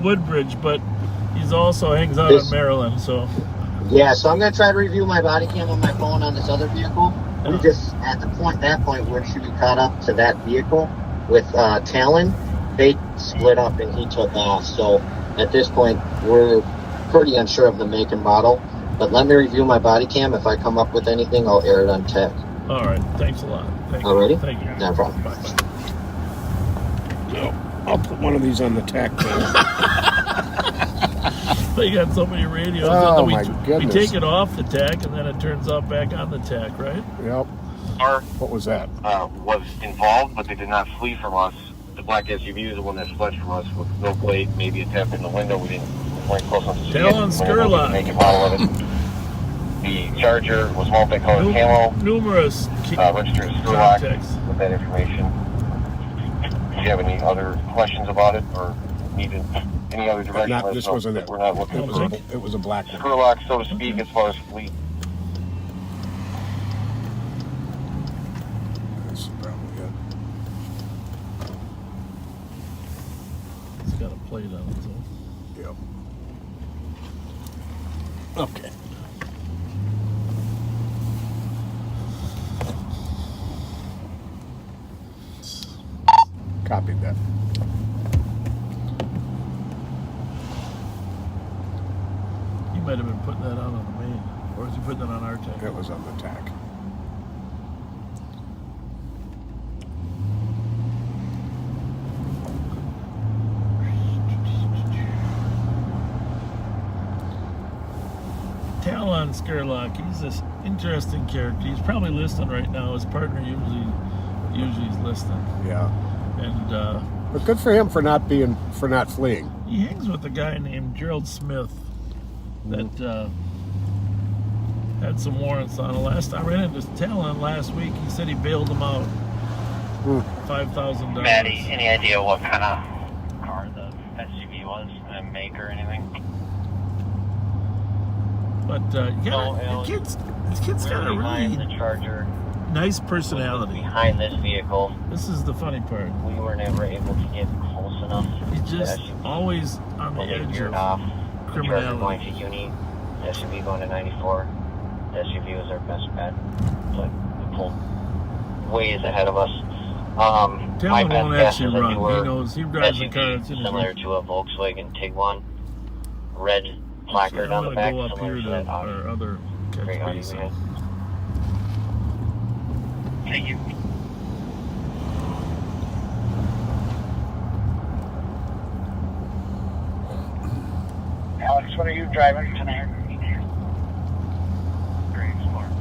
Woodbridge, but he's also hangs out in Maryland, so. Yeah, so I'm gonna try to review my body cam on my phone on this other vehicle. We just at that point when she caught up to that vehicle with Talon, they split up and he took off. So at this point we're pretty unsure of the make and model. But let me review my body cam. If I come up with anything, I'll air it on tech. All right, thanks a lot. Alrighty? Thank you. No problem. Bye. I'll put one of these on the tack. They got so many radios. Oh, and my we goodness. take it off the tack, and then it turns off back on the tack, right? Yep. Car What was that? was involved, but they did not flee from us. The black SUV is the one that fled from us with no plate, maybe a tap in the window. We weren't close enough to see it. Talon Skurlock. Make and model of it. The Charger was multicolored camo. Numerous registered Skurlock contacts. with that information. Do you have any other questions about it or needed any other direction? This wasn't it. We're not looking It was a black one. Skurlock, so to speak, as far as fleet. That's probably it. It's got a plate on it, so. Yep. Okay. Copied that. He might have been putting that out on the main. Or is he putting it on our tack? It was on the tack. Talon Skurlock, he's this interesting character. He's probably listening right now. His partner usually is listening. Yeah. And But good for him for not fleeing. he hangs with a guy named Gerald Smith that had some warrants on it. Last time I ran into Talon last week, he said he bailed him out. $5,000. Maddie, any idea what kind of car the SUV was? A make or anything? But the kid's got a really the Charger. nice personality. Behind this vehicle. This is the funny part. We were never able to get close enough. He's to the just SUV. always on the When they edge veered of off, the Charger going criminality. to Uni, the SUV going to 94. The SUV was our best bet. But we pulled ways ahead of us. My Talon best won't guess actually is a run. newer He knows. He drives the car. SUV It's in his similar to a Volkswagen Tiguan. Red placard I'm on the gonna back, go up similar here to to that Audi. our other Great catch Audi basin. we had. Thank you. Alex, what are you driving tonight? Very smart.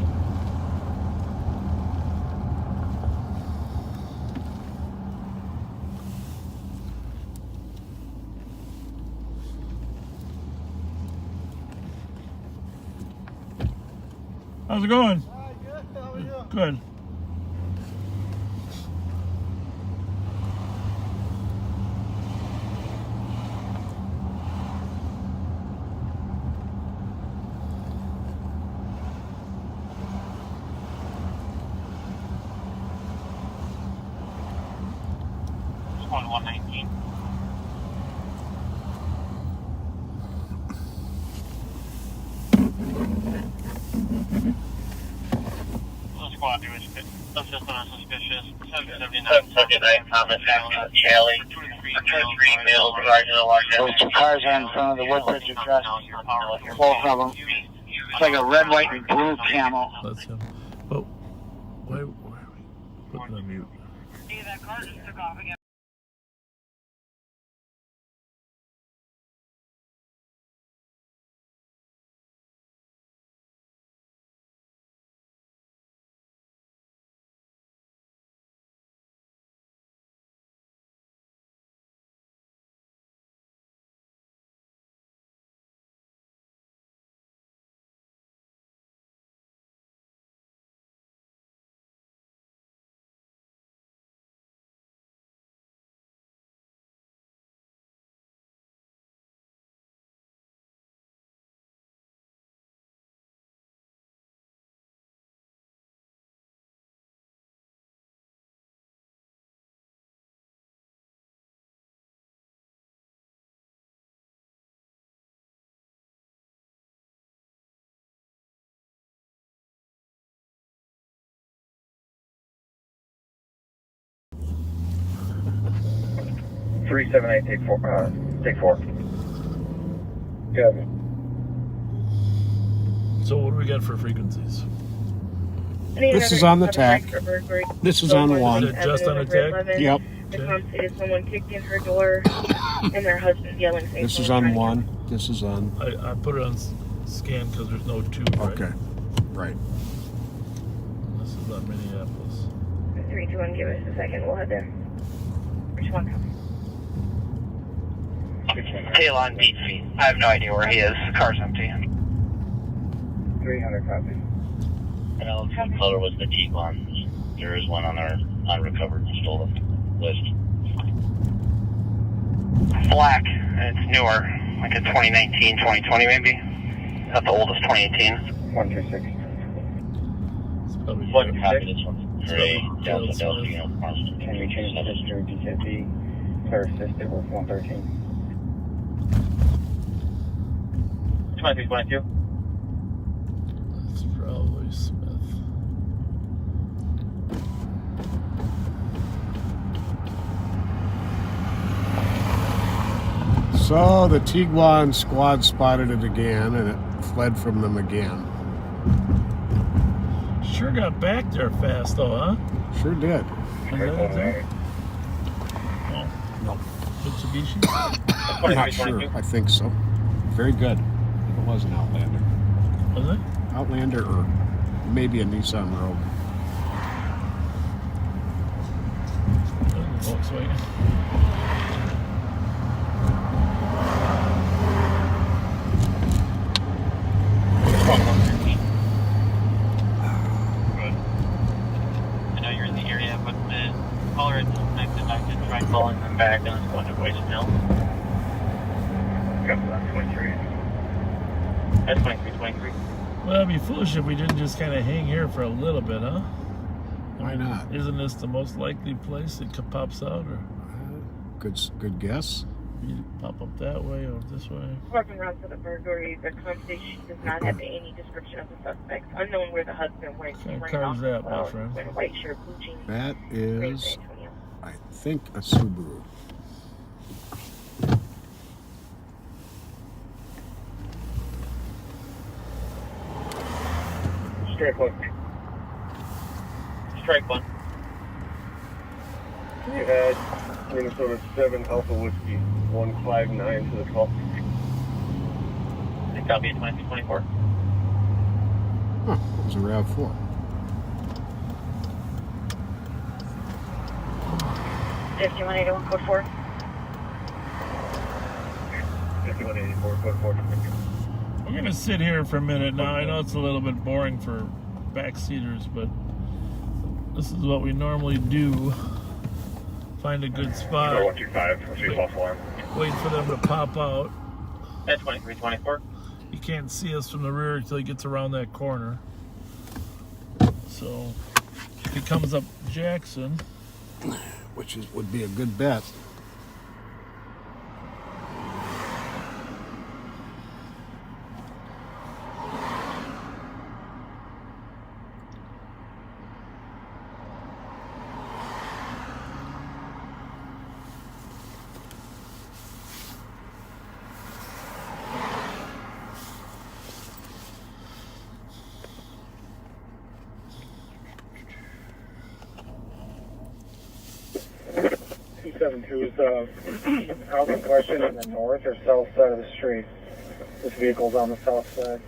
How's it going? Good. How are you? Good. It's going to 119. Squad do is assist on a suspicious 779 Thomas Avenue, Kelly. Three males riding a large. Those two cars are in front of the Woodbridge address. Both of them. It's like a red, white, and blue camo. That's him. Oh, why are we putting on mute? See, that car just took off again. 378, take 4. Good. So what do we got for frequencies? This is on the tack. This is on 1. Is it just on the tack? Yep. The mom stated someone kicked in her door and their husband yelling. This is on 1. This is on. I put it on scan because there's no 2. Right? Okay. Right. This is on Minneapolis. 3, 2, 1, give us a second. We'll head there. Which one coming? Tail on beats me. I have no idea where he is. The car's empty. 300 copy. And what color was the Tiguan? There is one on our unrecovered stolen list. Black, and it's newer. Like a 2019, 2020 maybe. Not the oldest, 2018. 126. What copy this one? Gray, Delta, Marston. Can we change the history DKB? Clear assisted with 113. 2322. That's probably Smith. So the Tiguan squad spotted it again, and it fled from them again. Sure got back there fast, though, huh? Sure did. Is that it? Oh, No. Mitsubishi? I'm not sure. I think so. Very good. It was an Outlander. Was it? Outlander or maybe a Nissan Rogue. Volkswagen. I know you're in the area, but the caller had suspected I could try calling them back and it's going to voicemail. That's 23. That's 2323. Well, it'd be foolish if we didn't just kind of hang here for a little bit, huh? Why not? Isn't this the most likely place it pops out, or Good guess. you pop up that way or this way? Parking route to the burglary. The conversation does not have any description of the suspect. Unknown where the husband went. What kind of car is that, my friend? Wearing a white shirt, blue jeans. That Green is, San Antonio. I think, a Subaru. Strike 1. Strike 1. You had Minnesota 7 Alpha Whiskey 159 to the call. I copy at 2324. Huh, it was a RAV4. $5181 code 4. 5184 code 4. We're going to sit here for a minute now. I know it's a little bit boring for backseaters, but this is what we normally do. Find a good spot. 125. Let's be false alarm. Wait for them to pop out. At 2324. You can't see us from the rear until he gets around that corner. So if he comes up Jackson, Which would be a good bet. House in question in the north or south side of the street. This vehicle's on the south side.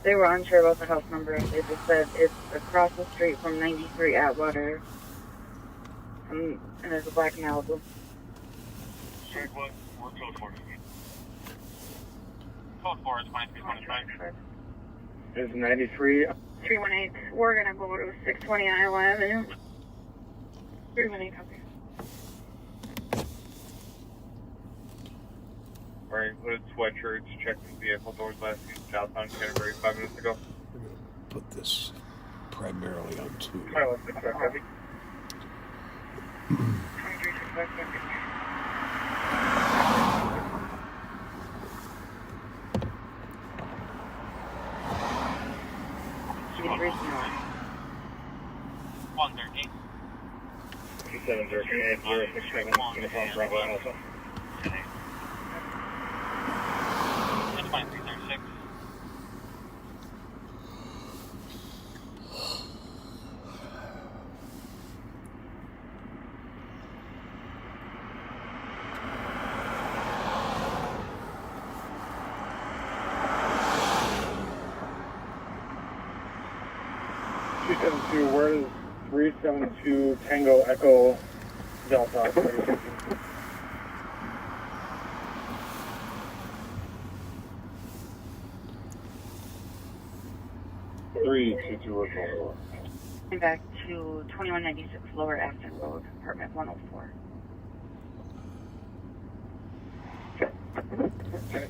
They were unsure about the house number. They just said it's across the street from 93 Atwater. And there's a black Malibu. Strike 1. We're code 4. Code 4 is 2325. Is 93. 318. We're gonna go to 620 Iowa Avenue. 318 copy. Wearing hooded sweatshirts, checking vehicle doors last seen southbound Canterbury 5 minutes ago. We're going to put this primarily on 2. Pilot 6 copy. 2365 copy. She's reaching out. 113. 7067 Uniform Bravo Alpha. 2336. Where is 372 Tango Echo Delta? 322 Echo. Back to 2196 Lower Afton Road, apartment 104. Okay.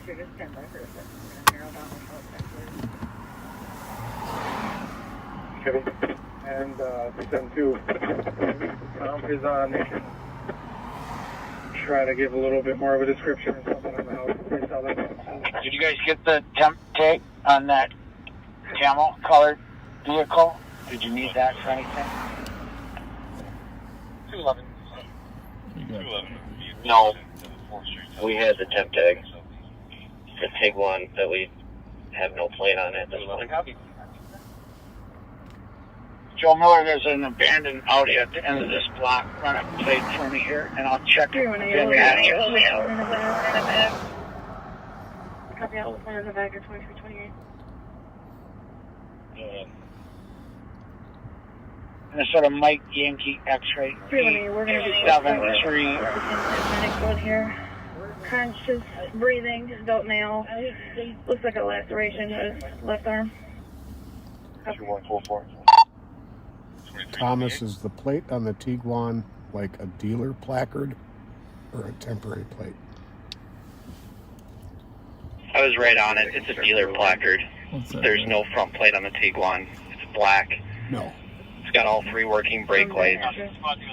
Just stand by for a second. We're going to narrow down the house Okay. And 372 is on. Try to give a little bit more of a description or something on the house. Please tell them. Did you guys get the temp tag on that camel colored vehicle? Did you need that for anything? 211. No, we had the temp tag. The TIG one that we have no plate on it. Joe Miller, there's an abandoned Audi at the end of this block. Run a plate for me here, and I'll check it. Copy out, one in the back of 2328. Minnesota Mike Yankee X-ray 318, we're going to be 73. Next one here. Conscious breathing, adult male. Looks like a laceration to his left arm. 2144. Thomas, is the plate on the Tiguan like a dealer placard or a temporary plate? I was right on it. It's a dealer placard. There's no front plate on the Tiguan. It's black. No. It's got all three working brake lights.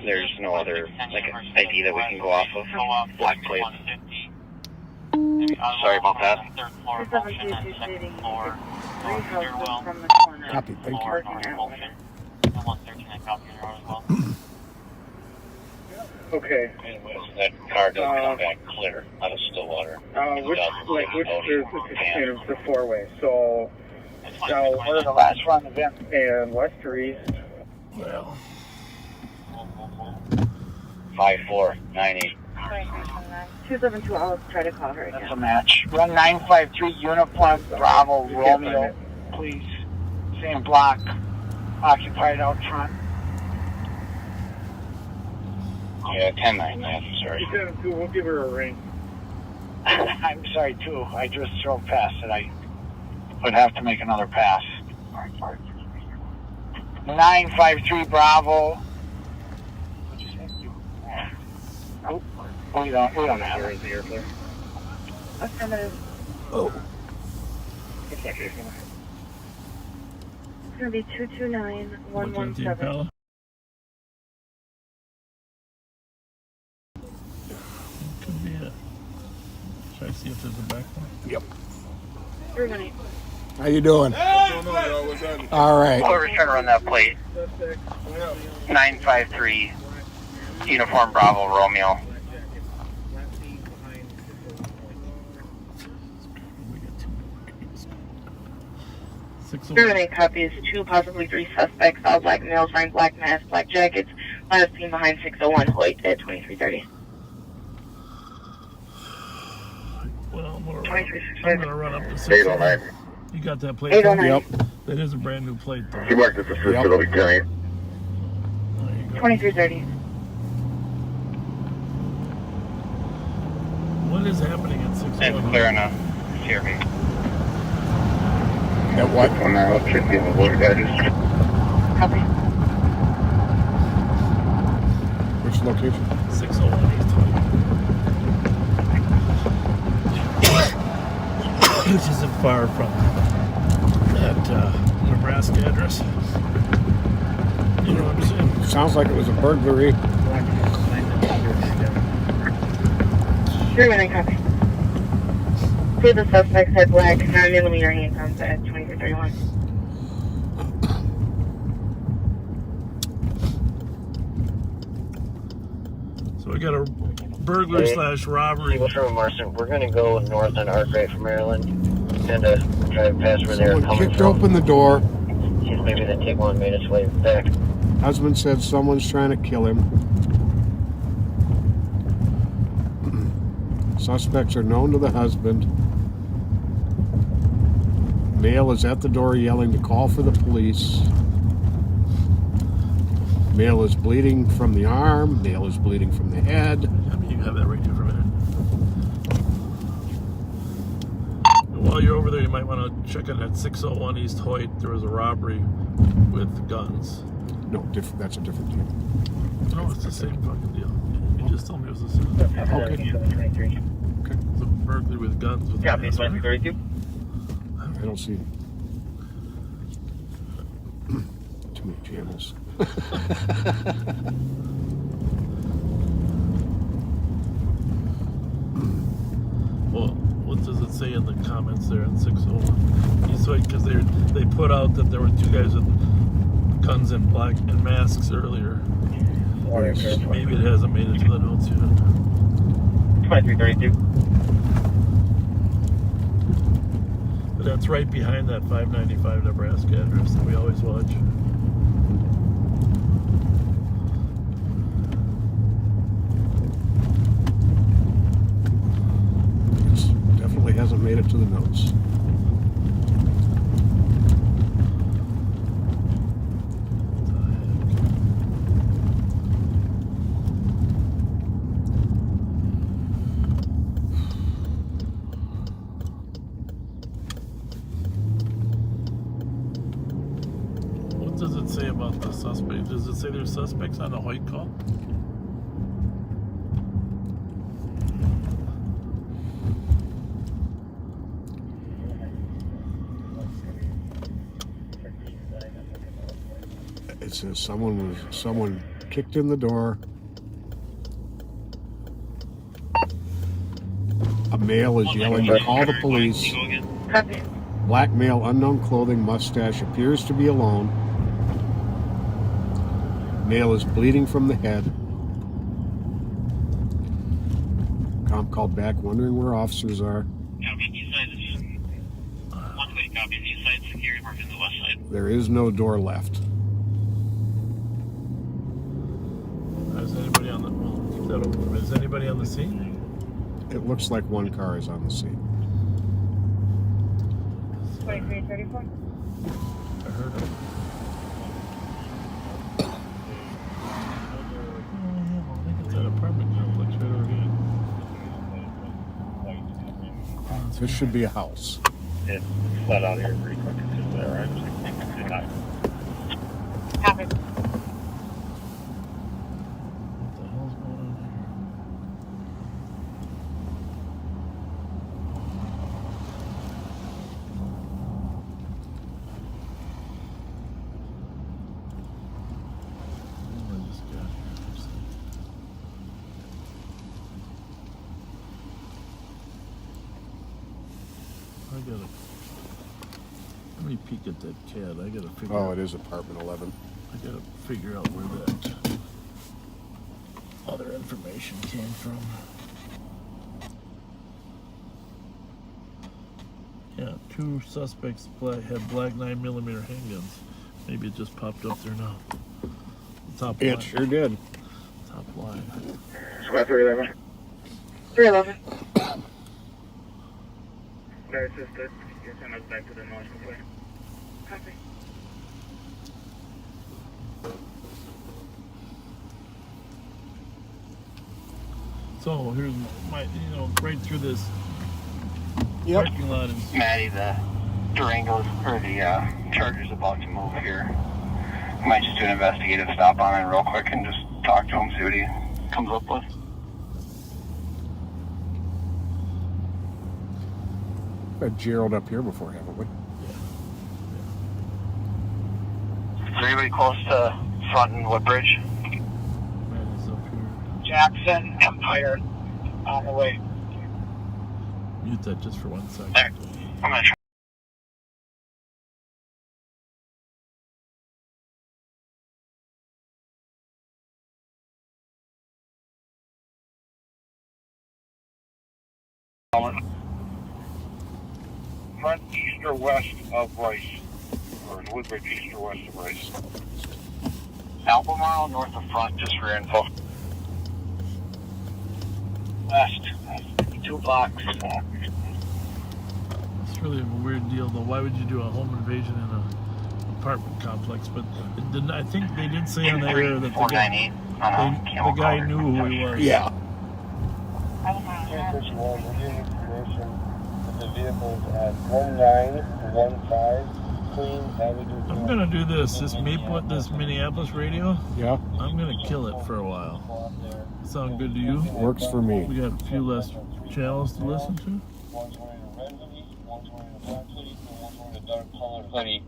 There's no other ID that we can go off of. Black plate. Sorry about that. Third floor motion and second floor steering wheel. From the corner. Copy, thank you. Floor motion. And 113 and copy in as well. Okay. That car doesn't come back clear out of Stillwater. Which it's the four-way. So now We're the last run event. and west or east. Well, 5498. 272, I'll try to call her That's again. a match. Run 953 Uniform Bravo Romeo, please. Same block. Occupied out front. Yeah, 10-9, man. Sorry. 272, we'll give her a ring. I'm sorry, too. I just drove past it. I would have to make another pass. 953 Bravo. What'd you say? Oh, we don't have it. Affirmative. Oh. Looks like it's It's going to be 229117. Impala. Could be it. Should I see if there's a back one? Yep. 318. How you doing? All right. Whoever's trying to run that plate. 953 Uniform Bravo Romeo. We got two. 601. 318 copies, 2, possibly 3 suspects, all black males, wearing black masks, black jackets. Last seen behind 601 Hoyt at 2330. Well, I'm gonna 2365. run up to 809. 601. You got that plate? 809. Yep. That is a brand new plate, though. She marked as assisted, Yep. it'll be giant. There you go. 2330. What is happening at And 601? clear enough. CRV. At what? One now, should be in the water guidance. Copy. Which location? 601 East. Which isn't far from that Nebraska address. You know what I'm saying? Sounds like it was a burglary. 318 copy. Two of the suspects had black 9mm handguns at 2331. So we got a burglary slash robbery. Eagle from Marston. We're going to go north on Arkwright from Maryland. Kind of drive past where they're Someone coming kicked from. open the door. See if maybe the tick one made its way back. Husband said someone's trying to kill him. Suspects are known to the husband. Male is at the door yelling to call for the police. Male is bleeding from the arm. Male is bleeding from the head. I mean, you can have that right here for a minute. While you're over there, you might want to check on that 601 East Hoyt. There was a robbery with guns. No, that's a different deal. No, it's the same fucking deal. You just told me it was the same. Okay. It's a burglary with guns. With Copy, 2232. I don't see too many channels. Well, what does it say in the comments there in 601? East Hoyt, because they put out that there were two guys with guns and black and masks earlier. Maybe it hasn't made it to the notes yet. 2332. But that's right behind that 595 Nebraska address that we always watch. It definitely hasn't made it to the notes. What does it say about the suspect? Does it say there's suspects on the Hoyt call? It says someone kicked in the door. A male is yelling to call the police. Copy. Black male, unknown clothing, mustache, appears to be alone. Male is bleeding from the head. Comp called back wondering where officers are. Copy. East side is one way. Copy. East side security working the west side. There is no door left. Is anybody on the? Well, keep that open. Is anybody on the scene? It looks like one car is on the scene. 2334. I heard it. That apartment complex right over here. This should be a house. It's flat out here pretty quick. It's just there, right? Copy. What the hell's going on here? What I just got here. I gotta. Let me peek at that CAD. I gotta figure. Oh, it is apartment 11. I gotta figure out where that other information came from. Yeah, two suspects had black 9mm handguns. Maybe it just popped up there now. Top line. It sure did. Top line. Squad 311. 311. Fire assisted. You send us back to the north way. Copy. So here's my, right through this parking lot is. Maddie, the Durango's, or the Charger's about to move here. Might just do an investigative stop on it real quick and just talk to him, see what he comes up with. We've had Gerald up here before, haven't we? Is there anybody close to Front and Woodbridge? Man is up here. Jackson, Empire, on the way. Mute that just for 1 second. There. I'm gonna try. Front east or west of Rice, or Woodbridge east or west of Rice. Albemarle north of front, just for info. West. 2 blocks. It's really a weird deal, though. Why would you do a home invasion in an apartment complex? But it didn't, I think they did say on the air that the guy knew who he was. Yeah. First of all, we're getting information that the vehicle's at 1915 Queen Avenue. I'm gonna do this. This Minneapolis radio. Yeah. I'm gonna kill it for a while. Sound good to you? Works for me. We got a few less channels to listen to. One's wearing a red hoodie, one's wearing a black hoodie, and one's wearing a dark colored hoodie.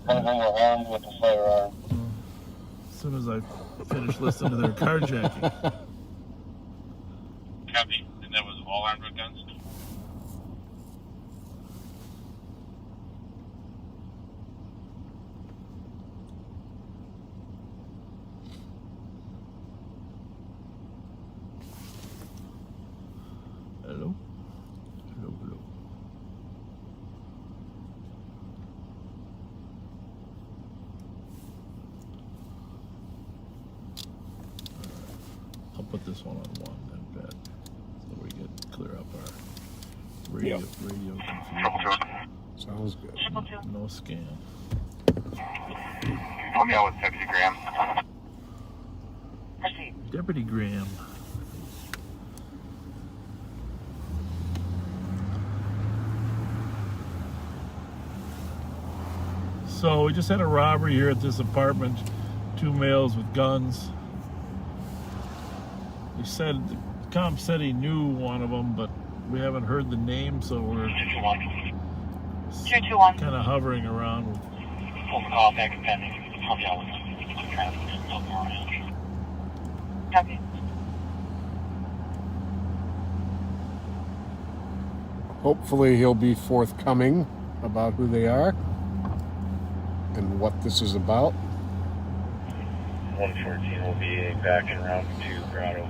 One of them are armed with a firearm. As soon as I finish listening to their carjacking. Copy. And that was all armed with guns? Hello? Hello, hello. I'll put this one on 1 then, bet. So we get clear up our radio confusion. Sounds good. No scan. Let me out with Deputy Graham. Deputy Graham. So we just had a robbery here at this apartment. 2 males with guns. He said, the cop said he knew one of them, but we haven't heard the name, so we're 221. kind of hovering around. Pull the call back and pending. I'll be out with traffic. Copy. Hopefully he'll be forthcoming about who they are and what this is about. 114 will be back en route to Grotto.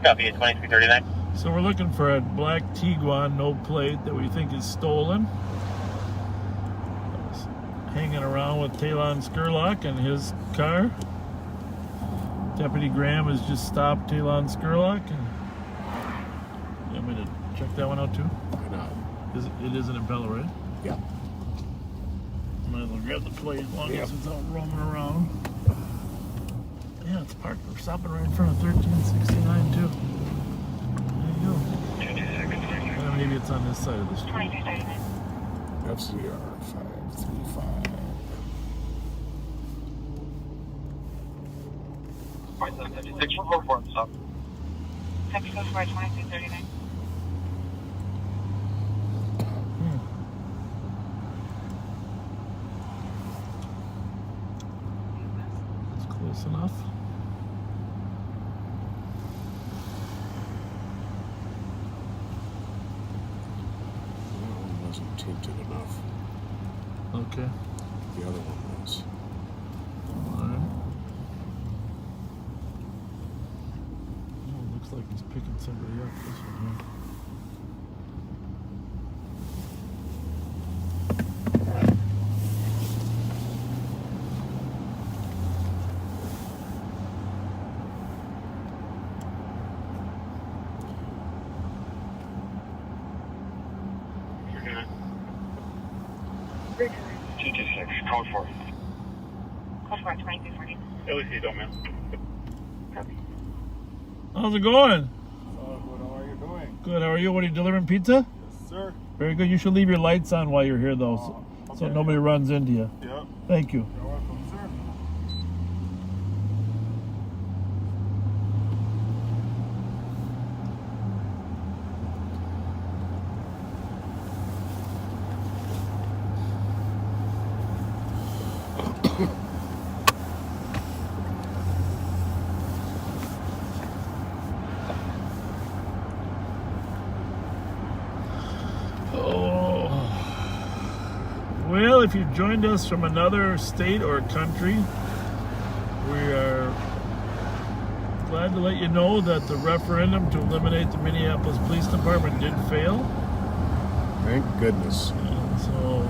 Copy at 2339. So we're looking for a black Tiguan, no plate, that we think is stolen. That was hanging around with Talon Skurlock and his car. Deputy Graham has just stopped Talon Skurlock. And you want me to check that one out too? Why not? It is an Impella, right? Yeah. Might as well grab the plate as long as it's out roaming around. Yeah, it's parked. We're stopping right in front of 1369 too. There you go. Maybe it's on this side of the street. FCR 535. 5756, we'll go for it, stop. Copy, go for it, 2239. It's close enough. That one wasn't tinted enough. Okay. The other one was. Alright. Oh, looks like he's picking somebody up. This one here. You're good. 226, code 4. Code for it, 2240. LEC, don't man. Copy. How's it going? Good, how are you doing? Good. How are you? What are you delivering pizza? Yes, sir. Very good. You should leave your lights on while you're here, though, so nobody runs into you. Yep. Thank you. You're welcome, sir. Well, if you've joined us from another state or country, we are glad to let you know that the referendum to eliminate the Minneapolis Police Department did fail. Thank goodness. And so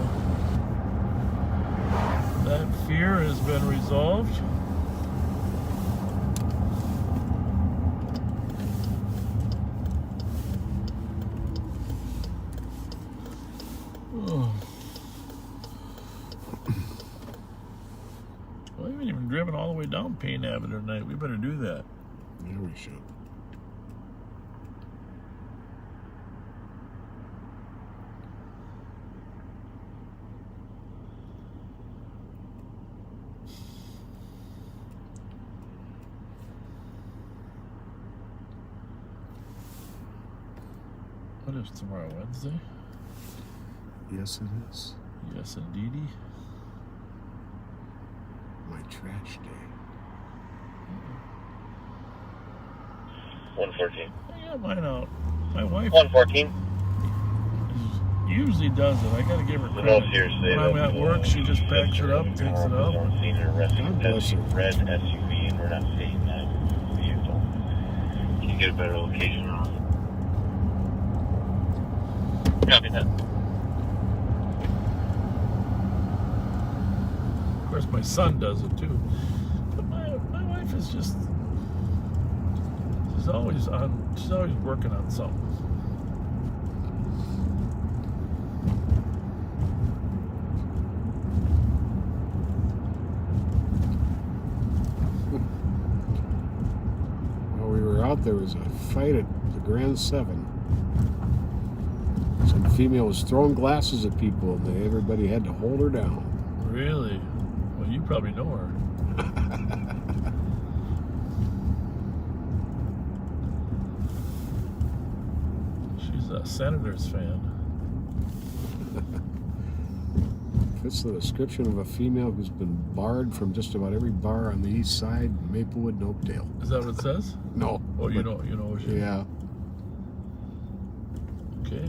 that fear has been resolved. Oh. Well, we haven't even driven all the way down Payne Avenue tonight. We better do that. Yeah, we should. What is tomorrow, Wednesday? Yes, it is. Yes, indeedy. My trash day. 114. Yeah, mine out. My wife 114. usually does it. I gotta give her No, credit. seriously. When I'm at work, she just packs it up, takes it up. Seen an arresting God bless her. red SUV, and we're not seeing that vehicle. Can you get a better location on it? Copy that. Of course, my son does it too. But my wife is just, she's always working on something. While we were out, there was a fight at the Grand 7. Some female was throwing glasses at people, and everybody had to hold her down. Really? Well, you probably know her. She's a Senators fan. Fits the description of a female who's been barred from just about every bar on the east side, Maplewood and Oakdale. Is that what it says? No. Oh, you but- know what she. Yeah. Okay.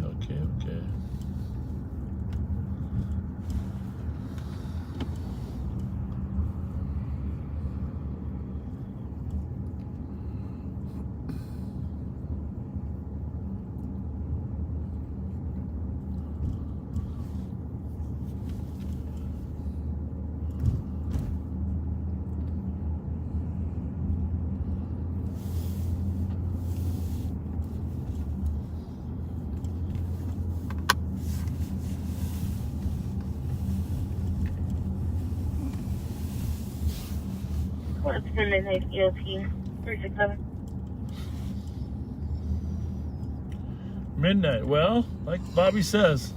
What's the midnight EOT 367? Midnight. Well, like Bobby says,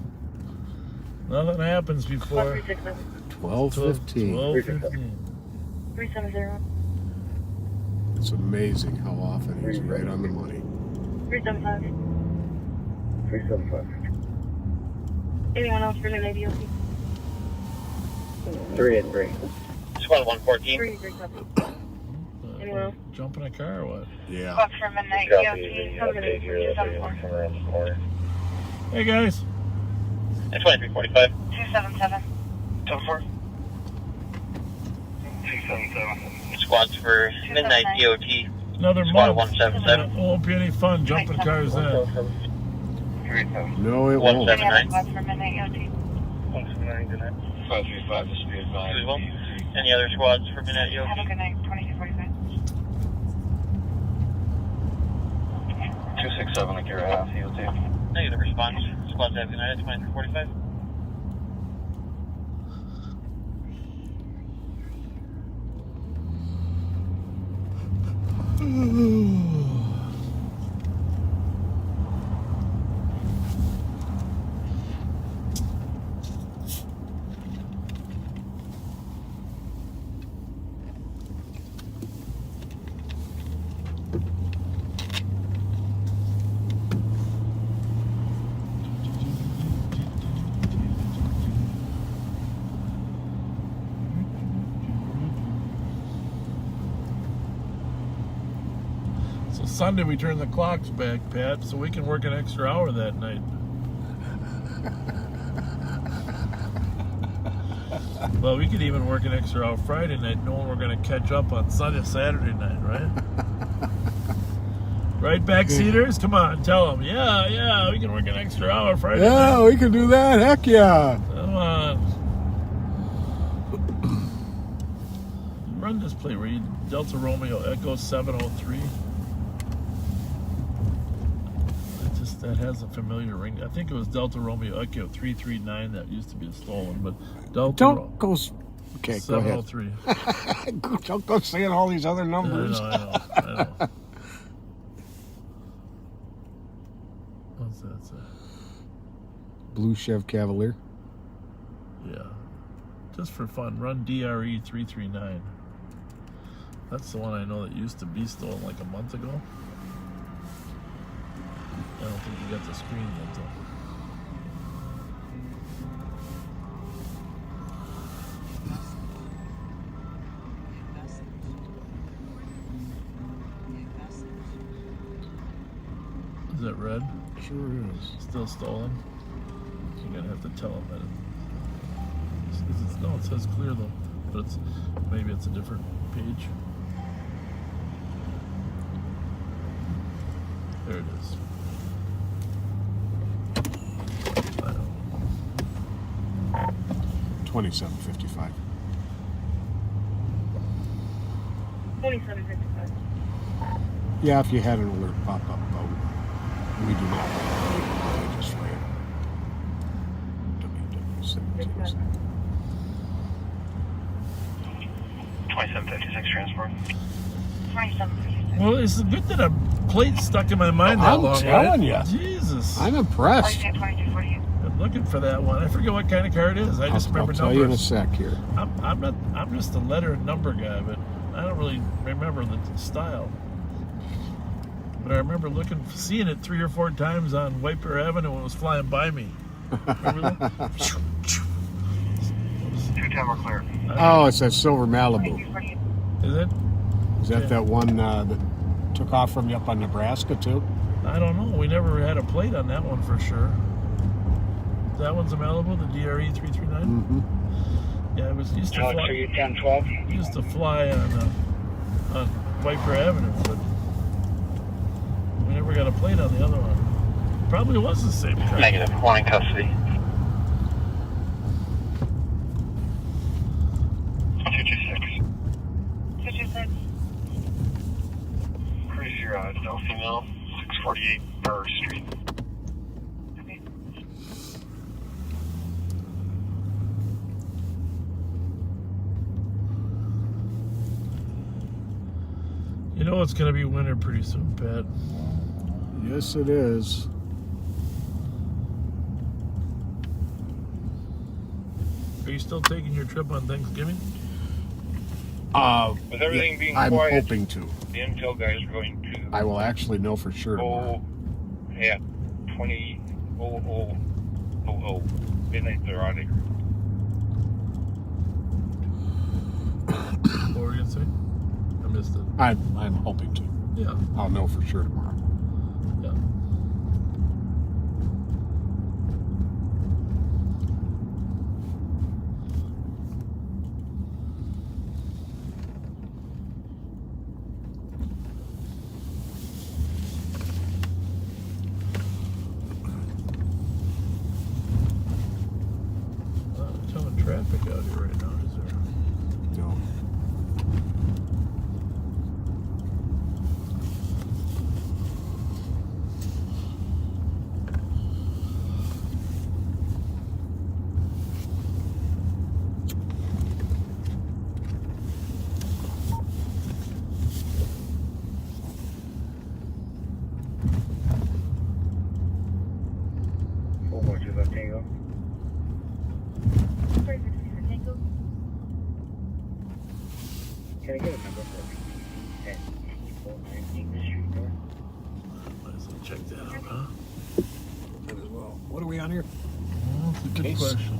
nothing happens before 367. 12:15. 12:15. 370. It's amazing how often he's right on the money. 375. 375. Anyone else for midnight EOT? 383. Squad 114. 337. Anyone else? Jump in a car or what? Yeah. Book for midnight Copy EOT, the somebody update here. That's coming coming around the corner. Hey guys. And 2345. 277. 24. 277. Squads for midnight DOT. Another Squad month. 177. It won't be any fun jumping cars in. 377. No, it won't. 179. Book for midnight EOT. 179 good night. 535 is speed advised. As well. Any other squads for midnight Have a DOT? good night. 2245. 267 to carry off EOT. Negative response. Squads have good night at 2345. So Sunday we turn the clocks back, Pat, so we can work an extra hour that night. Well, we could even work an extra hour Friday night, knowing we're going to catch up on Saturday night, right? Right, backseaters? Come on, tell them. Yeah, we can work an extra hour Friday night. Yeah, we can do that. Heck yeah. Come on. Run this plate, read Delta Romeo Echo 703. That has a familiar ring. I think it was Delta Romeo Echo 339 that used to be stolen, but Delta Don't go. Okay, go ahead. 703. Don't go saying all these other numbers. I know. What's that say? Blue Chev Cavalier. Yeah. Just for fun, run DRE 339. That's the one I know that used to be stolen like a month ago. I don't think you got the screen yet, though. Is that red? Sure is. Still stolen? You're going to have to tell them that no, it says clear, though. But maybe it's a different page. There it is. 2755. 2755. Yeah, if you had an alert pop up, though, we do not. I just ran. WW17. 2756 transport. 2756. Well, it's good that a plate stuck in my mind that long. I'm telling right? you. Jesus. I'm impressed. 2248. I'm looking for that one. I forget what kind of car it is. I just remember I'll tell numbers. you in a sec here. I'm just a letter and number guy, but I don't really remember the style. But I remember seeing it 3 or 4 times on Wiper Avenue when it was flying by me. Remember that? 210 we're clear. Oh, it's that silver Malibu. Is it? Is that that one that took off from you up on Nebraska, too? I don't know. We never had a plate on that one for sure. That one's a Malibu, the DRE 339. Mm-hmm. Yeah, it was used to fly. 1012. Used to fly on Wiper Avenue, but we never got a plate on the other one. Probably was the same car. Negative. Warning custody. 226. 226. Cruise your no female 648 Burr Street. Okay. You know it's going to be winter pretty soon, Pat. Yes, it is. Are you still taking your trip on Thanksgiving? With everything being I'm quiet, hoping to. the intel guy is going to I will actually know for sure tomorrow. go at 20:00 midnight. They're out of here. What were you going to say? I missed it. I'm hoping to. Yeah. I'll know for sure tomorrow. Yeah. A ton of traffic out here right now, is there? No. Tango. 360 Tango. Can I get a number for at 49 English Street North? Might as well check that out, huh? Might as well. What are we on here? Well, that's a good Case. question.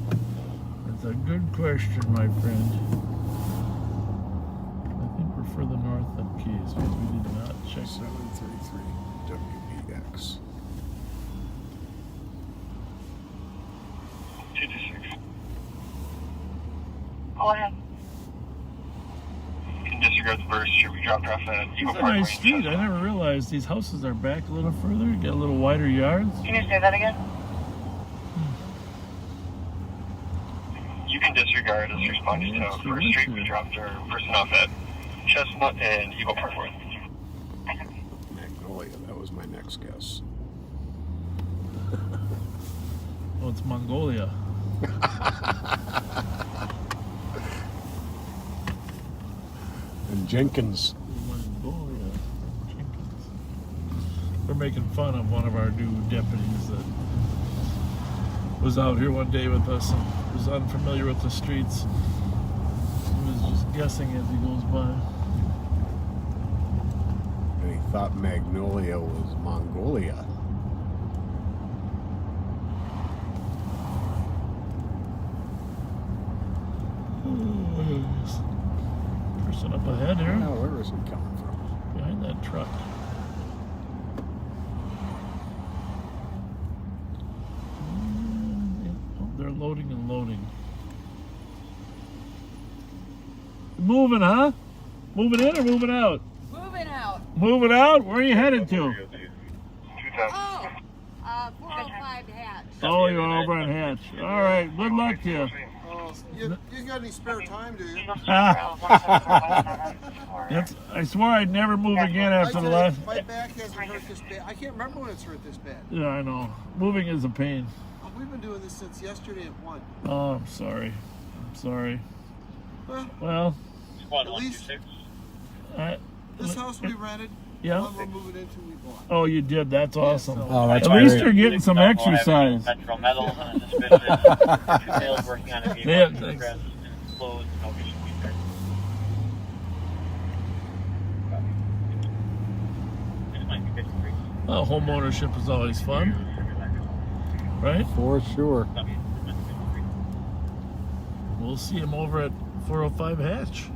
That's a good question, my friend. I think we're further north than Keys because we did not check. 733 WBX. 226. Go ahead. You can disregard the first street we dropped off at. It's a nice street. I never realized these houses are back a little further, get a little wider yards. Can you say that again? You can disregard as responding to first street we dropped our person off at Chestnut and Eagle Parkway. Magnolia, that was my next guess. Oh, it's Mongolia. And Jenkins. Mongolia. Jenkins. We're making fun of one of our new deputies that was out here one day with us and was unfamiliar with the streets. He was just guessing as he goes by. And he thought Magnolia was Mongolia. Person up ahead here. Now, where is he coming from? Behind that truck. Oh, they're loading and loading. Moving, huh? Moving in or moving out? Moving out. Moving out? Where are you headed to? Oh, 405 Hatch. Oh, you're over on Hatch. All right, good luck to you. You got any spare time, do you? I swore I'd never move again after the last. My back hasn't hurt this bad. I can't remember when it's hurt this bad. Yeah, I know. Moving is a pain. We've been doing this since yesterday at 1. Oh, I'm sorry. I'm sorry. Well, at least this house we rented, yeah. the one we're moving into, we bought. Oh, you did. That's awesome. Oh, that's At least you're getting some exercise. Metro metal on a suspicion. Sales working on a vehicle. Yeah, thanks. Closed, no issue there. Well, home ownership is always fun, right? For sure. We'll see him over at 405 Hatch.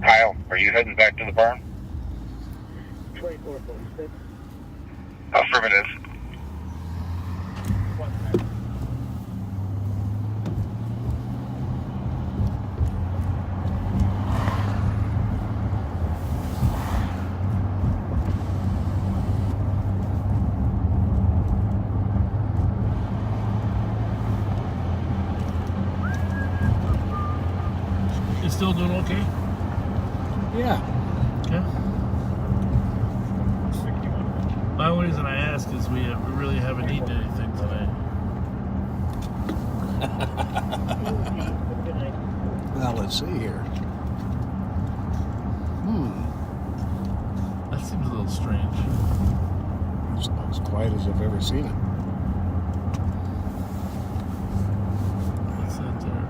Kyle, are you heading back to the barn? 2446. Affirmative. You still doing okay? Yeah. Okay. The only reason I ask is we really haven't eaten anything today. Well, let's see here. That seems a little strange. It's about as quiet as I've ever seen it. What's that there?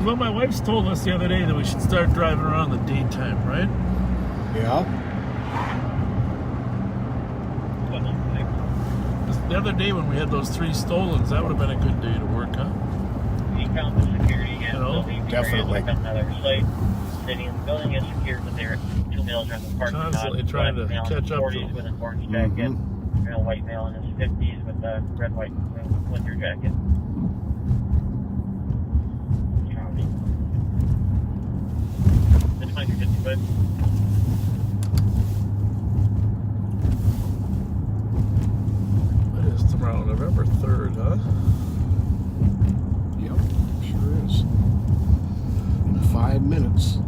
Well, my wife's told us the other day that we should start driving around the daytime, right? Yeah. The other day when we had those 3 stolens, that would have been a good day to work, huh? You count the security and You know, definitely. Another site. Sitting in the building is secure, but they're 2 males around the parking lot. Constantly trying to Black male in catch his up to 40s them. with an orange jacket. White male in his 50s with a red, white winter jacket. This might be 55. It is tomorrow, November 3rd, huh? Yep, sure is. In 5 minutes.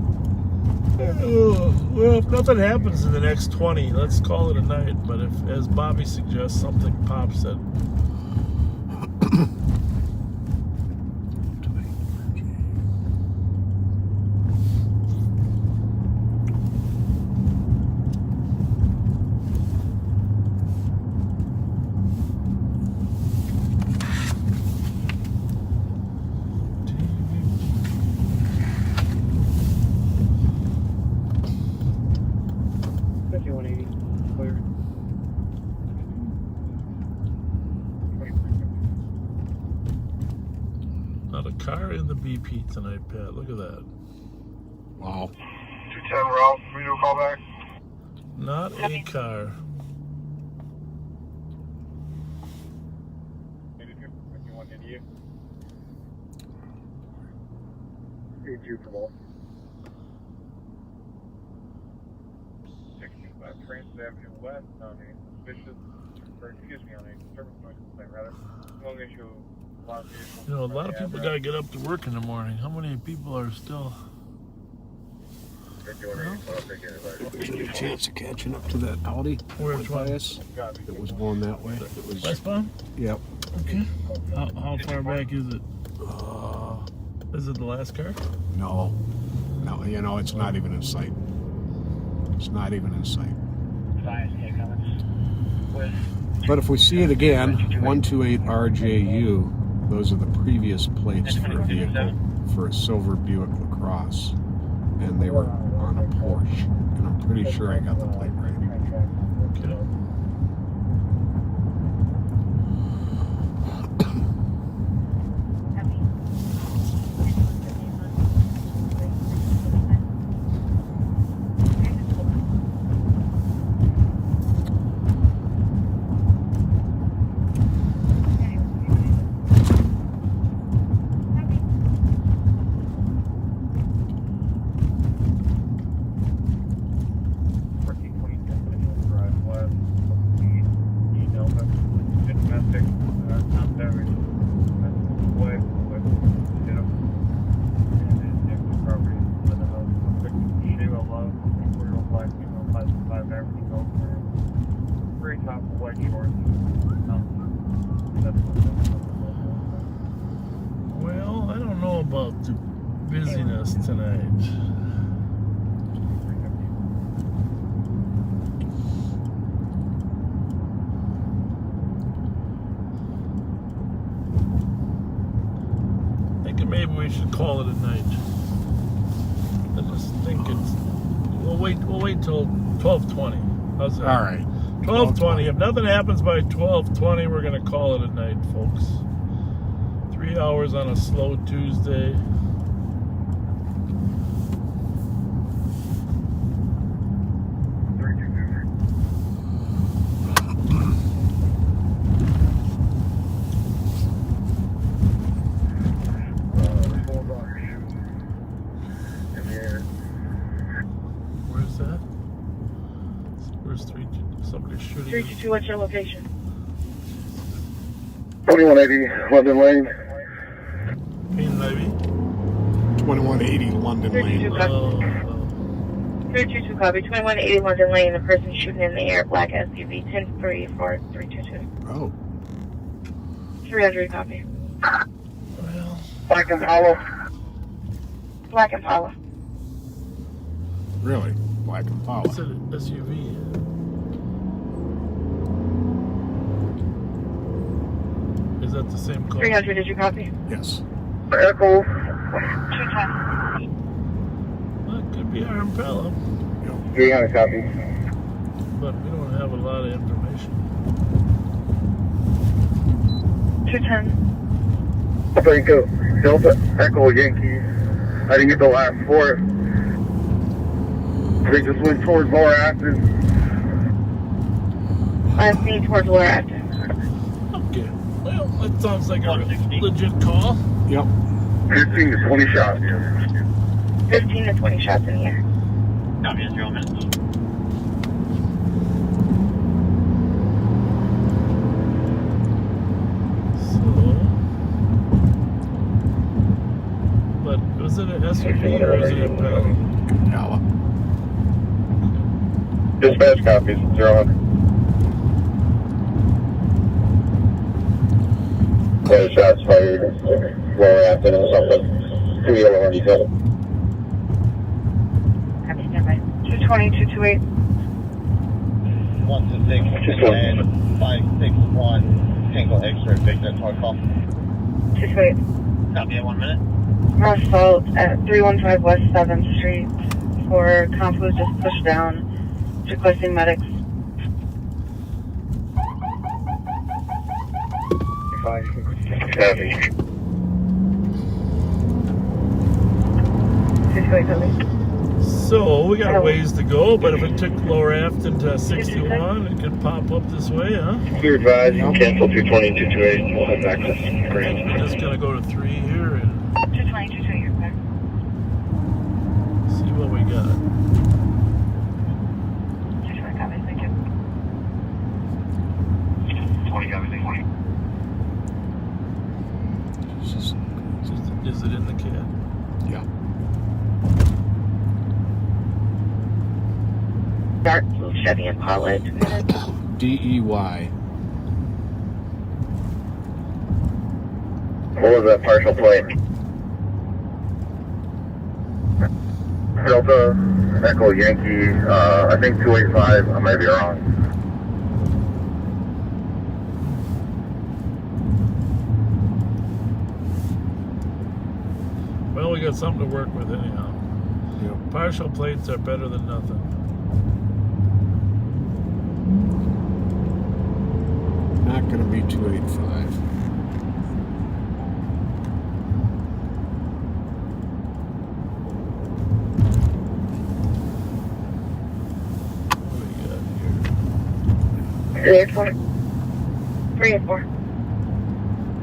Well, if nothing happens in the next 20, let's call it a night. But if, as Bobby suggests, something pops that not a car in the BP tonight, Pat. Look at that. Wow. 210 Ralph, we do a call back. Not a car. Promote. 65 Francis Avenue West on a suspicious, or excuse me, on a service noise complaint rather. Long issue. You know, a lot of people gotta get up to work in the morning. How many people are still? There's any chance of catching up to that Audi? Which one? It was going that way. It was westbound? Yep. Okay. How far back is it? Is it the last car? No. No, you know, it's not even in sight. It's not even in sight. But if we see it again, 128 RJU, those are the previous plates for a vehicle, for a silver Buick LaCrosse. And they were on a Porsche. And I'm pretty sure I got the plate right. Okay. Well, I don't know about the busyness tonight. Thinking maybe we should call it a night. I just think it's. We'll wait till 12:20. How's that? All right. 12:20. If nothing happens by 12:20, we're gonna call it a night, folks. 3 hours on a slow Tuesday. Where's that? Where's 322? Somebody's shooting. 322, what's your location? 2180 London Lane. Payne Levy. 2180 London Lane. 322 copy. 2180 London Lane. The person shooting in the air, black SUV, 10-3 for 322. Oh. 300 copy. Well. Black Impala. Black Impala. Really? Black Impala. It's an SUV. Is that the same call? 300, did you copy? Yes. Echo. 210. Well, it could be our Impala. 300 copy. But we don't have a lot of information. 210. Thank you. Delta Echo Yankee. I didn't get the last four. They just went towards Lower Acton. I'm seeing towards Lower Acton. Okay. Well, that sounds like a legit call. Yep. 15 to 20 shots. 15 to 20 shots in the air. Copy in 0 minutes. But was it an SUV or is it a Impala? Impala. Dispatch copies 0. Shots fired. Lower Acton or something. 2 yellow on detail. Copy, standby. 220, 228. 126 and 561 Tango X-ray Victor Toy Call. 228. Copy at 1 minute. Assault at 315 West 7th Street for conflict just pushed down. Requesting medics. 5. Copy. 228, copy. So we got a ways to go, but if it took Lower Afton to 61, it could pop up this way, huh? Clear advise, you can cancel 220, 228. We'll have access. Great. We're just gonna go to 3 here and 220, 228, you're clear. see what we got. 220, copy, thank you. 20, copy, 20. Is it in the cab? Yeah. Dark blue Chevy Impala. DEY. What was that partial plate? Delta Echo Yankee, I think 285, I might be wrong. Well, we got something to work with anyhow. Yep. Partial plates are better than nothing. Not going to be 285. What do we got here? 384. 384.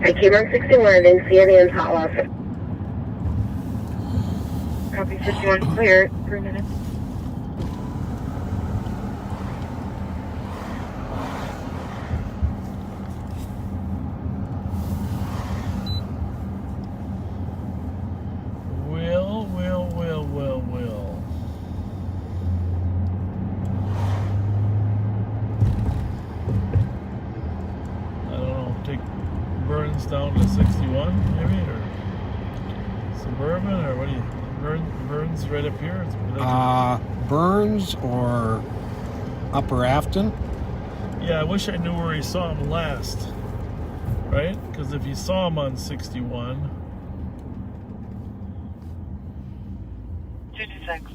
I came on 61, I didn't see any Impala. Copy 51, clear, 3 minutes. Will. I don't know, take Burns down to 61 maybe, or Suburban, or what do you, Burns right up here? Burns or Upper Afton? Yeah, I wish I knew where he saw him last, right? Because if you saw him on 61... 226.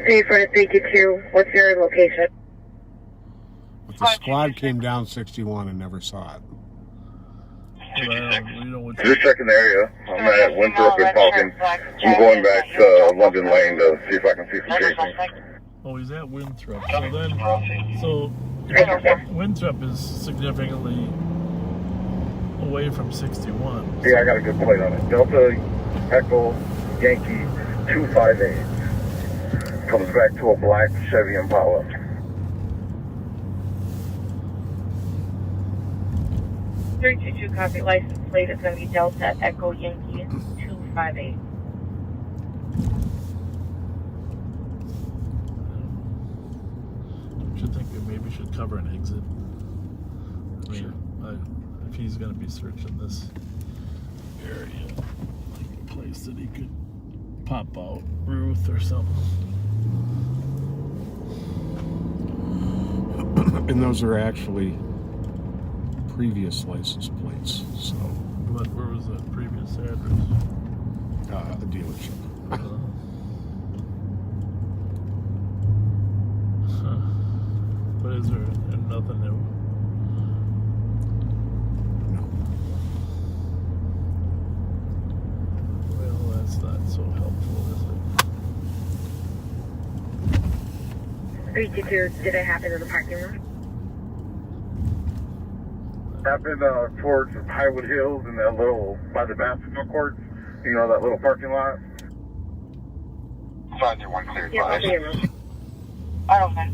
Three for 322. What's your location? But the squad came down 61 and never saw it. Just checking the area. I'm at Winthrop and Falcon. I'm going back to London Lane to see if I can see some chasing. Oh, he's at Winthrop. So Winthrop is significantly away from 61. Yeah, I got a good plate on it. Delta Echo Yankee 258. Comes back to a black Chevy Impala. .322 copy. License plate is going to be Delta Echo Yankee 258. Don't you think we maybe should cover an exit? I mean, if he's going to be searching this area, like a place that he could pop out, Ruth or something. And those are actually previous license plates, so. Where was that previous address? The dealership. But is there nothing new? No. Well, that's not so helpful, is it? 322, did it happen in the parking lot? Happened towards Highwood Hills and that little, by the basketball courts, you know, that little parking lot. 501 cleared. Yeah, I'll be in room. Okay.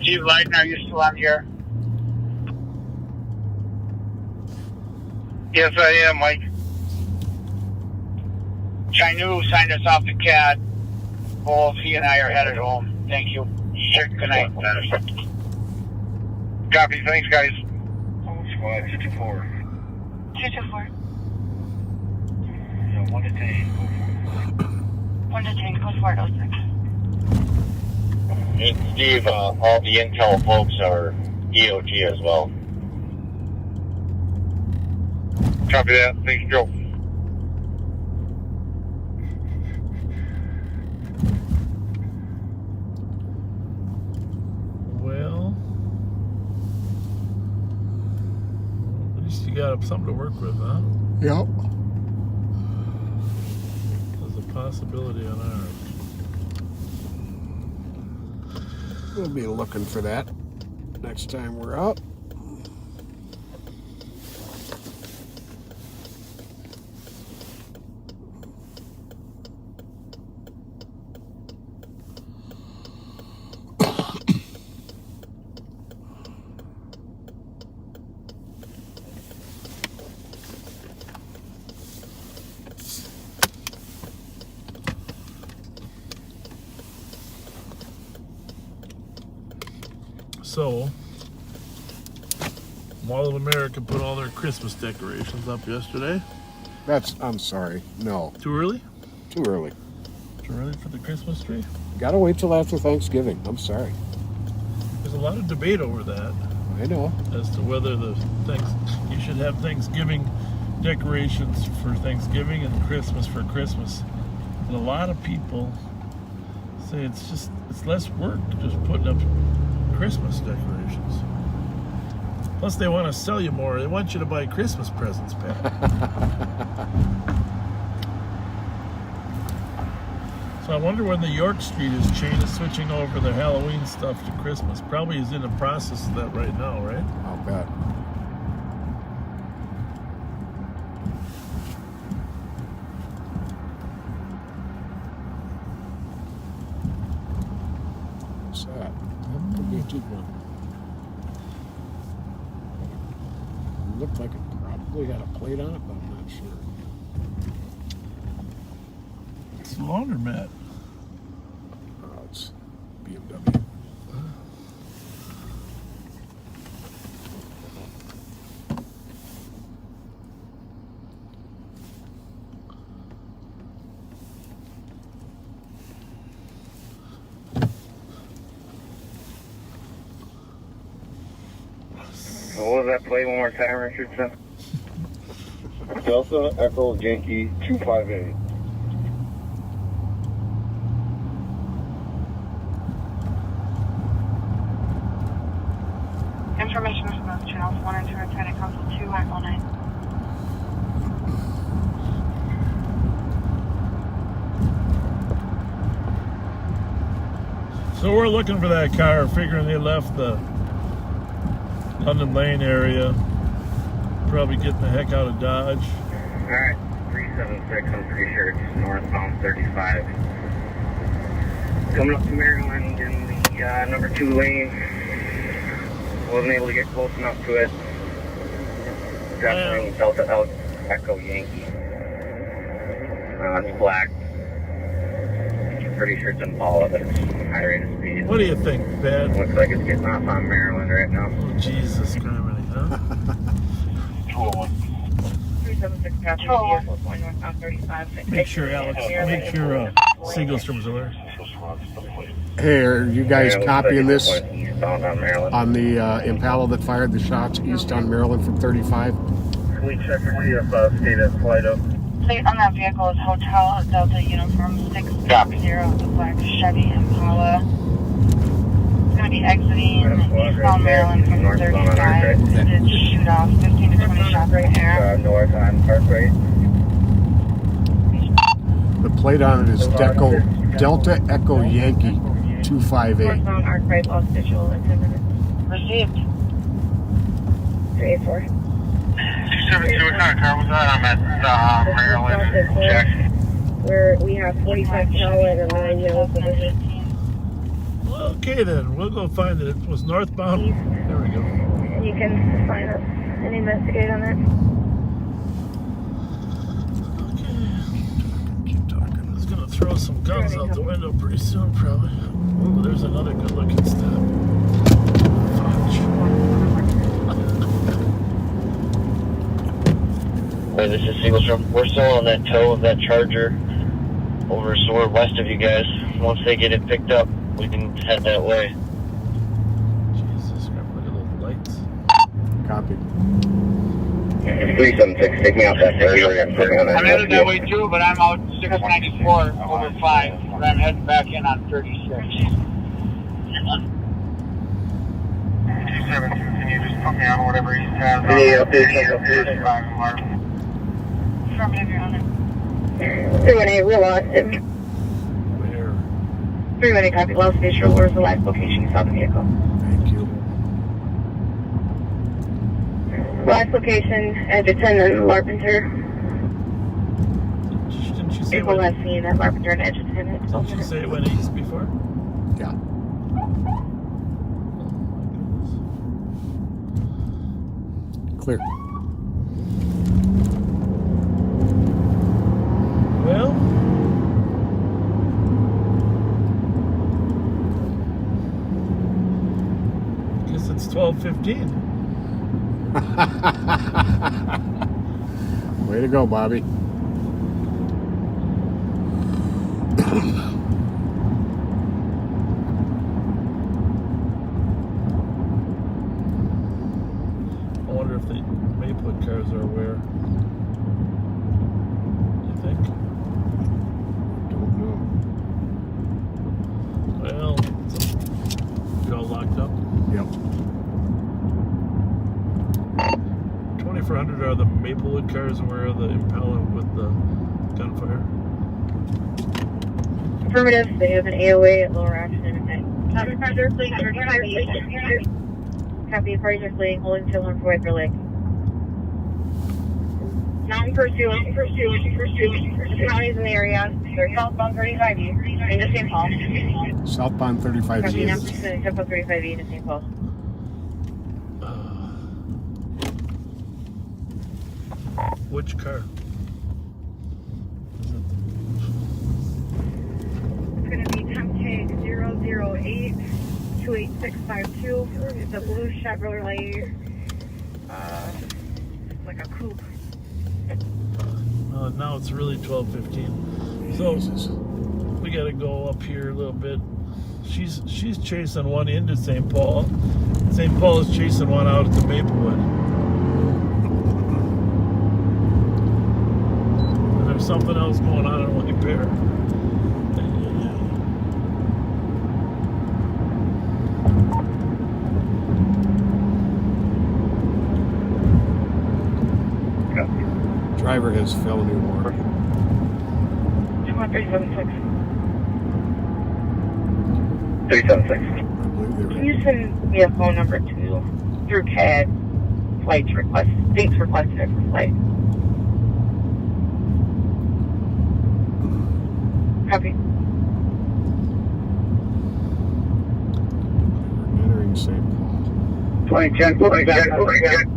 Steve Leitner, are you still on here? Yes, I am, Mike. Chinu signed us off the CAD. Both he and I are headed home. Thank you. Good night. Copy, thanks, guys. Squad 224. 224. So 1 to 10, go for it. 1 to 10, go for it, 06. And Steve, all the Intel folks are EOT as well. Copy that. Thanks, Joe. Well, got something to work with, huh? Yep. There's a possibility on ours. We'll be looking for that next time we're out. So, Mall of America put all their Christmas decorations up yesterday. I'm sorry, no. Too early? Too early. Too early for the Christmas tree? Gotta wait till after Thanksgiving. I'm sorry. There's a lot of debate over that. I know. As to whether you should have Thanksgiving decorations for Thanksgiving and Christmas for Christmas. And a lot of people say it's less work just putting up Christmas decorations. Plus they want to sell you more. They want you to buy Christmas presents, Pat. So I wonder when the York Street is switching over their Halloween stuff to Christmas. Probably is in the process of that right now, right? I'll bet. What's that? That could be a cheap one. Looked like it probably had a plate on it, but I'm not sure. It's a laundromat. Oh, it's BMW. What was that play one more time, Richardson? Delta Echo Yankee 258. Information from those channels 1 and 2 are trying to council 2 at 19. So we're looking for that car, figuring they left the London Lane area. Probably getting the heck out of Dodge. Alright, 376, I'm pretty sure it's northbound 35. Coming up to Maryland in the number 2 lane. Wasn't able to get close enough to it. Definitely Delta Echo Yankee. It's black. Pretty sure it's Impala, but it's high rate of speed. What do you think, Pat? Looks like it's getting off on Maryland right now. Oh, Jesus Christ, huh? 201. 376 passenger vehicle going northbound 35. Make sure, Alex, Siegelstrom's aware. Hey, are you guys Yeah, copying this eastbound on Maryland. on the Impala that fired the shots east on Maryland from 35? Can we check and see if state has flight up? Plate on that vehicle is Hotel Delta Uniform 660, the black Chevy Impala. It's going to be exiting eastbound Maryland from 35. It did shoot off 15 to 20 shots in the air. North on Parkway. The plate on it is Delta Echo Yankee 258. Northbound Arkwright lost visual in 10 minutes. Received. 384. 272, what kind of car was that? I'm at Maryland. Jackson. We have 45 Cal and a 9 yellow position. Okay then, we'll go find it. It was northbound. There we go. You can find us and investigate on that. Keep talking. It's gonna throw some guns out the window pretty soon, probably. Oh, there's another good-looking stop. Hey, this is Siegelstrom. We're still on that tow of that Charger over somewhere west of you guys. Once they get it picked up, we can head that way. Jesus Christ, look at those lights. Copy. 376, take me out that area. I'm headed that way too, but I'm out 694 over 5. But I'm heading back in on 36. 272, can you just put me on whatever he has? Any updates on the 35 and Mark. Affirmative, Your Honor. 318, we lost him. Where? 318, copy. Lost visual. Where's the live location? You saw the vehicle. Thank you. Last location, Edgerton and Larpenteur. Didn't she say Vehicle when, last seen at Larpenteur and Edgerton. didn't she say it went east before? Yeah. Clear. Well, guess it's 12:15. Way to go, Bobby. I wonder if the Maplewood cars are aware. You think? Don't know. Well, you all locked up. Yep. 2400 are the Maplewood cars, and where are the Impala with the gunfire? Affirmative, they have an AOA at Lower Option Internet. Copy, parties are fleeing, Copy, parties are fleeing, holding till on Wiper Lake. Mountain pursuit. The counties in the area. They're southbound 35E into St. Paul. Southbound 35 Copy, is. 9% southbound 35E into St. Paul. Which car? It's going to be Temtag 008-28652. It's a blue Chevrolet, like a coupe. Now it's really 12:15. So we got to go up here a little bit. She's chasing one into St. Paul. St. Paul is chasing one out at the Maplewood. And there's something else going on in White Bear. Driver has felony warrant. 376. 376. Can you send me a phone number through CAD? Flights request, dates requested for flight. Copy. Entering St. Paul. 2010,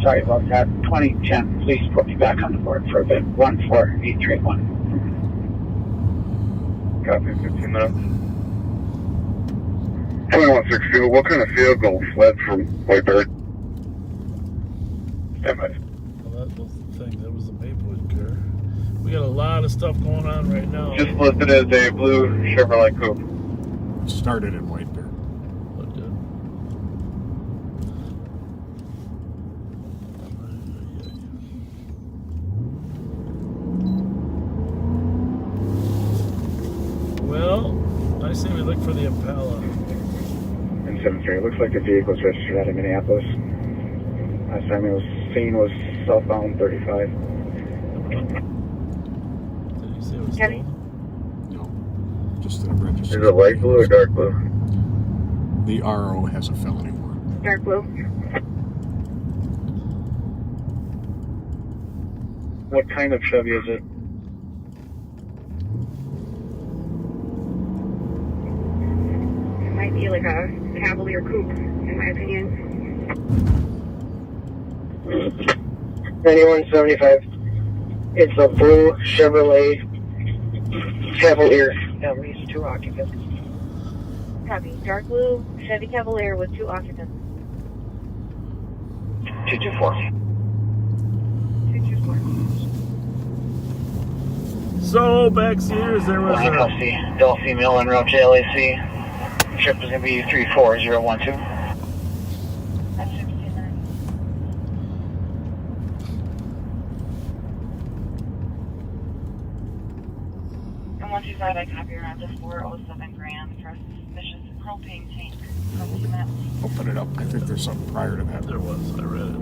sorry about that. 2010, please put me back on the board for a bit. 14831. Copy, 15 minutes. 2162, what kind of vehicle fled from White Bear? Stand by. Well, that was the thing. That was the Maplewood car. We got a lot of stuff going on right now. Just listed as a blue Chevrolet coupe. Started in White Bear. What did? Well, I say we look for the Impala. And 73, it looks like the vehicle is registered out of Minneapolis. Last time it was seen was southbound 35. Did you say it was Kenny? stolen? No. Just a register. Is it light blue or dark blue? The RO has a felony warrant. Dark blue. What kind of Chevy is it? It might be like a Cavalier coupe, in my opinion. 9175. It's a blue Chevrolet Cavalier. At least 2 occupants. Copy. Dark blue Chevy Cavalier with 2 occupants. 224. 224. So, backseaters, there was a... Custody, adult female en route to LAC. Trip is going to be 34012. That's 69. And once you saw that, copy around to 407 grand for suspicious propane tank. Open it up. I think there's something prior to that. There was. I read it.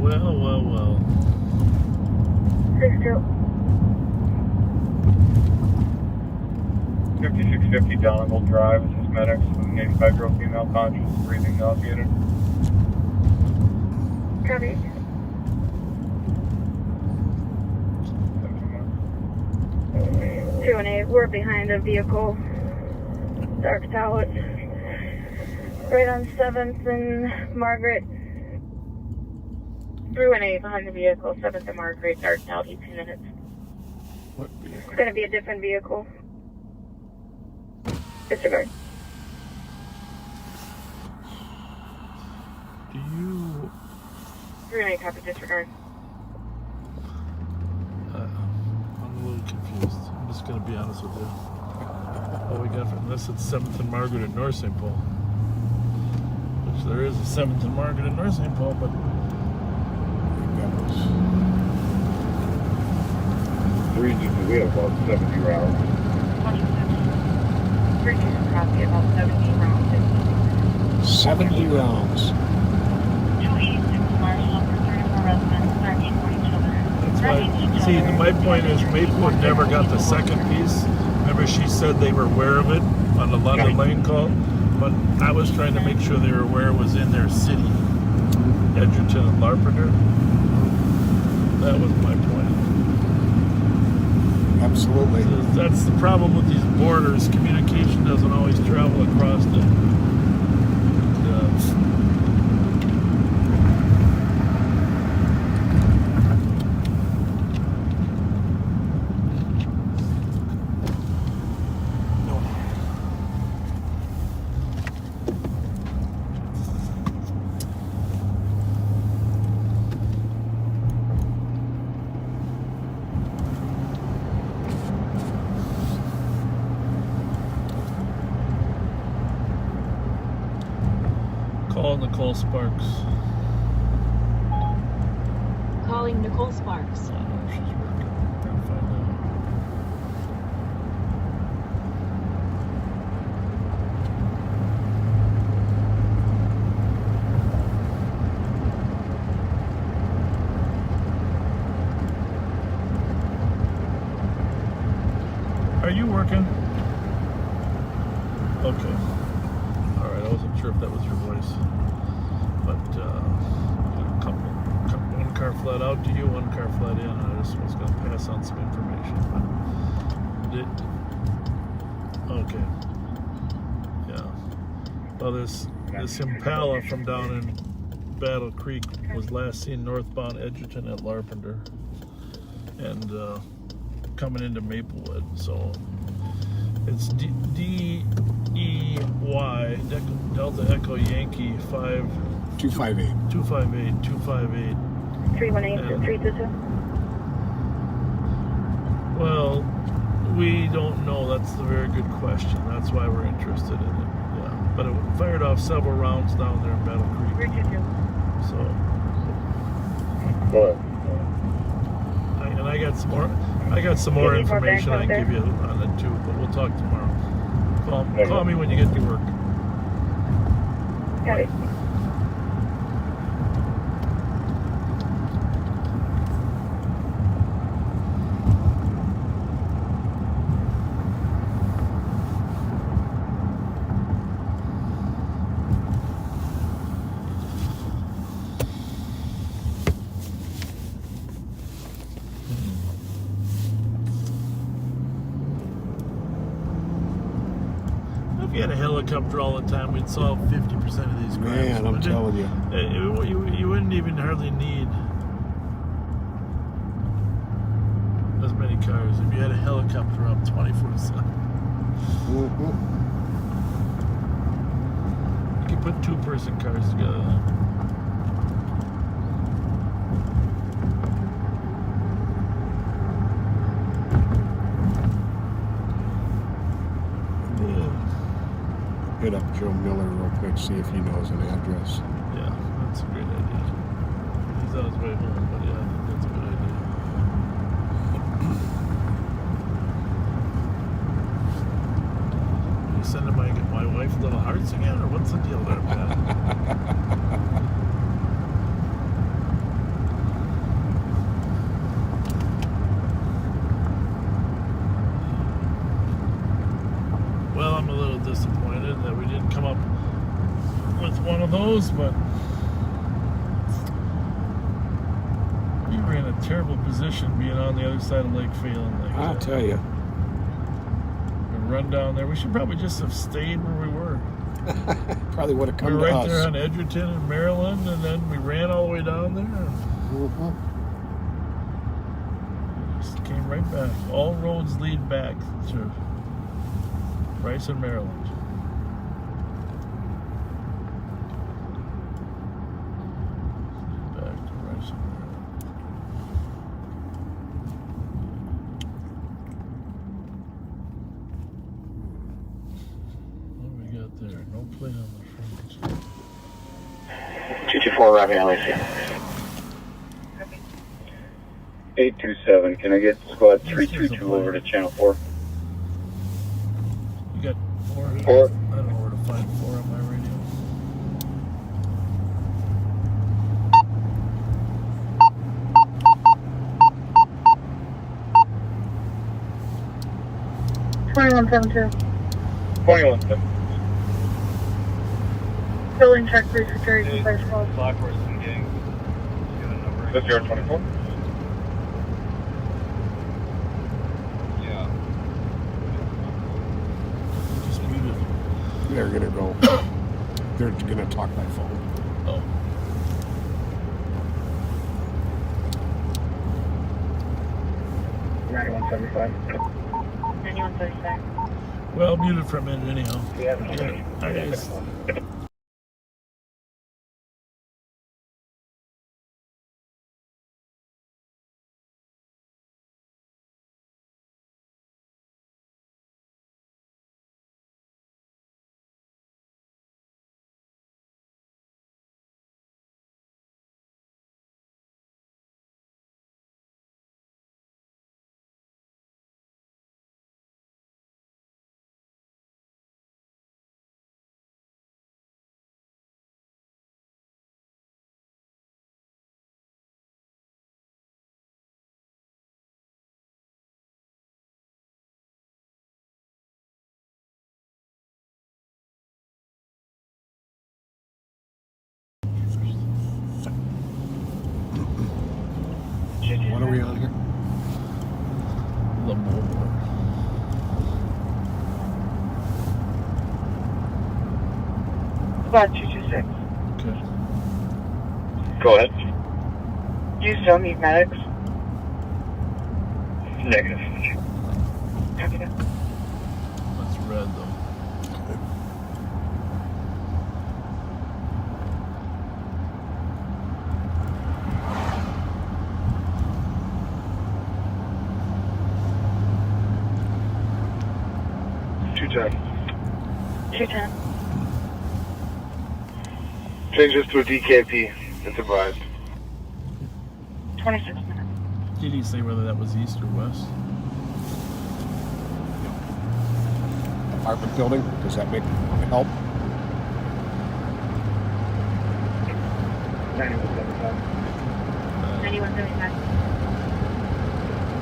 Well. 5650 Donegal Drive, this is medics with an 85-year-old female conscious, breathing, nauseated. Copy. Two and eight, we're behind a vehicle. Dark out. Right on 7th and Margaret. 3 and 8 behind the vehicle, 7th and Margaret, dark out, 18 minutes. What vehicle? It's going to be a different vehicle. Disregard. Do you... 3 and 8, copy, disregard. I'm a little confused. I'm just going to be honest with you. All we got from this, it's 7th and Margaret at North St. Paul. Which there is a 7th and Margaret at North St. Paul, but... We have about 70 rounds. 3 copy, about 70 rounds. 70 rounds. 286 Marshall for 34 residents, 13 for each other. That's why, see, my point is Maplewood never got the second piece. Remember she said they were aware of it on the London Lane call? But I was trying to make sure they were aware it was in their city. Edgerton and Larpenteur. That was my point. Absolutely. That's the problem with these borders. Communication doesn't always travel across the... Call Nicole Sparks. Calling Nicole Sparks. I don't know if she's working. Gotta find out. Are you working? Okay. Alright, I wasn't sure if that was your voice. But, one car flat out to you, one car flat in. I just was going to pass on some information. Okay. Yeah. Well, this Impala from down in Battle Creek was last seen northbound Edgerton at Larpenteur. And, coming into Maplewood, so it's DEY Delta Echo Yankee 258. 318 to 322. Well, we don't know. That's a very good question. That's why we're interested in it. Yeah, but it fired off several rounds down there in Battle Creek. So, and I got some more information I can give you on it too. But we'll talk tomorrow. Call me when you get to work. Got it. If you had a helicopter all the time, we'd solve 50% of these crimes. Man, I'm telling you. You wouldn't even hardly need as many cars if you had a helicopter up 24/7. You could put two-person cars together then. hit up Joe Miller real quick, see if he knows an address. Yeah, that's a great idea. He's on his way home, but yeah, I think that's a good idea. You sending my wife little hearts again, or what's the deal there, Pat? Well, I'm a little disappointed that we didn't come up with one of those, but we were in a terrible position being on the other side of Lake Phelan. Like I'll tell you. Run down there. We should probably just have stayed where we were. Probably would have come we were to right us. there on Edgerton in Maryland, and then we ran all the way down there. Mm-hmm. Just came right back. All roads lead back to Rice and Maryland. Back to Rice and Maryland. What do we got there? No plate on the front. 224 Robbie Alicia. 827, can I get squad 322 over to channel 4? You got 4? 4. I don't know where to find 4 on my radio. Building check 3 security by squad. Black horse and gang. You got a number? Is this 024? Yeah. Just muted. They're gonna go. They're gonna talk by phone. Oh. Well, muted for a minute anyhow. Yeah. I guess. What are we on here? Lamore. Squad 226. Okay. Go ahead. Do you still need medics? Negative. Copy that. That's red though. Two-10. 210. Change this to a DKP. It's advised. 26 minutes. Did he say whether that was east or west? Apartment building? Does that make help? 9175.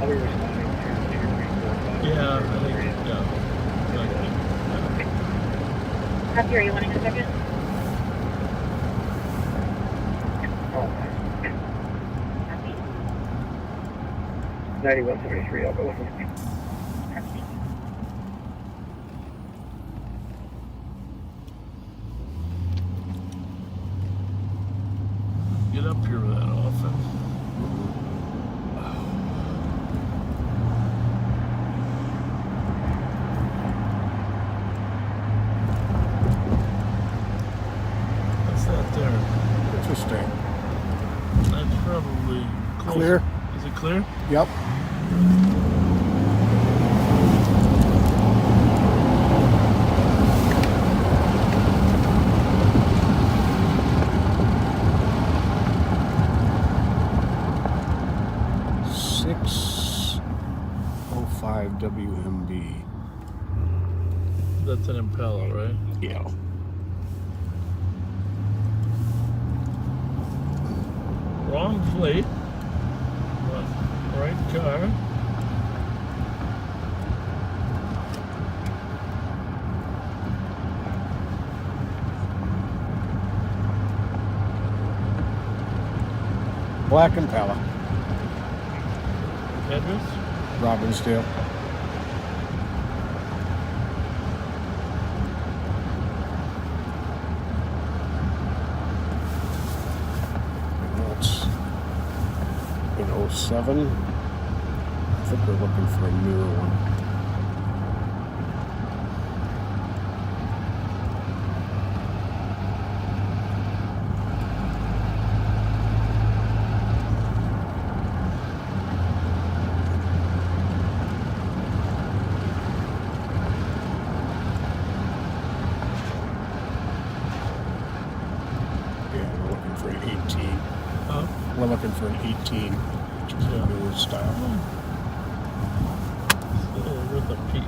I'll be responding to 2, 3, 4, 5. Yeah, I think, yeah. Copy, are you wanting a second? Copy. 9173, I'll go with him. Copy. Get up here that often. What's that there? Interesting. That's probably close. Clear? Is it clear? Yep. WMB. That's an Impala, right? Yeah. Wrong plate. Right car. Black Impala. Address? Robbinsdale. That's in 07. I think we're looking for a newer one. We're looking for an 18, which is a newer style. Still with a peak.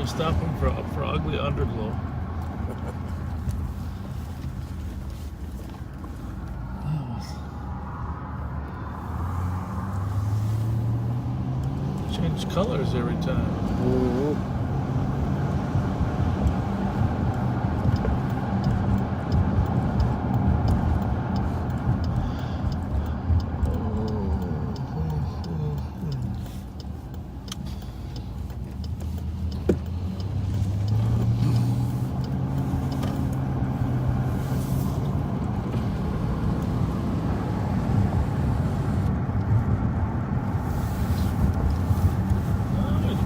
Stop him for ugly underglow. Change colors every time. Mm-hmm.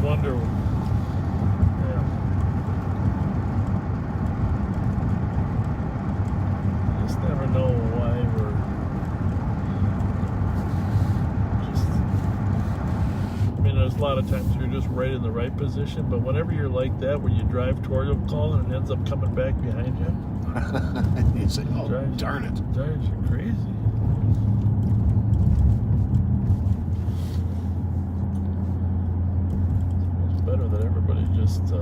Wonder. Yeah. I just never know why we're just. I mean, there's a lot of times you're just right in the right position, but whenever you're like that, where you drive toward a call and it ends up coming back behind you, you say, "Oh, darn it!" Drives you crazy. Better that everybody just stays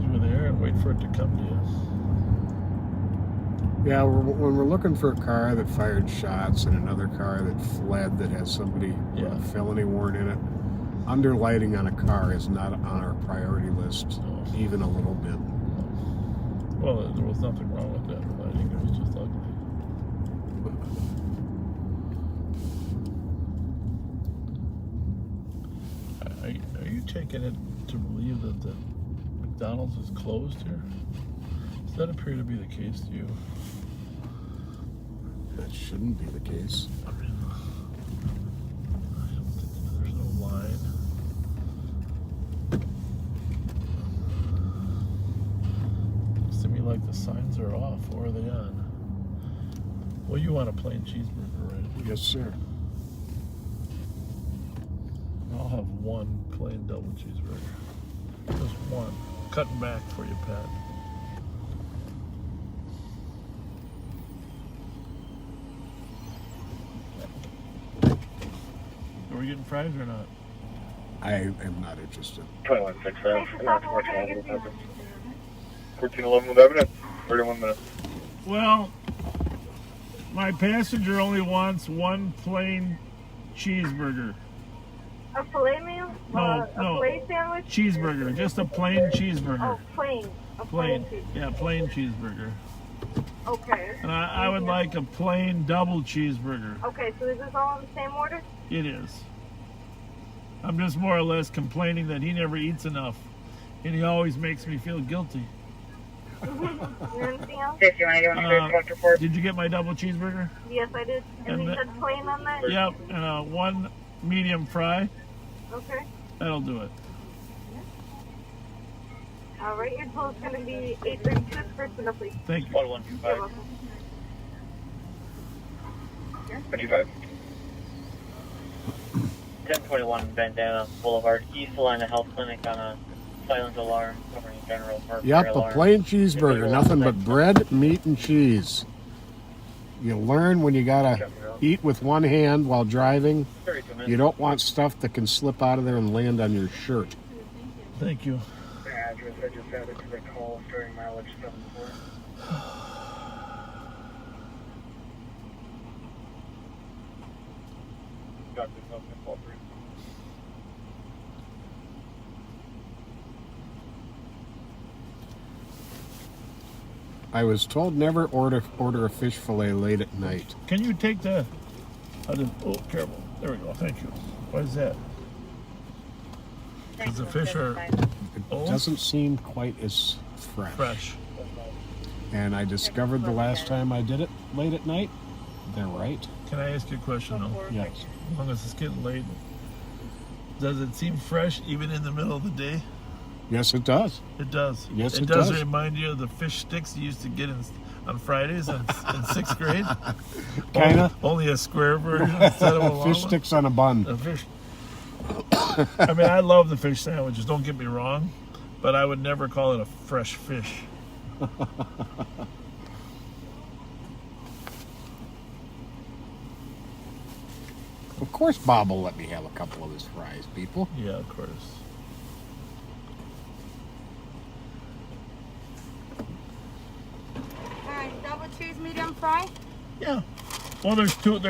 where they are and wait for it to come to you. Yeah, when we're looking for a car that fired shots and another car that fled that has somebody with a felony warrant in it, underlighting on a car is not on our priority list, even a little bit. Well, there was nothing wrong with that underlighting. It was just ugly. Are you taking it to believe that the McDonald's is closed here? Does that appear to be the case to you? That shouldn't be the case. I mean, I don't think there's no line. Looks to me like the signs are off. Or are they on? Well, you want a plain cheeseburger, right? Yes, sir. I'll have one plain double cheeseburger. Just one. Cutting back for you, Pat. Are we getting fries or not? I am not interested. 2167, not 1411 with evidence, 31 minutes. Well, my passenger only wants one plain cheeseburger. A filet meal? No, a filet sandwich? Cheeseburger, just a plain cheeseburger. Oh, plain. A plain cheeseburger. Yeah, plain cheeseburger. Okay. And I would like a plain double cheeseburger. Okay, so is this all in the same order? It is. I'm just more or less complaining that he never eats enough, and he always makes me feel guilty. Anything else? Did you get my double cheeseburger? Yes, I did. And you said plain on that? Yep, and one medium fry. Okay. That'll do it. All right, your total is going to be 832 per person, please. Thank you. 1125. You're welcome. 25. 1021 Bandana Boulevard, East Salina Health Clinic on a silent alarm covering general mercury Yep, a alarm. plain cheeseburger, nothing but bread, meat, and cheese. You learn when you gotta eat with one hand while driving. 32 minutes. You don't want stuff that can slip out of there and land on your shirt. Thank you. The address I just added to the call starting mileage 74. Got this up in fall through. I was told never order a fish fillet late at night. Can you take the... oh, careful. There we go. Thank you. What is that? Because the fish are It doesn't seem quite as fresh. And I discovered the last time I did it late at night, they're right. Can I ask you a question, though? Yes. As long as it's getting late, does it seem fresh even in the middle of the day? Yes, it does. It does. Yes, it it does does. remind you of the fish sticks you used to get on Fridays in 6th grade. Kinda. Only a square version instead of a long Fish one. sticks on a bun. A fish. I mean, I love the fish sandwiches. Don't get me wrong, but I would never call it a fresh fish. Of course, Bob will let me have a couple of his fries, people. Yeah, of course. All right, double cheese, medium fry. Yeah. Well, there's said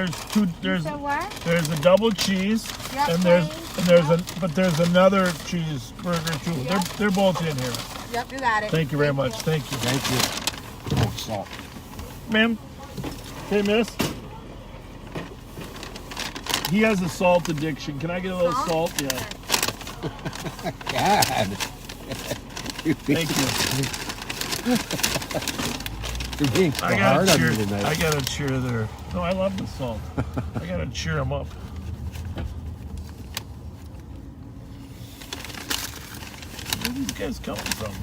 what? there's a double cheese, Yep, and there's another cheeseburger too. Yep. They're both in here. Yep, you got it. Thank you very much. Thank you. Thank you. Oh, salt. Ma'am. Hey, miss. He has a salt addiction. Can I get a little salt? Yeah. God. Thank you. You're being so hard on me tonight. I gotta cheer there. No, I love the salt. I gotta cheer him up. Where are these guys coming from?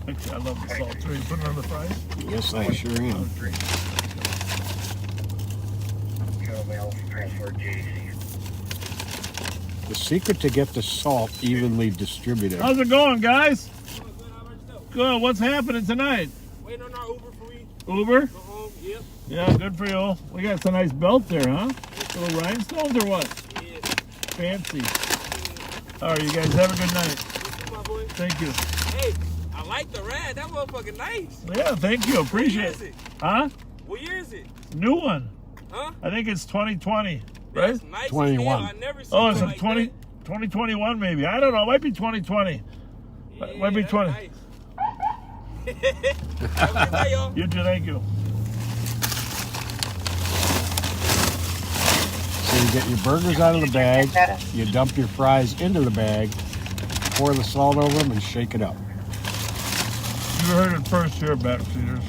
Actually, I love the salt. Are you putting it on the fries? Yes, I sure am. The secret to get the salt evenly distributed. How's it going, guys? Good. What's happening tonight? Waiting on our Uber for you. Uber? Go home, yep. Yeah, good for you. We got some nice belt there, huh? Little rhinestones or what? Yeah. Fancy. All right, you guys have a good night. Thank you. Hey, I like the rad. That motherfucking nice. Yeah, thank you. Appreciate What year is it? Huh? What year is it? New one. Huh? I think it's 2020, right? That's nice as 21. hell. I never seen Oh, is it it like 2021 maybe? I don't know. It might be 2020. that. Might be that's 20. Nice. Have a good night, y'all. You too, thank you. So you get your burgers out of the bag, you dump your fries into the bag, pour the salt over them, and shake it up. You heard it first here, Backseaters.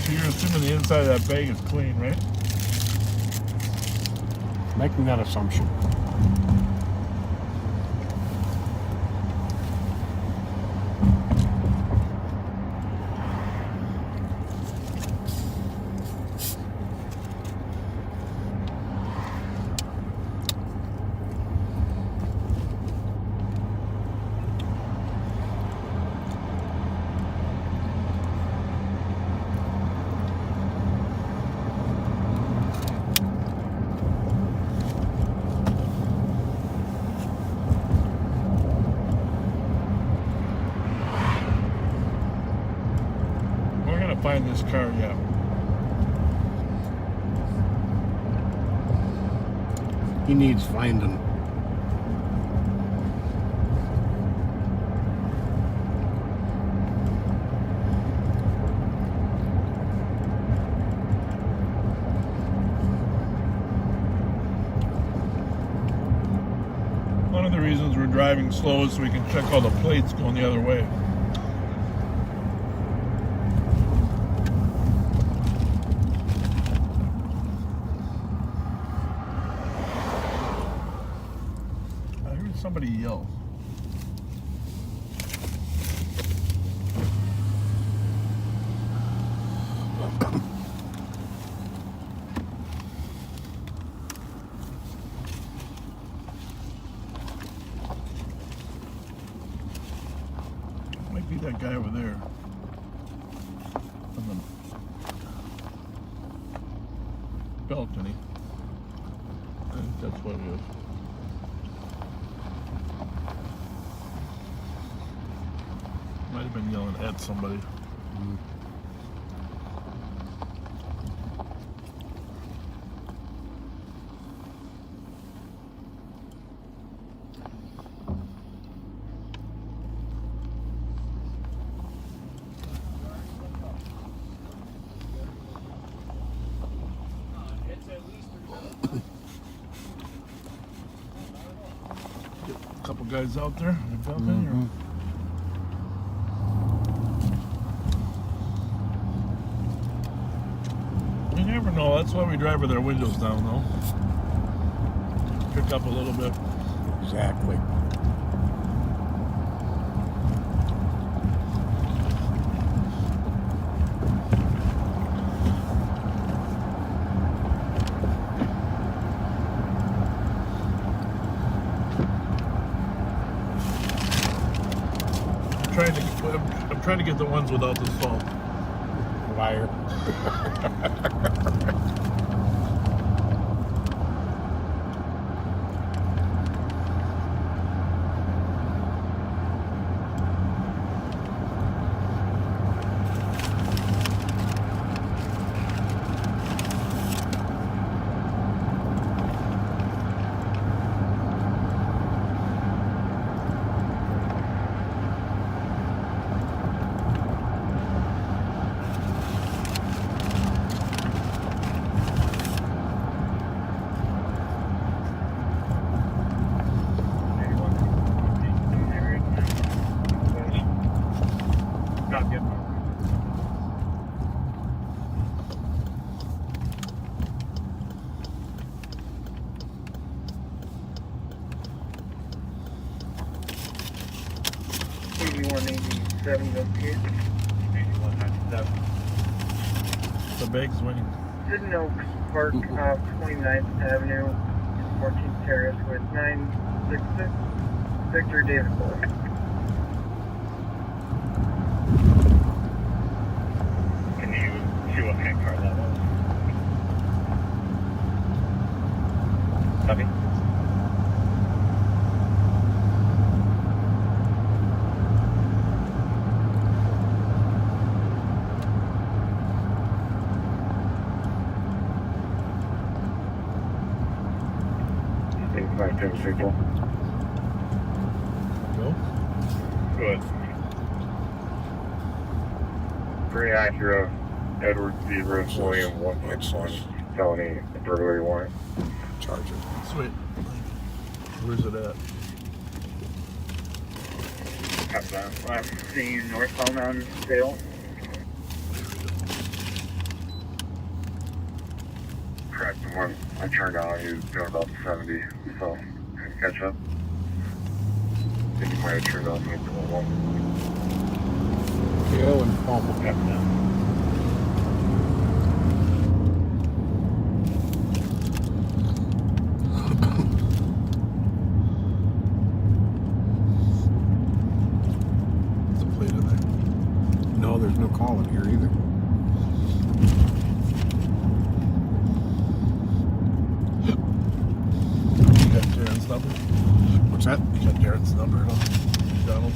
So you're assuming the inside of that bag is clean, right? Making that assumption. We're gonna find this car, yeah. He needs finding. driving slow so we can check all the plates going the other way. I heard somebody yell. Might be that guy over there. On the balcony. I think that's what it is. Might have been yelling at somebody. A couple guys out there on the balcony. You never know. That's why we drive with our windows down, though. Pick up a little bit. Exactly. I'm trying to get the ones without the salt. Liar. The bag's winning. Hidden Oaks Park off 29th Avenue, 14th Terrace with 966 Victor David Bull. Can you see what kind of car that was? Copy. People. Go. Good. Green Acura, Edward V. Rose William 161 felony burglary warrant. Charger. Sweet. Where's it at? Got that. Last seen northbound on Dale. Correct. The one I turned on, he was doing about 70, so catch up. I think he might have turned on the one. KO and Palmer. Yep, yeah. What's the plate in there? No, there's no call in here either. Darren's number? What's that? You got Darren's number on Donald?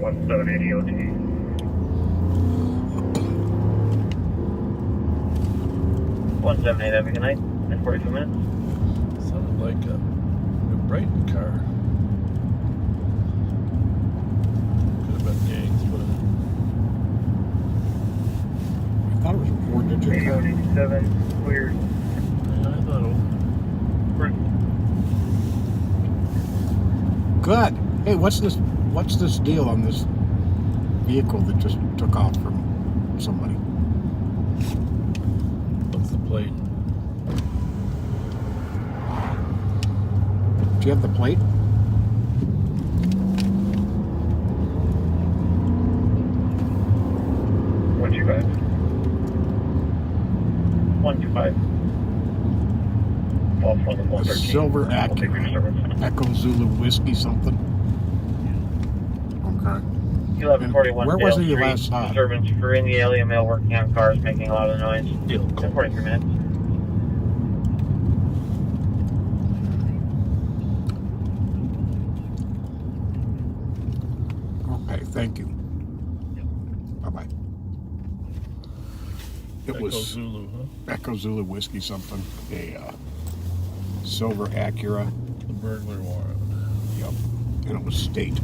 One 780 OT. 178, have a good night. In 42 minutes. Sounded like a Brighton car. Could have been gangs, but thought it was a 4-digit car. 87, cleared. Yeah, I thought it Good. Hey, what's this deal on this vehicle that just took off from somebody? What's the plate? Do you have the plate? One two five. 125. Fall from the A 113. silver I'll take your Acura. service. Echo Zulu Whiskey something. Okay. 1141 Where Dale was it you Street. last saw? Disturbance for in the alley, a male working on cars making a lot of noise. Deal. 43 minutes. Okay, thank you. Bye-bye. It Echo was Zulu, huh? Echo Zulu Whiskey something. A silver Acura. The burglar warrant. Yep. And it was state.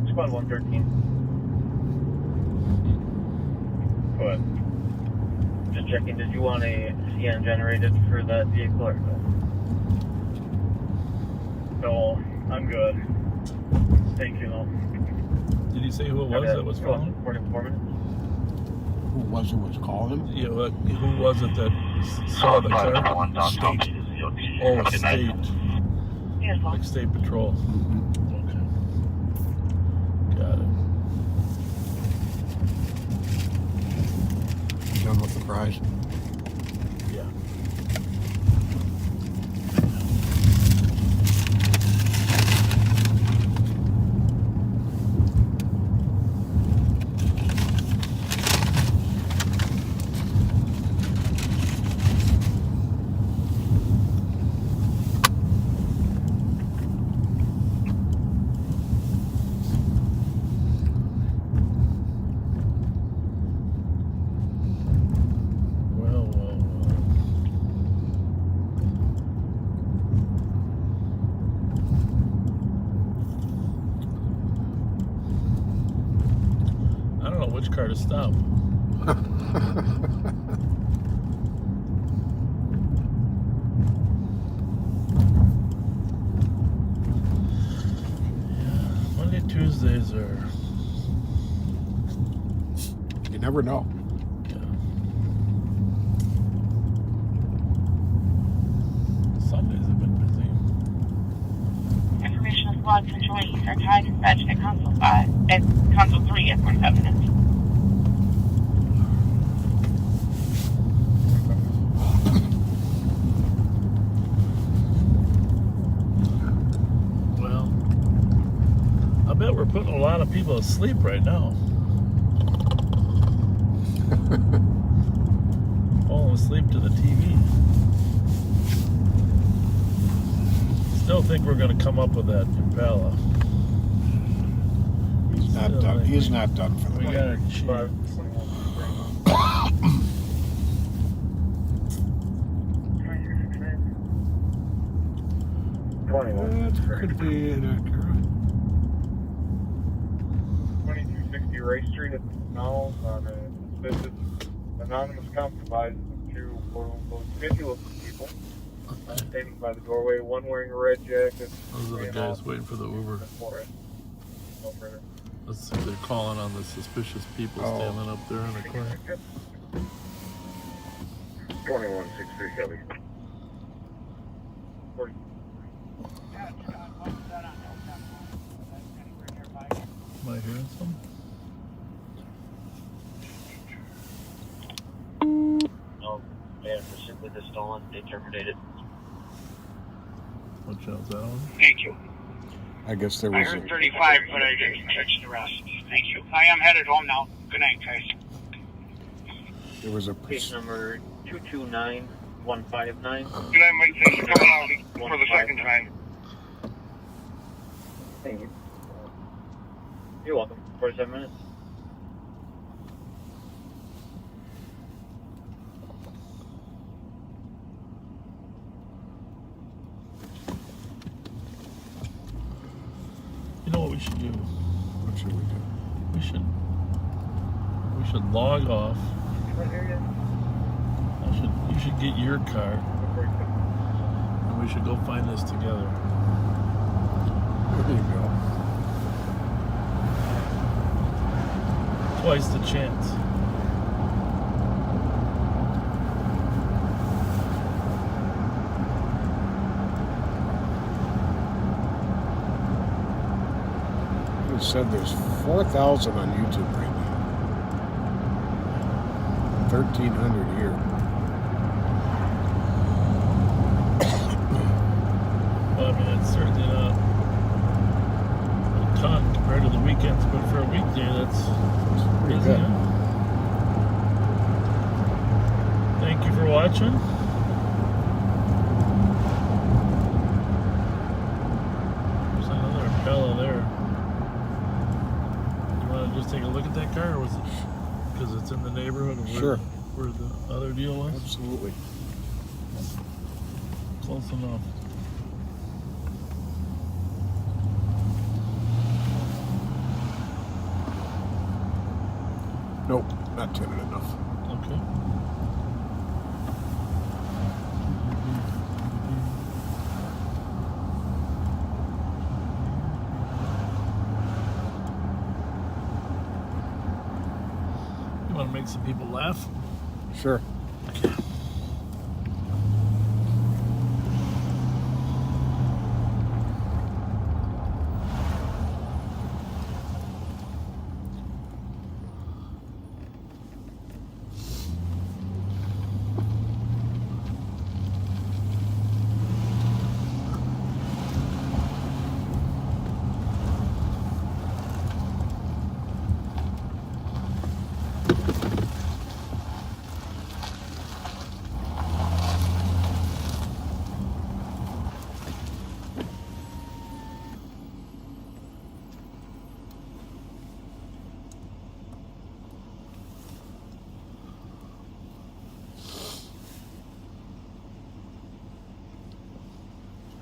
Squad 113. Go ahead. Just checking, did you want a CN generated for that vehicle or no? No, I'm good. Thank you, though. Did he say who it was that was calling? 44 minutes. Who was calling him? Yeah, what, who was it that saw the car? State. Oh, state. Like state patrol. Okay. Got it. Done with the prize. Yeah. Well, well, well. I don't know which car to stop. Monday, Tuesdays are. You never know. Sundays have been busy. Information squad Central 8 are tied dispatched at Console 5, at Console 3 at 45 minutes. Well, I bet we're putting a lot of people asleep right now. Falling asleep to the TV. Still think we're going to come up with that Impala. He's not Still done. think He's not done for the we night. got our chance. That could be an Acura. 2260 Ray Street at McDonald's on a suspicious anonymous compromise of two quote-unquote sketchy-looking people standing by the doorway, one wearing a red jacket. Those are the guys waiting for the Uber. No further. Let's see, they're calling on the suspicious people standing up there in the corner. 2163 Kelly. Am I hearing something? No, man, for simply the stolen, they terminated. What channel's that on? Thank you. I guess there I was heard a 35, but I didn't catch the rest. Thank you. I am headed home now. Good night, guys. there was a Case number 229159. Good night, Mike. Thanks for coming out for the second time. Thank you. You're welcome. 47 minutes. we should do? What should we do? We should log off. You should get your car. And we should go find this together. There you go. Twice the chance. It said there's 4,000 on YouTube right now. 1,300 here. Well, I mean, it's certainly not a ton compared to the weekends, but for a weekday, that's pretty busy, good. huh? Thank you for watching. There's another Impala there. You want to just take a look at that car, or was it because it's in the neighborhood of Sure. where the other deal was? Absolutely. Close enough. Nope, not tinted enough. Okay. You want to make some people laugh? Sure.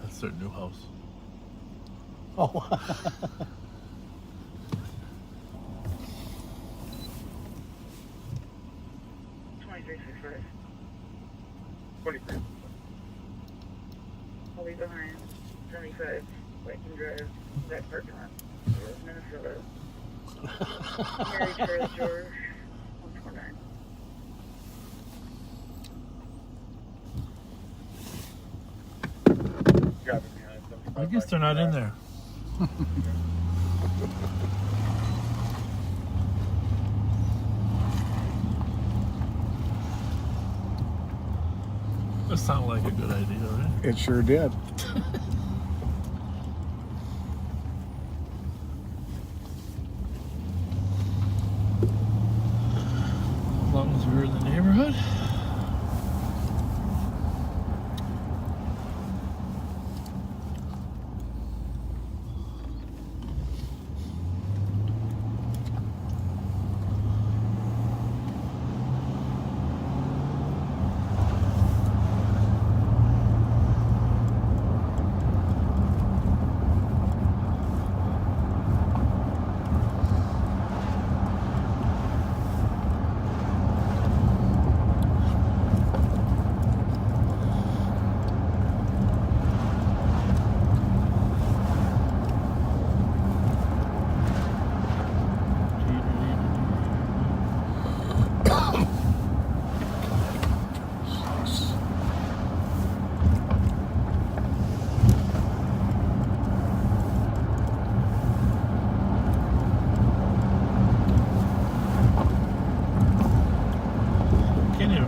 That's their new house. Oh. 2365. 23. I'll be behind. 75. Viking Drive. That parking lot. Minnesota. Mary Charles George. 149. I guess they're not in there. That sounded like a good idea, right? It sure did. As long as we're in the neighborhood.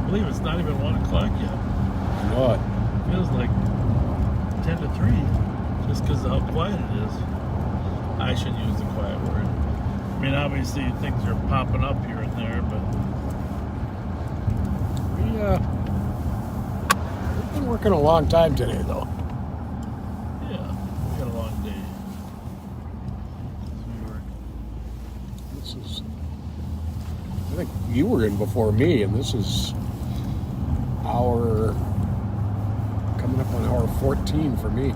Believe it's not even 1 o'clock yet. What? It feels like 10 to 3 just because of how quiet it is. I should use the quiet word. I mean, obviously things are popping up here and there, but we've been working a long time today, though. yeah, we got a long day. This is, I think you were in before me, and this is coming up on hour 14 for me.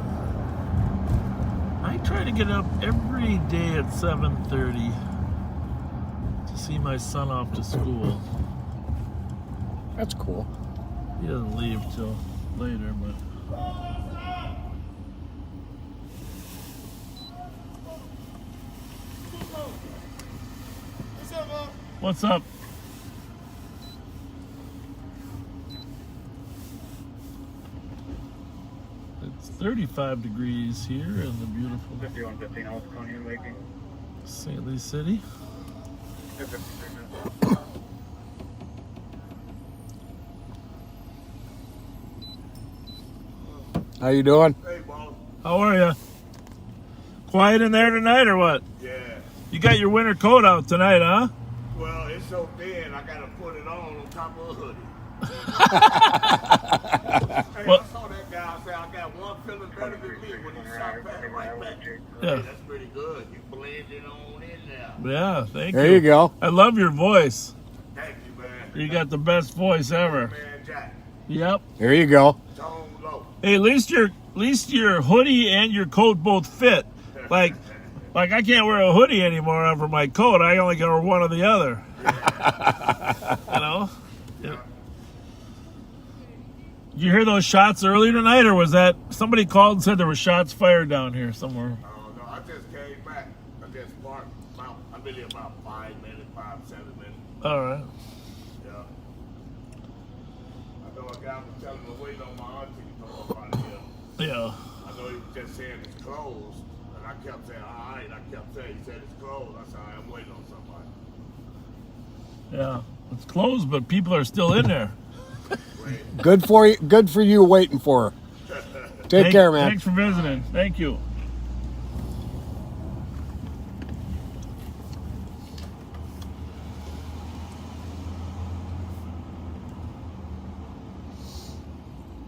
I try to get up every day at 7:30 to see my son off to school. That's cool. He doesn't leave till later, but... What's up? It's 35 degrees here in the beautiful 5115 Old Coney and Waking. St. Louis City. How you doing? Hey, boss. How are you? Quiet in there tonight or what? Yeah. You got your winter coat out tonight, huh? Well, it's so thin, I gotta put it on top of a hoodie. Hey, Well- I saw that guy say I got one feeling better than me when he shot back right back. Yeah. Hey, that's pretty good. You blended on in there. Yeah, thank you. There you go. I love your voice. Thank you, man. You got the best voice ever. Man, Jack. Yep. There you go. Tone low. Hey, at least your hoodie and your coat both fit. Like I can't wear a hoodie anymore over my coat. I only can wear one or the other. You know? Yeah. Did you hear those shots earlier tonight, or was that somebody called and said there were shots fired down here somewhere? Oh, no, I just came back. I just parked I've been here about 7 minutes. All right. Yeah. I know a guy was telling me waiting on my auntie to come up out of here. Yeah. I know he was just saying it's closed. And I kept saying, all right. I kept saying, he said it's closed. I said, all right, I'm waiting on somebody. Yeah. It's closed, but people are still in there. Good for you. Good for you waiting for her. Take care, man. Thanks for visiting. Thank you.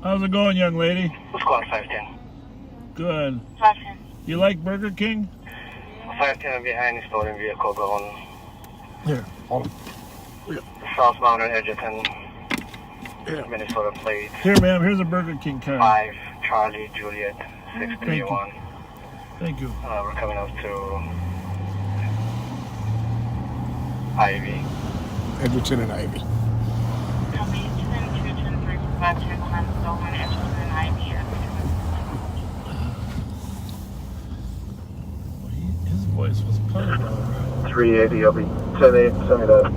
How's it going, young lady? What's going 510? Good. 510. You like Burger King? 510 behind the stolen vehicle going Here, hold on. southbound on Edgerton, Minnesota plate. Here, ma'am, here's a Burger King card. 5 Charlie Juliet 631. Thank you. We're coming up to Ivy. Edgerton and Ivy. His voice was pumped. 380, I'll be 10-8, send me that.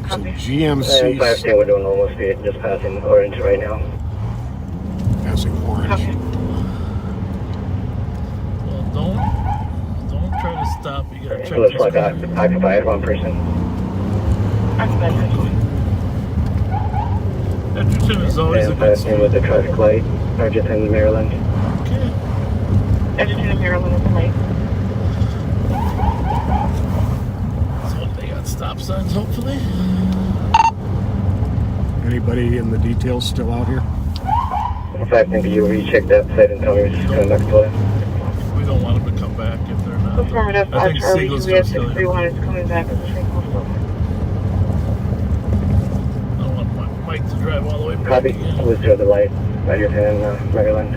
So And GMC 510, we're doing normal speed, just passing orange right now. passing orange. Well, don't try to stop. You gotta check Looks this like car. occupied, one person. Edgerton is always a And good 510 street. with the traffic light, Edgerton, Maryland. Okay. Edgerton and Maryland is late. So they got stop signs, hopefully. Anybody in the details still out here? 510, can you recheck that site and tell me what's coming back to it? We don't want them to come back if they're not. Affirmative, I think 5 Charlie Siegel's Juliet still here. 631 is coming back as a single stop. I don't want Mike to drive all the way back Copy, again. was the other light, Edgerton, Maryland.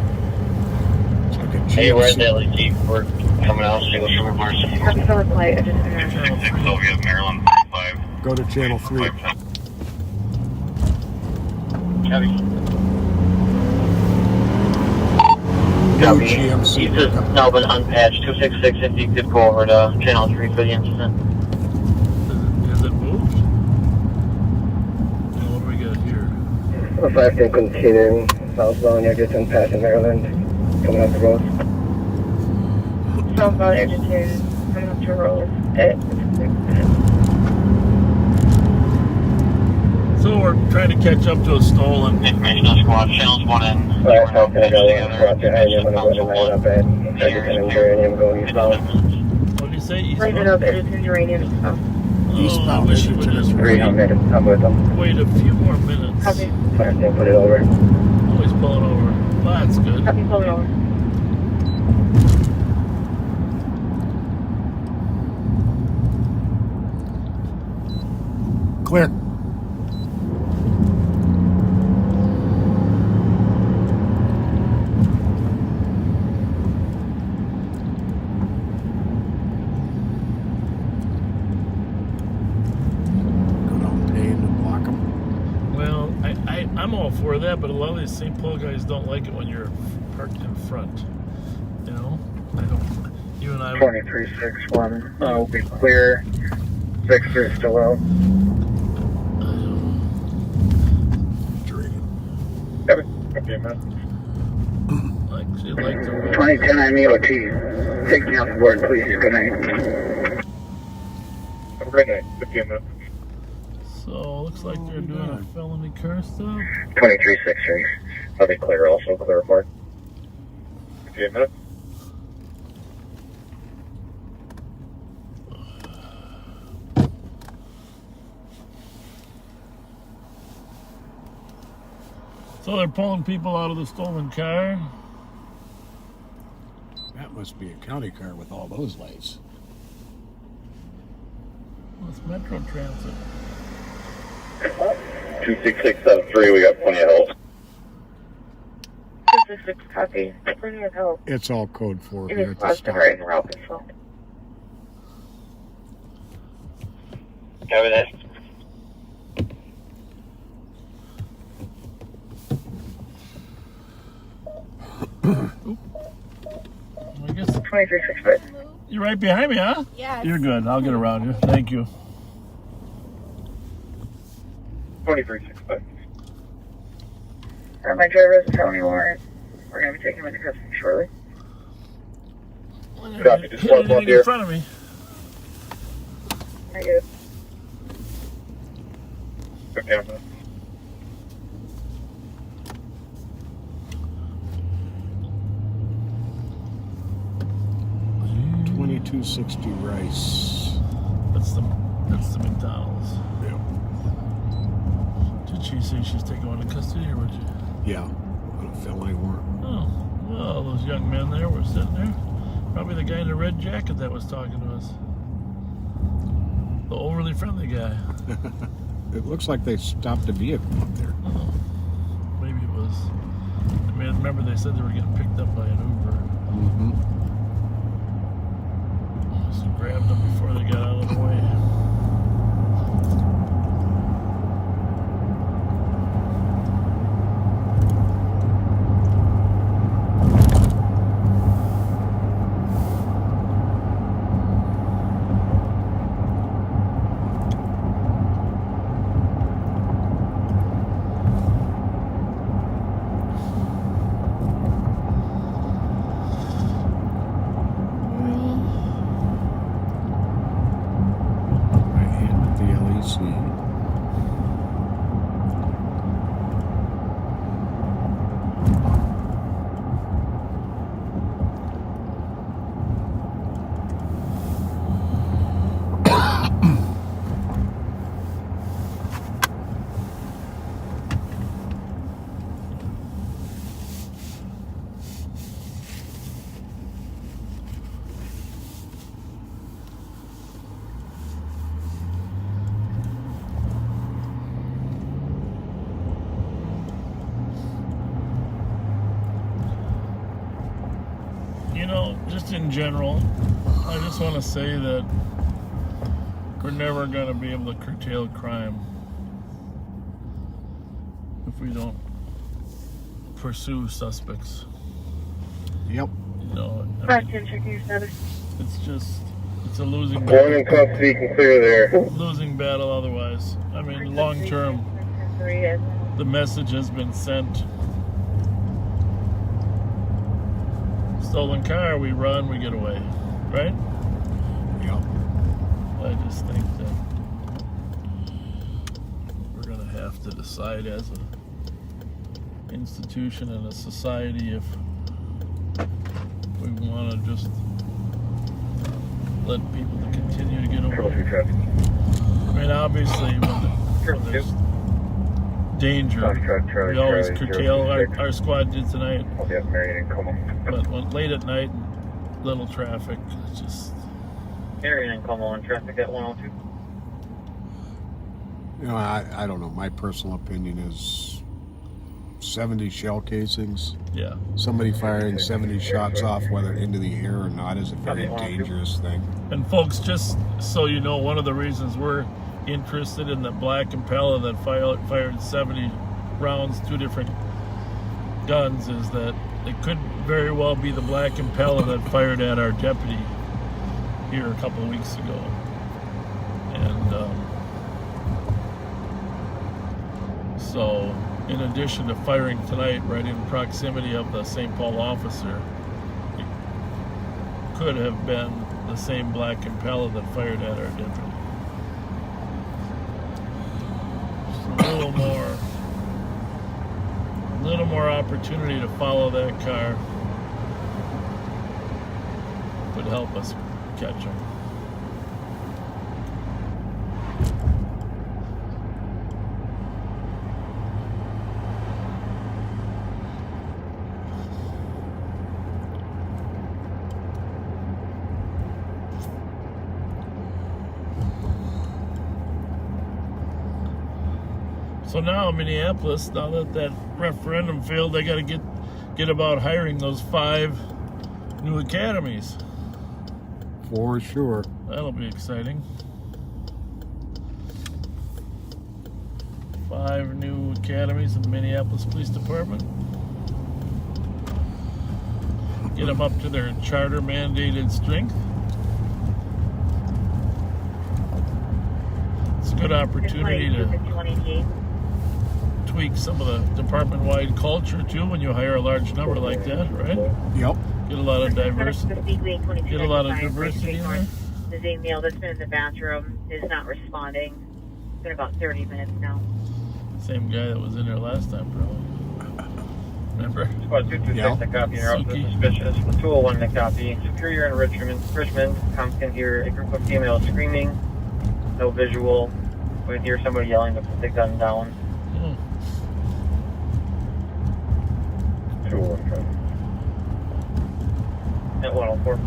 It's like a Hey, we're at GMC. the LEG, we're coming out, single sugar bars. Copy, Phillips Light, Edgerton and Maryland. 660, we have Maryland 45. Go to channel 3. Copy. New Copy. GMC. He's just now been unpatched, 266, if you could go over to channel 3 for the incident. Has it moved? Now, what do we got here? 510 continuing, southbound, Edgerton, passing Maryland, coming up the road. Southbound Edgerton, coming up to Rose at 6. So we're trying to catch up to a stolen. Information on squad, channels 1 and 2 are now patched together. Squad behind you, I'm gonna go to 9 up at Edgerton and Uranium going eastbound. What do you say? Raven up Edgerton Uranium South. Oh, I wish you would just Great, I'm with them. wait a few more minutes. Copy. 510, put it over. Always pulling over. Well, that's good. Copy, pulling over. Clear. I'm all for that, but a lot of these St. Paul guys don't like it when you're parked in front. You know, I don't. You and I. 2361. We'll be clear. 6 are still out. Okay, man. Like she liked to. 2010 I'm EOT. Take me off the board, please. Good night. Have a great night. 15 minutes. So looks like they're doing a felony car stop. 2363. I'll be clear also. Clear for 15 minutes. So they're pulling people out of the stolen car. That must be a county car with all those lights. Well, it's Metro Transit. 26673, we got plenty of help. 266 copy. Plenty of help. It's all code 4 It here is at the positive stop. right in route control. Copy that. I guess 2365. you're right behind me, huh? Yes. You're good. I'll get around you. Thank you. 2365. My driver has a felony warrant. We're going to be taking him into custody shortly. Copy. Just Hit one anything here. in front of me. Negative. 15 minutes. $22.60 Rice. That's the McDonald's. Yeah. Did she say she's taking one in custody, or would you? Yeah. On a felony warrant. Oh, well, those young men there were sitting there. Probably the guy in the red jacket that was talking to us. The overly friendly guy. It looks like they stopped a vehicle up there. Oh, maybe it was. I mean, remember they said they were getting picked up by an Uber. Mm-hmm. So grabbed them before they got out of the way. Right hand at the LEC. You know, just in general, I just want to say that we're never going to be able to curtail crime if we don't pursue suspects. Yep. You know, I Back mean, to checking your status. it's just, it's a losing One in custody, can clear there. losing battle otherwise. I mean, long term, 3 is. the message has been sent. Stolen car, we run, we get away, right? Yep. I just think that we're going to have to decide as an institution and a society if we want to just let people to continue to get away. I mean, obviously, when there's danger, we always curtail. Our squad did tonight. I'll be up Marion and Como. But when late at night, little traffic, it's just... Marion and Como on traffic at 102. You know, I don't know. My personal opinion is 70 shell casings. Yeah. Somebody firing 70 shots off, whether into the air or not, is a very dangerous thing. And folks, just so you know, one of the reasons we're interested in the black Impala that fired 70 rounds, 2 different guns, is that it could very well be the black Impala that fired at our deputy here a couple of weeks ago. And so, in addition to firing tonight right in proximity of the St. Paul officer, it could have been the same black Impala that fired at our deputy. Just a little more opportunity to follow that car would help us catch him. So now Minneapolis, now that that referendum failed, they got to get about hiring those 5 new academies. For sure. That'll be exciting. 5 new academies in the Minneapolis Police Department. Get them up to their charter mandated strength. It's a good opportunity to tweak some of the department-wide culture too when you hire a large number like that, right? Yep. Get a lot of diversity. Get a lot of diversity in there. The same male that's been in the bathroom is not responding. It's been about 30 minutes now. Same guy that was in there last time, probably. Remember? Squad 226, the copy. You're also suspicious. The 201, the copy. Superior and Richmond. Comes can hear a group of females screaming. No visual. We can hear somebody yelling to put the gun down. 201. At 104.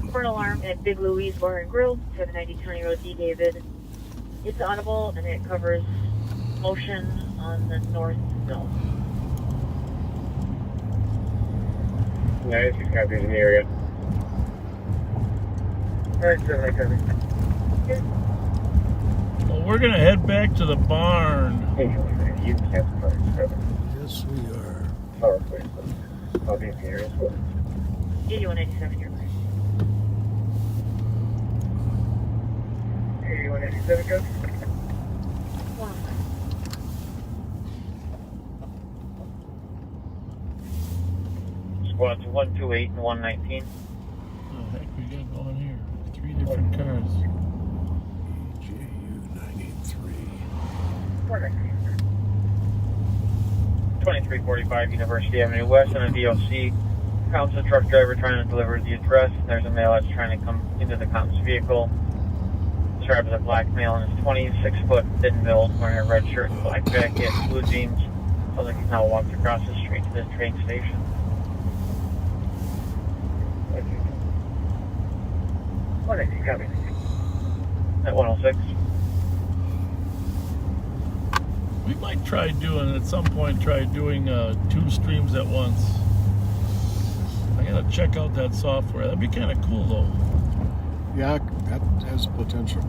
Report alarm at Big Louie's Bar and Grill, 790 Road D. David. It's audible and it covers motion on the north zone. Nice, he's copies in the area. Alright, Well, we're gonna head back to the barn. You can't find Yes, we are. Power place. I'll be in the area as well. 8187, you're right. 8187, go. Squads 128 and 119. What the heck we got going here? 3 different cars. EJU 983. 2345 University Avenue West on a DOC. Counts a truck driver trying to deliver the address. There's a male that's trying to come into the comp's vehicle. Described as a black male in his 20s, 6 foot, thin build, wearing a red shirt and black jacket, blue jeans. Sounds like he's now walked across the street to the train station. What is he coming? At 106. We might try doing, at some point, 2 streams at once. I gotta check out that software. That'd be kind of cool, though. Yeah, that has potential.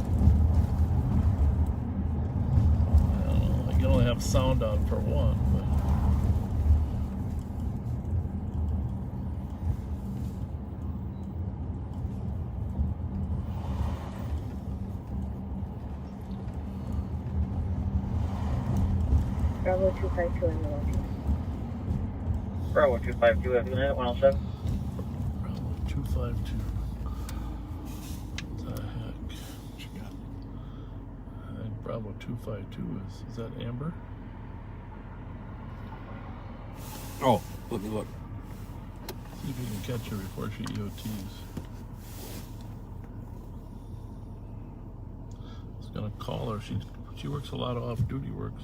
I don't know. You can only have sound on for one, but. Bravo 252 in the location. Bravo 252, have you been at 107? Bravo 252. What the heck? What you got? I think Bravo 252 is that Amber? Oh, let me look. See if you can catch her before she EOTs. I was gonna call her. She works a lot of off-duty works.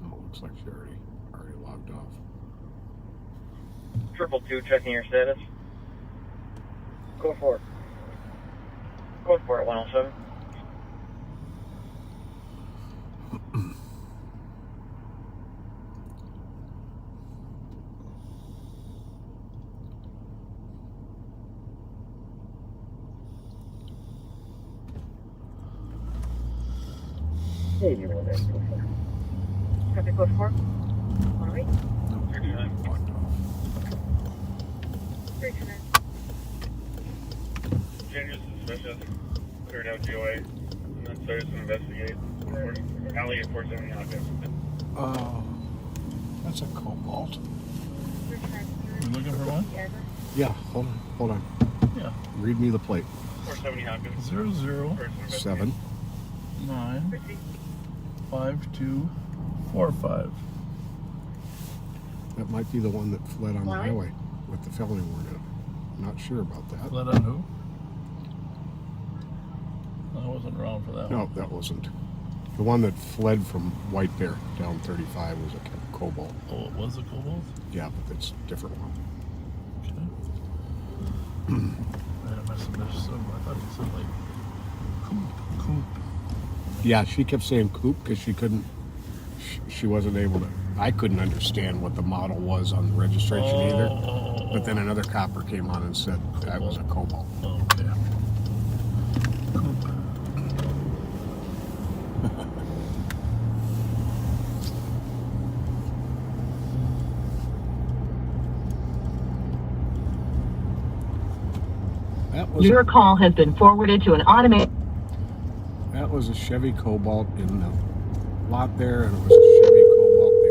Oh, looks like she already logged off. 222, checking your status. Go for it. Go for it, 107. Hey, you want that? Go for it. Copy, go for it. 108. 39. 329. Changes suspicious. Cleared out GOA. And then started to investigate. Alley at 470 Hawkins. Oh, that's a cobalt. You looking for one? Yeah, hold on. Yeah. Read me the plate. 470 Hawkins. 7 9 5245. That might be the one that fled on the highway with the felony warrant in it. I'm not sure about that. Fled on who? I wasn't around for that one. No, that wasn't. The one that fled from White Bear down 35 was a cobalt. Oh, it was a cobalt? Yeah, but it's a different one. Okay. I must have missed some. I thought it said like coupe. Yeah, she kept saying coupe because she couldn't. She wasn't able to. I couldn't understand what the model was on the registration either. But then another copper came on and said that was a cobalt. Oh, okay. Your call has been forwarded to an automated. That was a Chevy Cobalt in the lot there, and it was a Chevy Cobalt they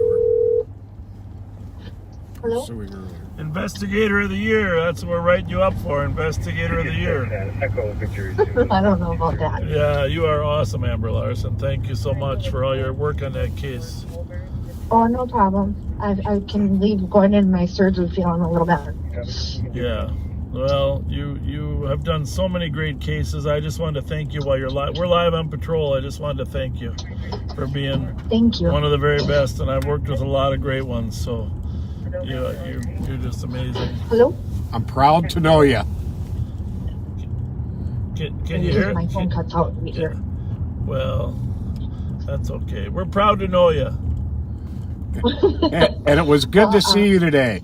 were pursuing earlier. Investigator of the Year. That's what we're writing you up for. Investigator of the Year. I don't know about that. Yeah, you are awesome, Amber Larson. Thank you so much for all your work on that case. Oh, no problem. I can leave going in my surgery feeling a little better. Yeah. Well, you have done so many great cases. I just wanted to thank you while you're live. We're live on patrol. I just wanted to thank you for being one of the very best. And I've worked with a lot of great ones. So you're just amazing. Hello? I'm proud to know you. Can you hear? My phone cuts out right here. Well, that's okay. We're proud to know you. And it was good to see you today.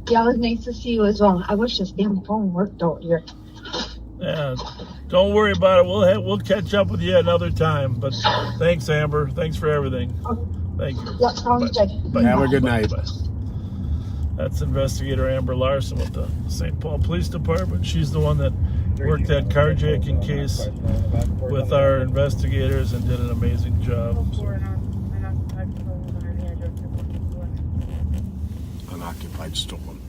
Yeah, it was nice to see you as well. I wish this damn phone worked out here. Yeah, don't worry about it. We'll catch up with you another time. But thanks, Amber. Thanks for everything. Thank you. Yeah, sounds good. Have a good night. Bye. That's Investigator Amber Larson with the St. Paul Police Department. She's the one that worked that carjacking case with our investigators and did an amazing job. Unoccupied stolen.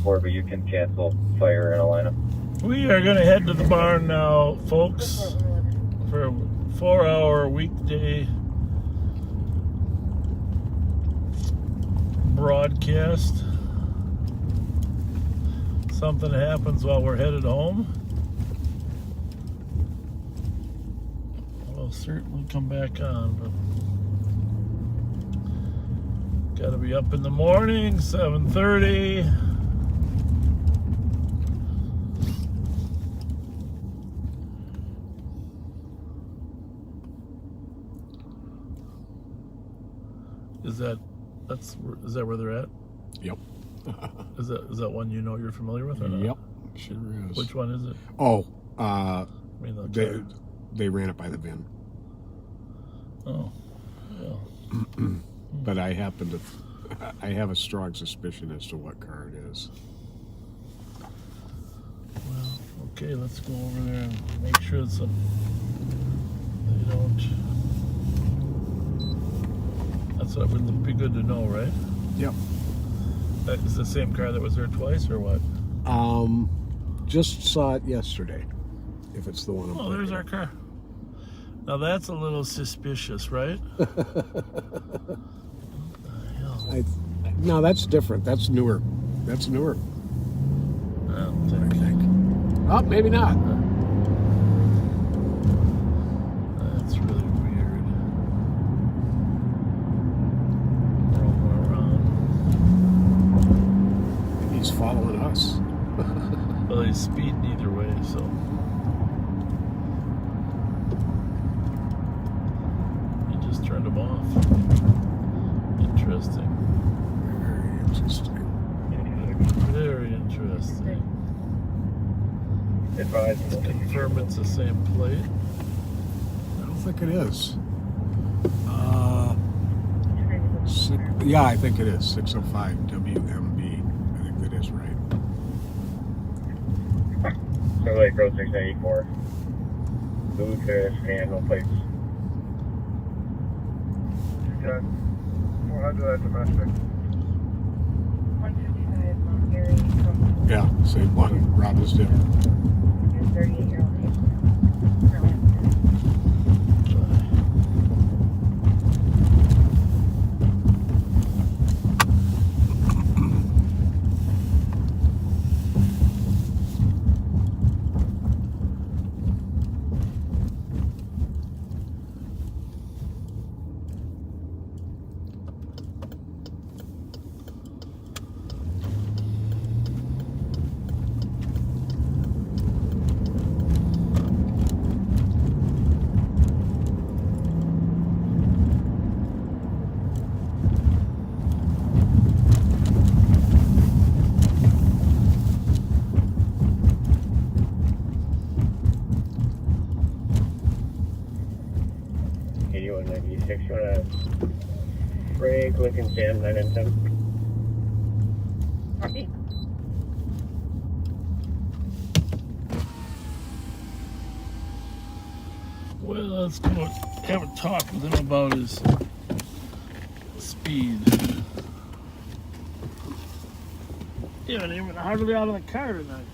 But you can cancel fire in Atlanta. We are going to head to the barn now, folks, for a 4-hour weekday broadcast. Something happens while we're headed home, we'll certainly come back on, but gotta be up in the morning, 7:30. Is that where they're at? Yep. Is that one you're familiar with or not? Yep, sure is. Which one is it? Oh, they ran it by the VIN. Oh, yeah. But I have a strong suspicion as to what car it is. Well, okay, let's go over there and make sure they don't. That would be good to know, right? Yep. That is the same car that was there twice, or what? Just saw it yesterday. If it's the one. Oh, there's our car. Now that's a little suspicious, right? No, that's different. That's newer. I don't think. Oh, maybe not. That's really weird. anybody's speeding either way, so. He just turned them off. Interesting. Very interesting. Advise. Confirm it's the same plate. I don't think it is. Yeah, I think it is. 605 WMB. I think that is right. Silver Lake Road 694. Lucas and no plates. Yeah. 400 domestic. 155 Mount Airy from Yeah, same one. Rob is did. 38-year-old. Frank, Lincoln, Sam, 9 and 10. Copy. Well, let's go have a talk with him about his speed. You haven't even hardly out of the car tonight.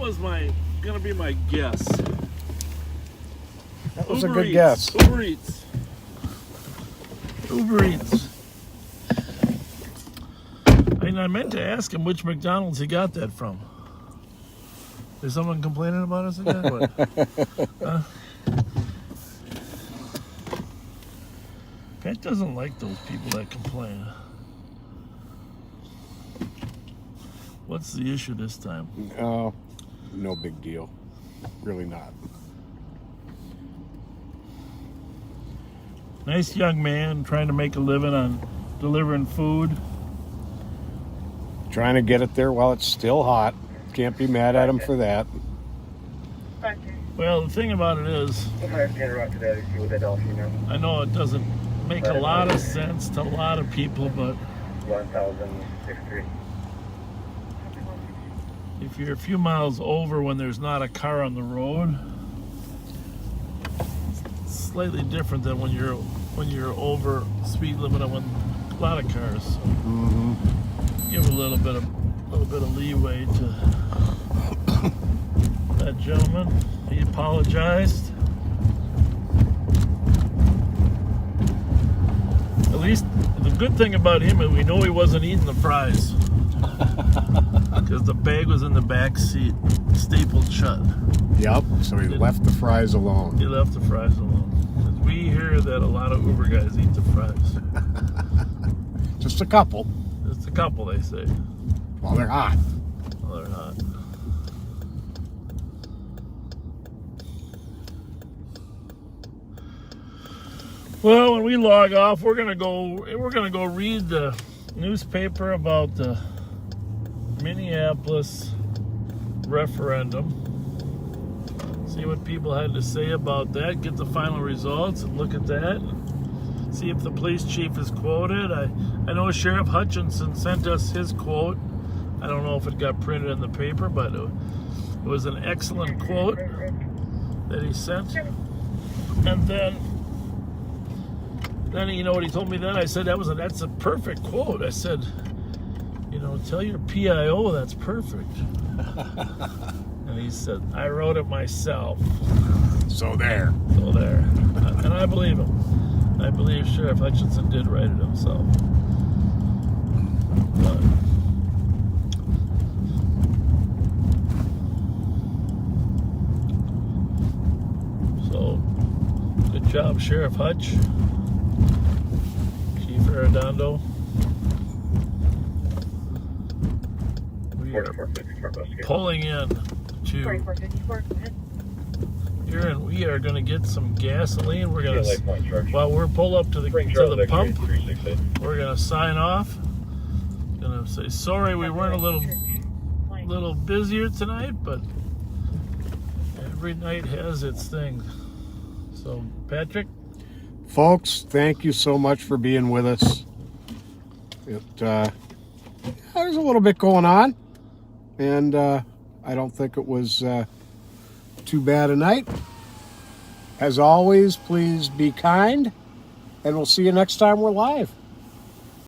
Was gonna be my guess. That was a good guess. Uber Eats. Uber Eats. I meant to ask him which McDonald's he got that from. Is someone complaining about us again? What? Pat doesn't like those people that complain. What's the issue this time? No big deal. Really not. Nice young man trying to make a living on delivering food. Trying to get it there while it's still hot. Can't be mad at him for that. Well, the thing about it is, I know it doesn't make a lot of sense to a lot of people, but 1063. if you're a few miles over when there's not a car on the road, it's slightly different than when you're over speed limit on a lot of cars. So give a little bit of leeway to that gentleman. He apologized. At least the good thing about him is we know he wasn't eating the fries. Because the bag was in the back seat, stapled shut. Yep, so he left the fries alone. He left the fries alone. Because we hear that a lot of Uber guys eat the fries. Just a couple. Just a couple, they say. While they're hot. While they're hot. Well, when we log off, we're gonna go read the newspaper about the Minneapolis referendum. See what people had to say about that. Get the final results and look at that. see if the police chief is quoted. I know Sheriff Hutchinson sent us his quote. I don't know if it got printed in the paper, but it was an excellent quote that he sent. And then you know what he told me then? I said, that's a perfect quote. I said, you know, tell your PIO that's perfect. And he said, I wrote it myself. So there. And I believe him. I believe Sheriff Hutchinson did write it himself. But so, good job, Sheriff Hutch. Chief Arredondo. We are pulling in to here, and we are going to get some gasoline. We're going to, while we're pulled up to the pump, we're going to sign off. Going to say sorry we weren't a little busier tonight, but every night has its thing. So, Patrick? Folks, thank you so much for being with us. There's a little bit going on, and I don't think it was too bad a night. As always, please be kind, and we'll see you next time we're live.